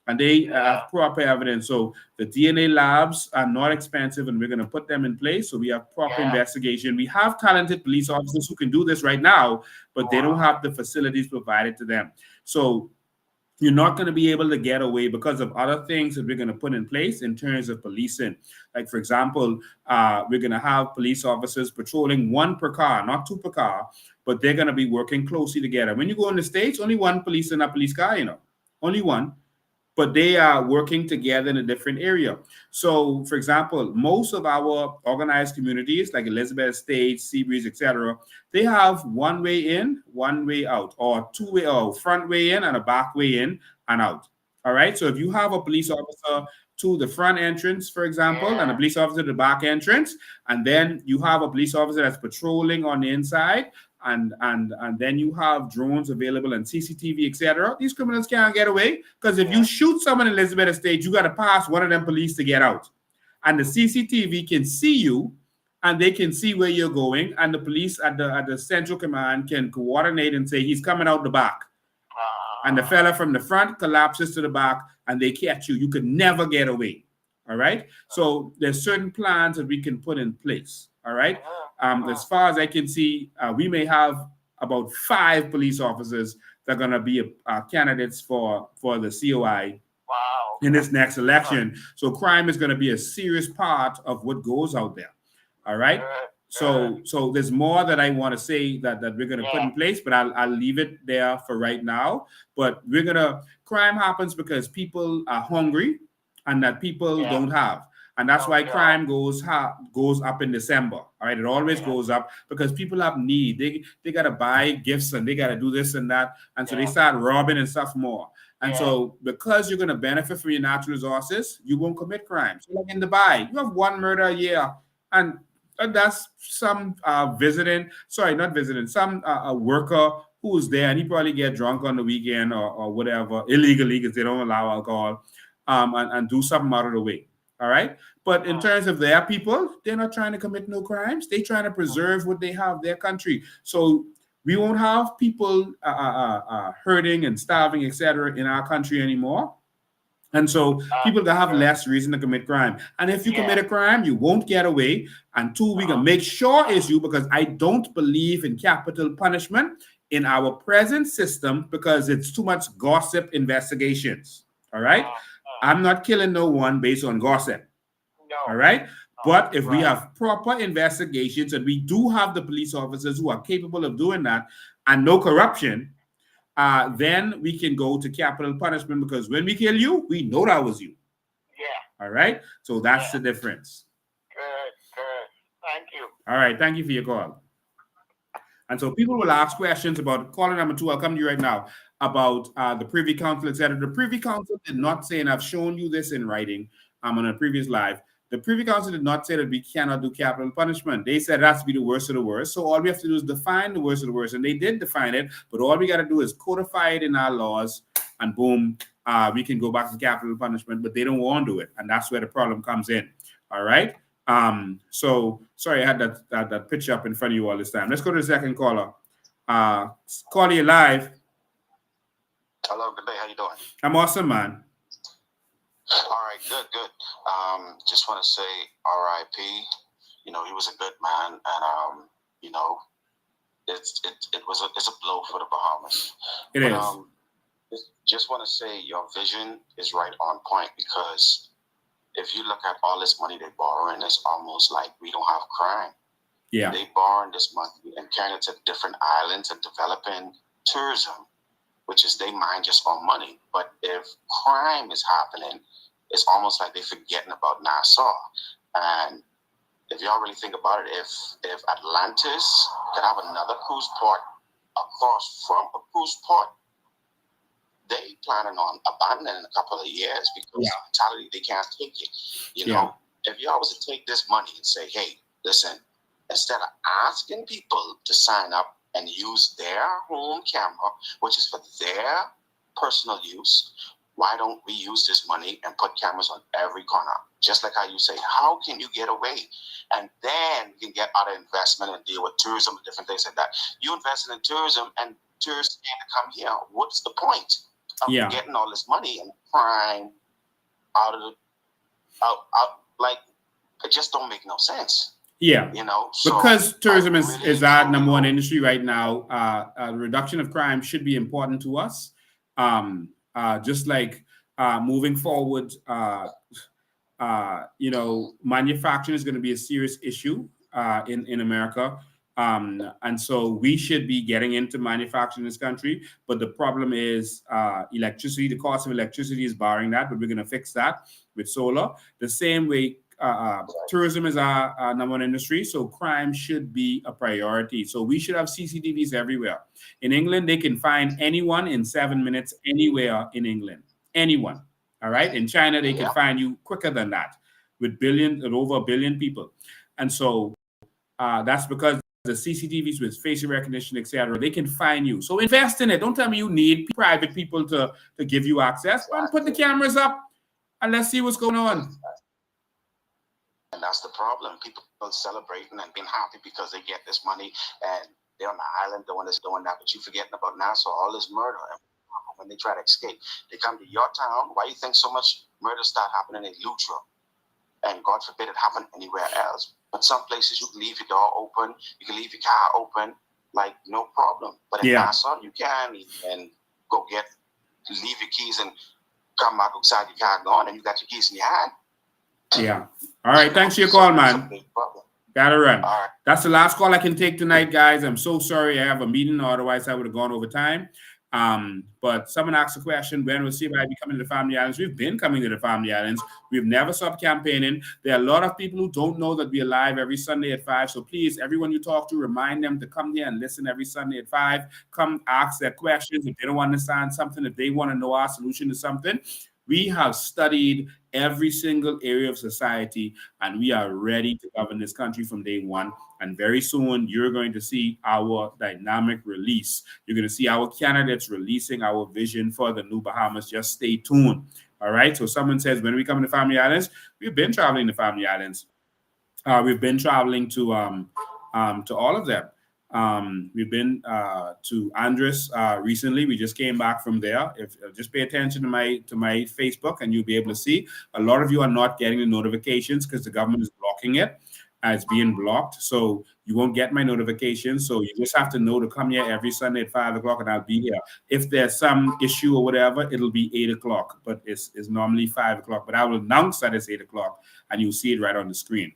And they have proper evidence. So the DNA labs are not expensive and we're going to put them in place. So we have proper investigation. We have talented police officers who can do this right now, but they don't have the facilities provided to them. So you're not going to be able to get away because of other things that we're going to put in place in terms of policing. Like, for example, we're going to have police officers patrolling 1 per car, not 2 per car, but they're going to be working closely together. When you go in the States, only 1 police in a police car, only 1. But they are working together in a different area. So, for example, most of our organized communities, like Elizabeth State, Seabreeze, etc., they have 1 way in, 1 way out, or 2 way out, front way in and a back way in and out. All right. So if you have a police officer to the front entrance, for example, and a police officer to the back entrance, and then you have a police officer that's patrolling on the inside, and then you have drones available and CCTV, etc. These criminals can't get away because if you shoot someone in Elizabeth Estate, you got to pass one of them police to get out. And the CCTV can see you and they can see where you're going. And the police at the central command can coordinate and say, he's coming out the back. and the fella from the front collapses to the back, and they catch you. You could never get away. All right. So there's certain plans that we can put in place. All right. As far as I can see, we may have about 5 police officers that are going to be candidates for the COI in this next election. So crime is going to be a serious part of what goes out there. All right. So there's more that I want to say that we're going to put in place, but I'll leave it there for right now. But crime happens because people are hungry and that people don't have. And that's why crime goes up in December. All right, it always goes up because people have need. They gotta buy gifts and they gotta do this and that, and so they start robbing and stuff more. And so because you're gonna benefit from your natural resources, you won't commit crimes. So like in Dubai, you have 1 murder a year, and that's some a worker who's there, and he probably get drunk on the weekend or whatever illegally because they don't allow alcohol, and do something out of the way. All right. But in terms of their people, they're not trying to commit no crimes. They're trying to preserve what they have, their country. So we won't have people hurting and starving, etc., in our country anymore. And so people that have less reason to commit crime. And if you commit a crime, you won't get away. And 2, we can make sure it's you, because I don't believe in capital punishment in our present system because it's too much gossip investigations. All right. I'm not killing no one based on gossip. All right. But if we have proper investigations and we do have the police officers who are capable of doing that and no corruption, then we can go to capital punishment, because when we kill you, we know that was you. All right. So that's the difference. Good. Thank you. All right. Thank you for your call. And so people will ask questions about caller number 2. I'll come to you right now about the Privy Council, etc. The Privy Council did not say, and I've shown you this in writing on a previous live, the Privy Council did not say that we cannot do capital punishment. They said it has to be the worst of the worst. So all we have to do is define the worst of the worst. And they did define it, but all we got to do is codify it in our laws, and boom, we can go back to capital punishment, but they don't want to do it. And that's where the problem comes in. All right. So sorry, I had that picture up in front of you all this time. Let's go to the second caller. Caller, you live. Hello, good day. How you doing? I'm awesome, man. All right, good. Just want to say R.I.P. You know, he was a good man, and you know, it's a blow for the Bahamas. It is. Just want to say your vision is right on point, because if you look at all this money they're borrowing, it's almost like we don't have crime. Yeah. They borrowing this money and carrying it to different islands and developing tourism, which is they mind just on money. But if crime is happening, it's almost like they're forgetting about Nassau. And if y'all really think about it, if Atlantis could have another cruise port across from a cruise port, they planning on abandoning in a couple of years, because the mentality, they can't take it. You know, if y'all was to take this money and say, hey, listen, instead of asking people to sign up and use their home camera, which is for their personal use, why don't we use this money and put cameras on every corner? Just like how you say, how can you get away? And then you can get out of investment and deal with tourism and different things like that. You invested in tourism and tourists can't come here. What's the point of getting all this money and crime out like, it just don't make no sense. Yeah, you know, because tourism is our number one industry right now. The reduction of crime should be important to us. Just like moving forward, you know, manufacturing is going to be a serious issue in America. And so we should be getting into manufacturing in this country. But the problem is electricity. The cost of electricity is barring that, but we're going to fix that with solar. The same way tourism is our number one industry, so crime should be a priority. So we should have CCTVs everywhere. In England, they can find anyone in 7 minutes anywhere in England. Anyone. All right. In China, they can find you quicker than that, with over a billion people. And so that's because the CCTVs with facial recognition, etc., they can find you. So invest in it. Don't tell me you need private people to give you access. Put the cameras up and let's see what's going on. And that's the problem. People are celebrating and being happy because they get this money and they're on the island doing this, doing that, but you forgetting about Nassau, all this murder. when they try to escape. They come to your town. Why you think so much murder start happening in Lutra? And God forbid it happen anywhere else. But some places you can leave your door open, you can leave your car open, like no problem. But in Nassau, you can't even go leave your keys and come back outside your car gone, and you got your keys in your hand. Yeah. All right. Thanks for your call, man. Gotta run. That's the last call I can take tonight, guys. I'm so sorry I have a meeting, otherwise I would have gone over time. But someone asked a question, when will CBI be coming to the Family Islands? We've been coming to the Family Islands. We've never stopped campaigning. There are a lot of people who don't know that we are live every Sunday at 5. So please, everyone you talk to, remind them to come here and listen every Sunday at 5. Come ask their questions. If they don't understand something, if they want to know our solution to something, we have studied every single area of society, and we are ready to govern this country from day one. And very soon, you're going to see our dynamic release. You're going to see our candidates releasing our vision for the new Bahamas. Just stay tuned. All right. So someone says, when we come to Family Islands, we've been traveling to Family Islands. We've been traveling to all of them. We've been to Andres recently. We just came back from there. If just pay attention to my Facebook, and you'll be able to see. A lot of you are not getting the notifications because the government is blocking it. It's being blocked, so you won't get my notifications. So you just have to know to come here every Sunday at 5 o'clock, and I'll be here. If there's some issue or whatever, it'll be 8 o'clock, but it's normally 5 o'clock. But I will announce that it's 8 o'clock, and you'll see it right on the screen.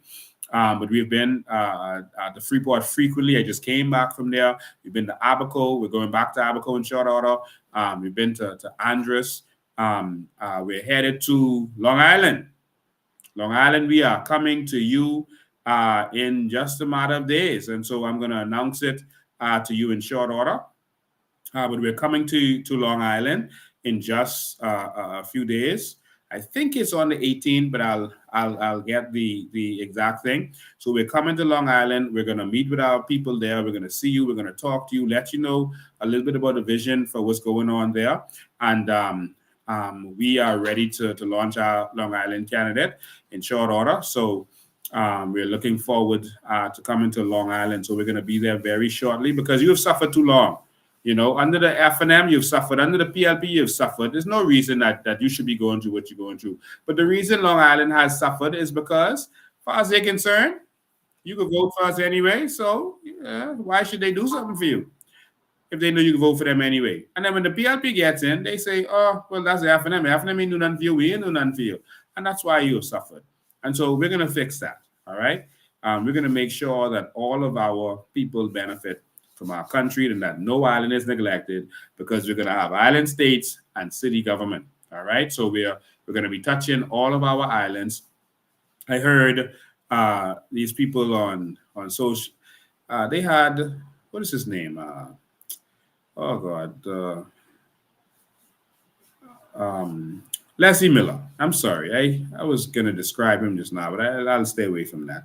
But we've been at the Freeport frequently. I just came back from there. We've been to Abaco. We're going back to Abaco in short order. We've been to Andres. We're headed to Long Island. Long Island, we are coming to you in just a matter of days. And so I'm going to announce it to you in short order. But we're coming to Long Island in just a few days. I think it's on the 18th, but I'll get the exact thing. So we're coming to Long Island. We're going to meet with our people there. We're going to see you. We're going to talk to you, let you know a little bit about the vision for what's going on there. And we are ready to launch our Long Island candidate in short order. So we're looking forward to coming to Long Island. So we're going to be there very shortly because you have suffered too long. You know, under the FNM, you've suffered. Under the PLP, you've suffered. There's no reason that you should be going through what you're going through. But the reason Long Island has suffered is because, as far as they're concerned, you could vote for us anyway. So why should they do something for you if they know you can vote for them anyway? And then when the PLP gets in, they say, oh, well, that's the FNM. The FNM ain't do nothing for you. We ain't do nothing for you. And that's why you have suffered. And so we're going to fix that, all right? We're going to make sure that all of our people benefit from our country and that no island is neglected, because we're going to have island states and city government, all right? So we're going to be touching all of our islands. I heard these people on social, they had, what is his name? Leslie Miller. I'm sorry. I was going to describe him just now, but I'll stay away from that.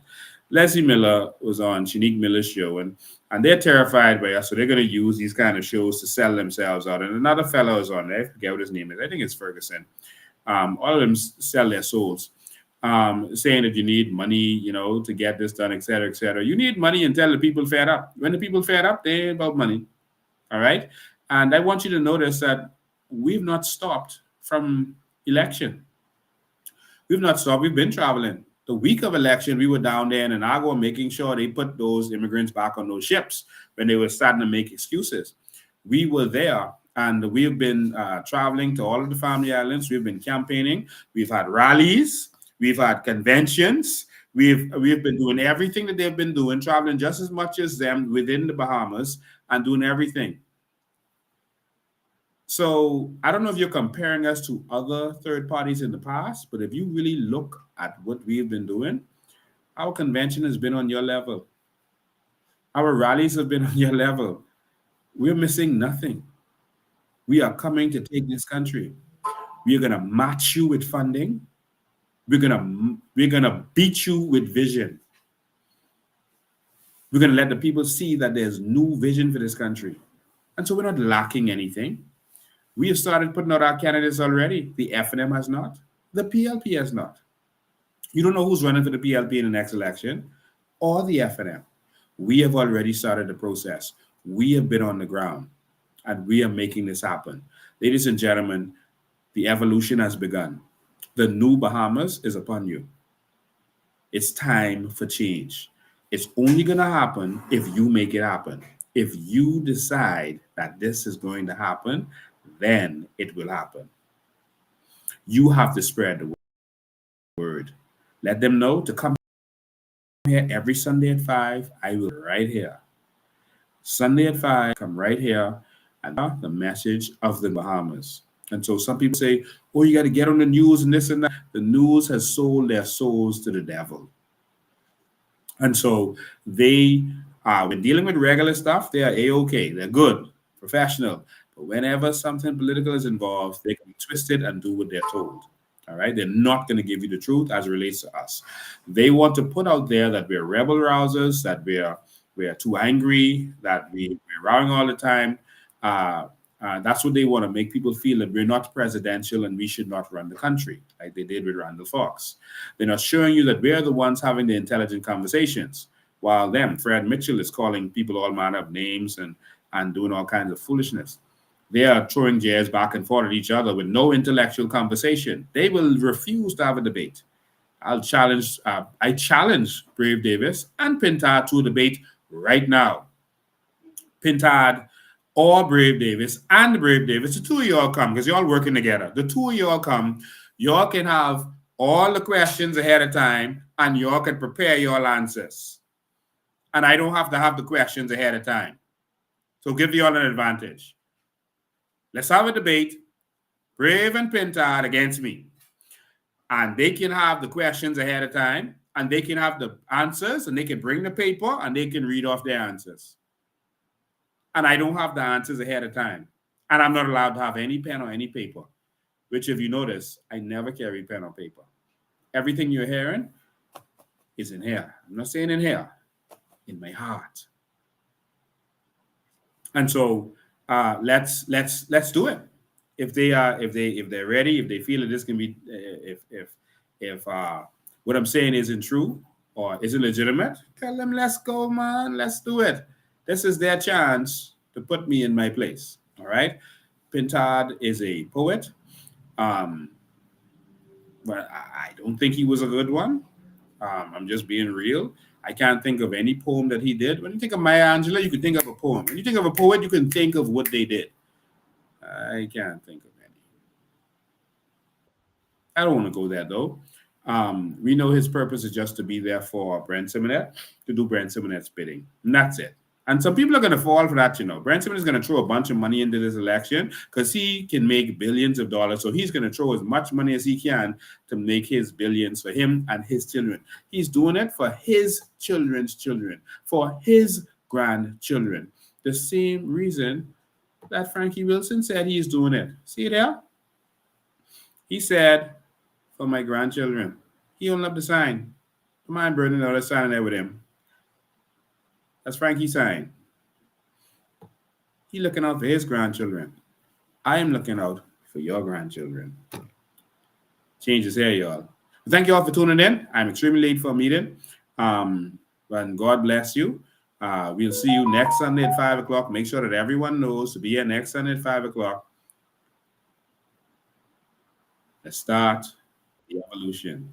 Leslie Miller was on Shanique Miller's show, and they're terrified by us, so they're going to use these kind of shows to sell themselves out. And another fellow is on there. I forget what his name is. I think it's Ferguson. All of them sell their souls, saying that you need money, you know, to get this done, et cetera, et cetera. You need money until the people fed up. When the people fed up, they ain't about money, all right? And I want you to notice that we've not stopped from election. We've not stopped. We've been traveling. The week of election, we were down there in Anagua making sure they put those immigrants back on those ships when they were starting to make excuses. We were there, and we've been traveling to all of the Family Islands. We've been campaigning. We've had rallies. We've had conventions. We've been doing everything that they've been doing, traveling just as much as them within the Bahamas and doing everything. So I don't know if you're comparing us to other third parties in the past, but if you really look at what we've been doing, our convention has been on your level. Our rallies have been on your level. We're missing nothing. We are coming to take this country. We're going to match you with funding. We're gonna beat you with vision. We're going to let the people see that there's new vision for this country. And so we're not lacking anything. We have started putting out our candidates already. The FNM has not. The PLP has not. You don't know who's running for the PLP in the next election or the FNM. We have already started the process. We have been on the ground, and we are making this happen. Ladies and gentlemen, the evolution has begun. The new Bahamas is upon you. It's time for change. It's only going to happen if you make it happen. If you decide that this is going to happen, then it will happen. You have to spread the word. Let them know to come here every Sunday at 5. I will be right here. Sunday at 5, come right here and the message of the Bahamas. And so some people say, oh, you got to get on the news and this and that. The news has sold their souls to the devil. And so they, when dealing with regular stuff, they are A-OK. They're good, professional. But whenever something political is involved, they can twist it and do what they're told. All right? They're not going to give you the truth as it relates to us. They want to put out there that we're rebel rousers, that we're too angry, that we're rowing all the time. That's what they want to make people feel, that we're not presidential and we should not run the country, like they did with Randall Fox. They're not showing you that we're the ones having the intelligent conversations, while Fred Mitchell is calling people all manner of names and doing all kinds of foolishness. They are throwing jabs back and forth at each other with no intellectual conversation. They will refuse to have a debate. I challenge Brave Davis and Pintard to a debate right now. Pintard or Brave Davis and Brave Davis, the two of y'all come, because y'all working together. The two of y'all come, y'all can have all the questions ahead of time and y'all can prepare your answers. And I don't have to have the questions ahead of time. So give y'all an advantage. Let's have a debate, Brave and Pintard against me. And they can have the questions ahead of time, and they can have the answers, and they can bring the paper, and they can read off their answers. And I don't have the answers ahead of time. And I'm not allowed to have any pen or any paper, which, if you notice, I never carry pen or paper. Everything you're hearing is in here. I'm not saying in here, in my heart. And so let's do it. If they're ready, if they feel that this can be, if what I'm saying isn't true or isn't legitimate, tell them, let's go, man, let's do it. This is their chance to put me in my place. All right. Pintard is a poet. But I don't think he was a good one. I'm just being real. I can't think of any poem that he did. When you think of Maya Angelou, you can think of a poem. When you think of a poet, you can think of what they did. I can't think of any. I don't want to go there, though. We know his purpose is just to be there for Brent Simonet, to do Brent Simonet's bidding. And that's it. And some people are going to fall for that, you know. Brent Simonet is going to throw a bunch of money into this election because he can make billions of dollars. So he's going to throw as much money as he can to make his billions for him and his children. He's doing it for his children's children, for his grandchildren. The same reason that Frankie Wilson said he's doing it. See there? He said, for my grandchildren. He owned up the sign. Don't mind burning all that sign there with him. That's Frankie's sign. He looking out for his grandchildren. I am looking out for your grandchildren. Change is here, y'all. Thank you all for tuning in. I'm extremely late for a meeting. And God bless you. We'll see you next Sunday at 5 o'clock. Make sure that everyone knows to be here next Sunday at 5 o'clock. Let's start the evolution.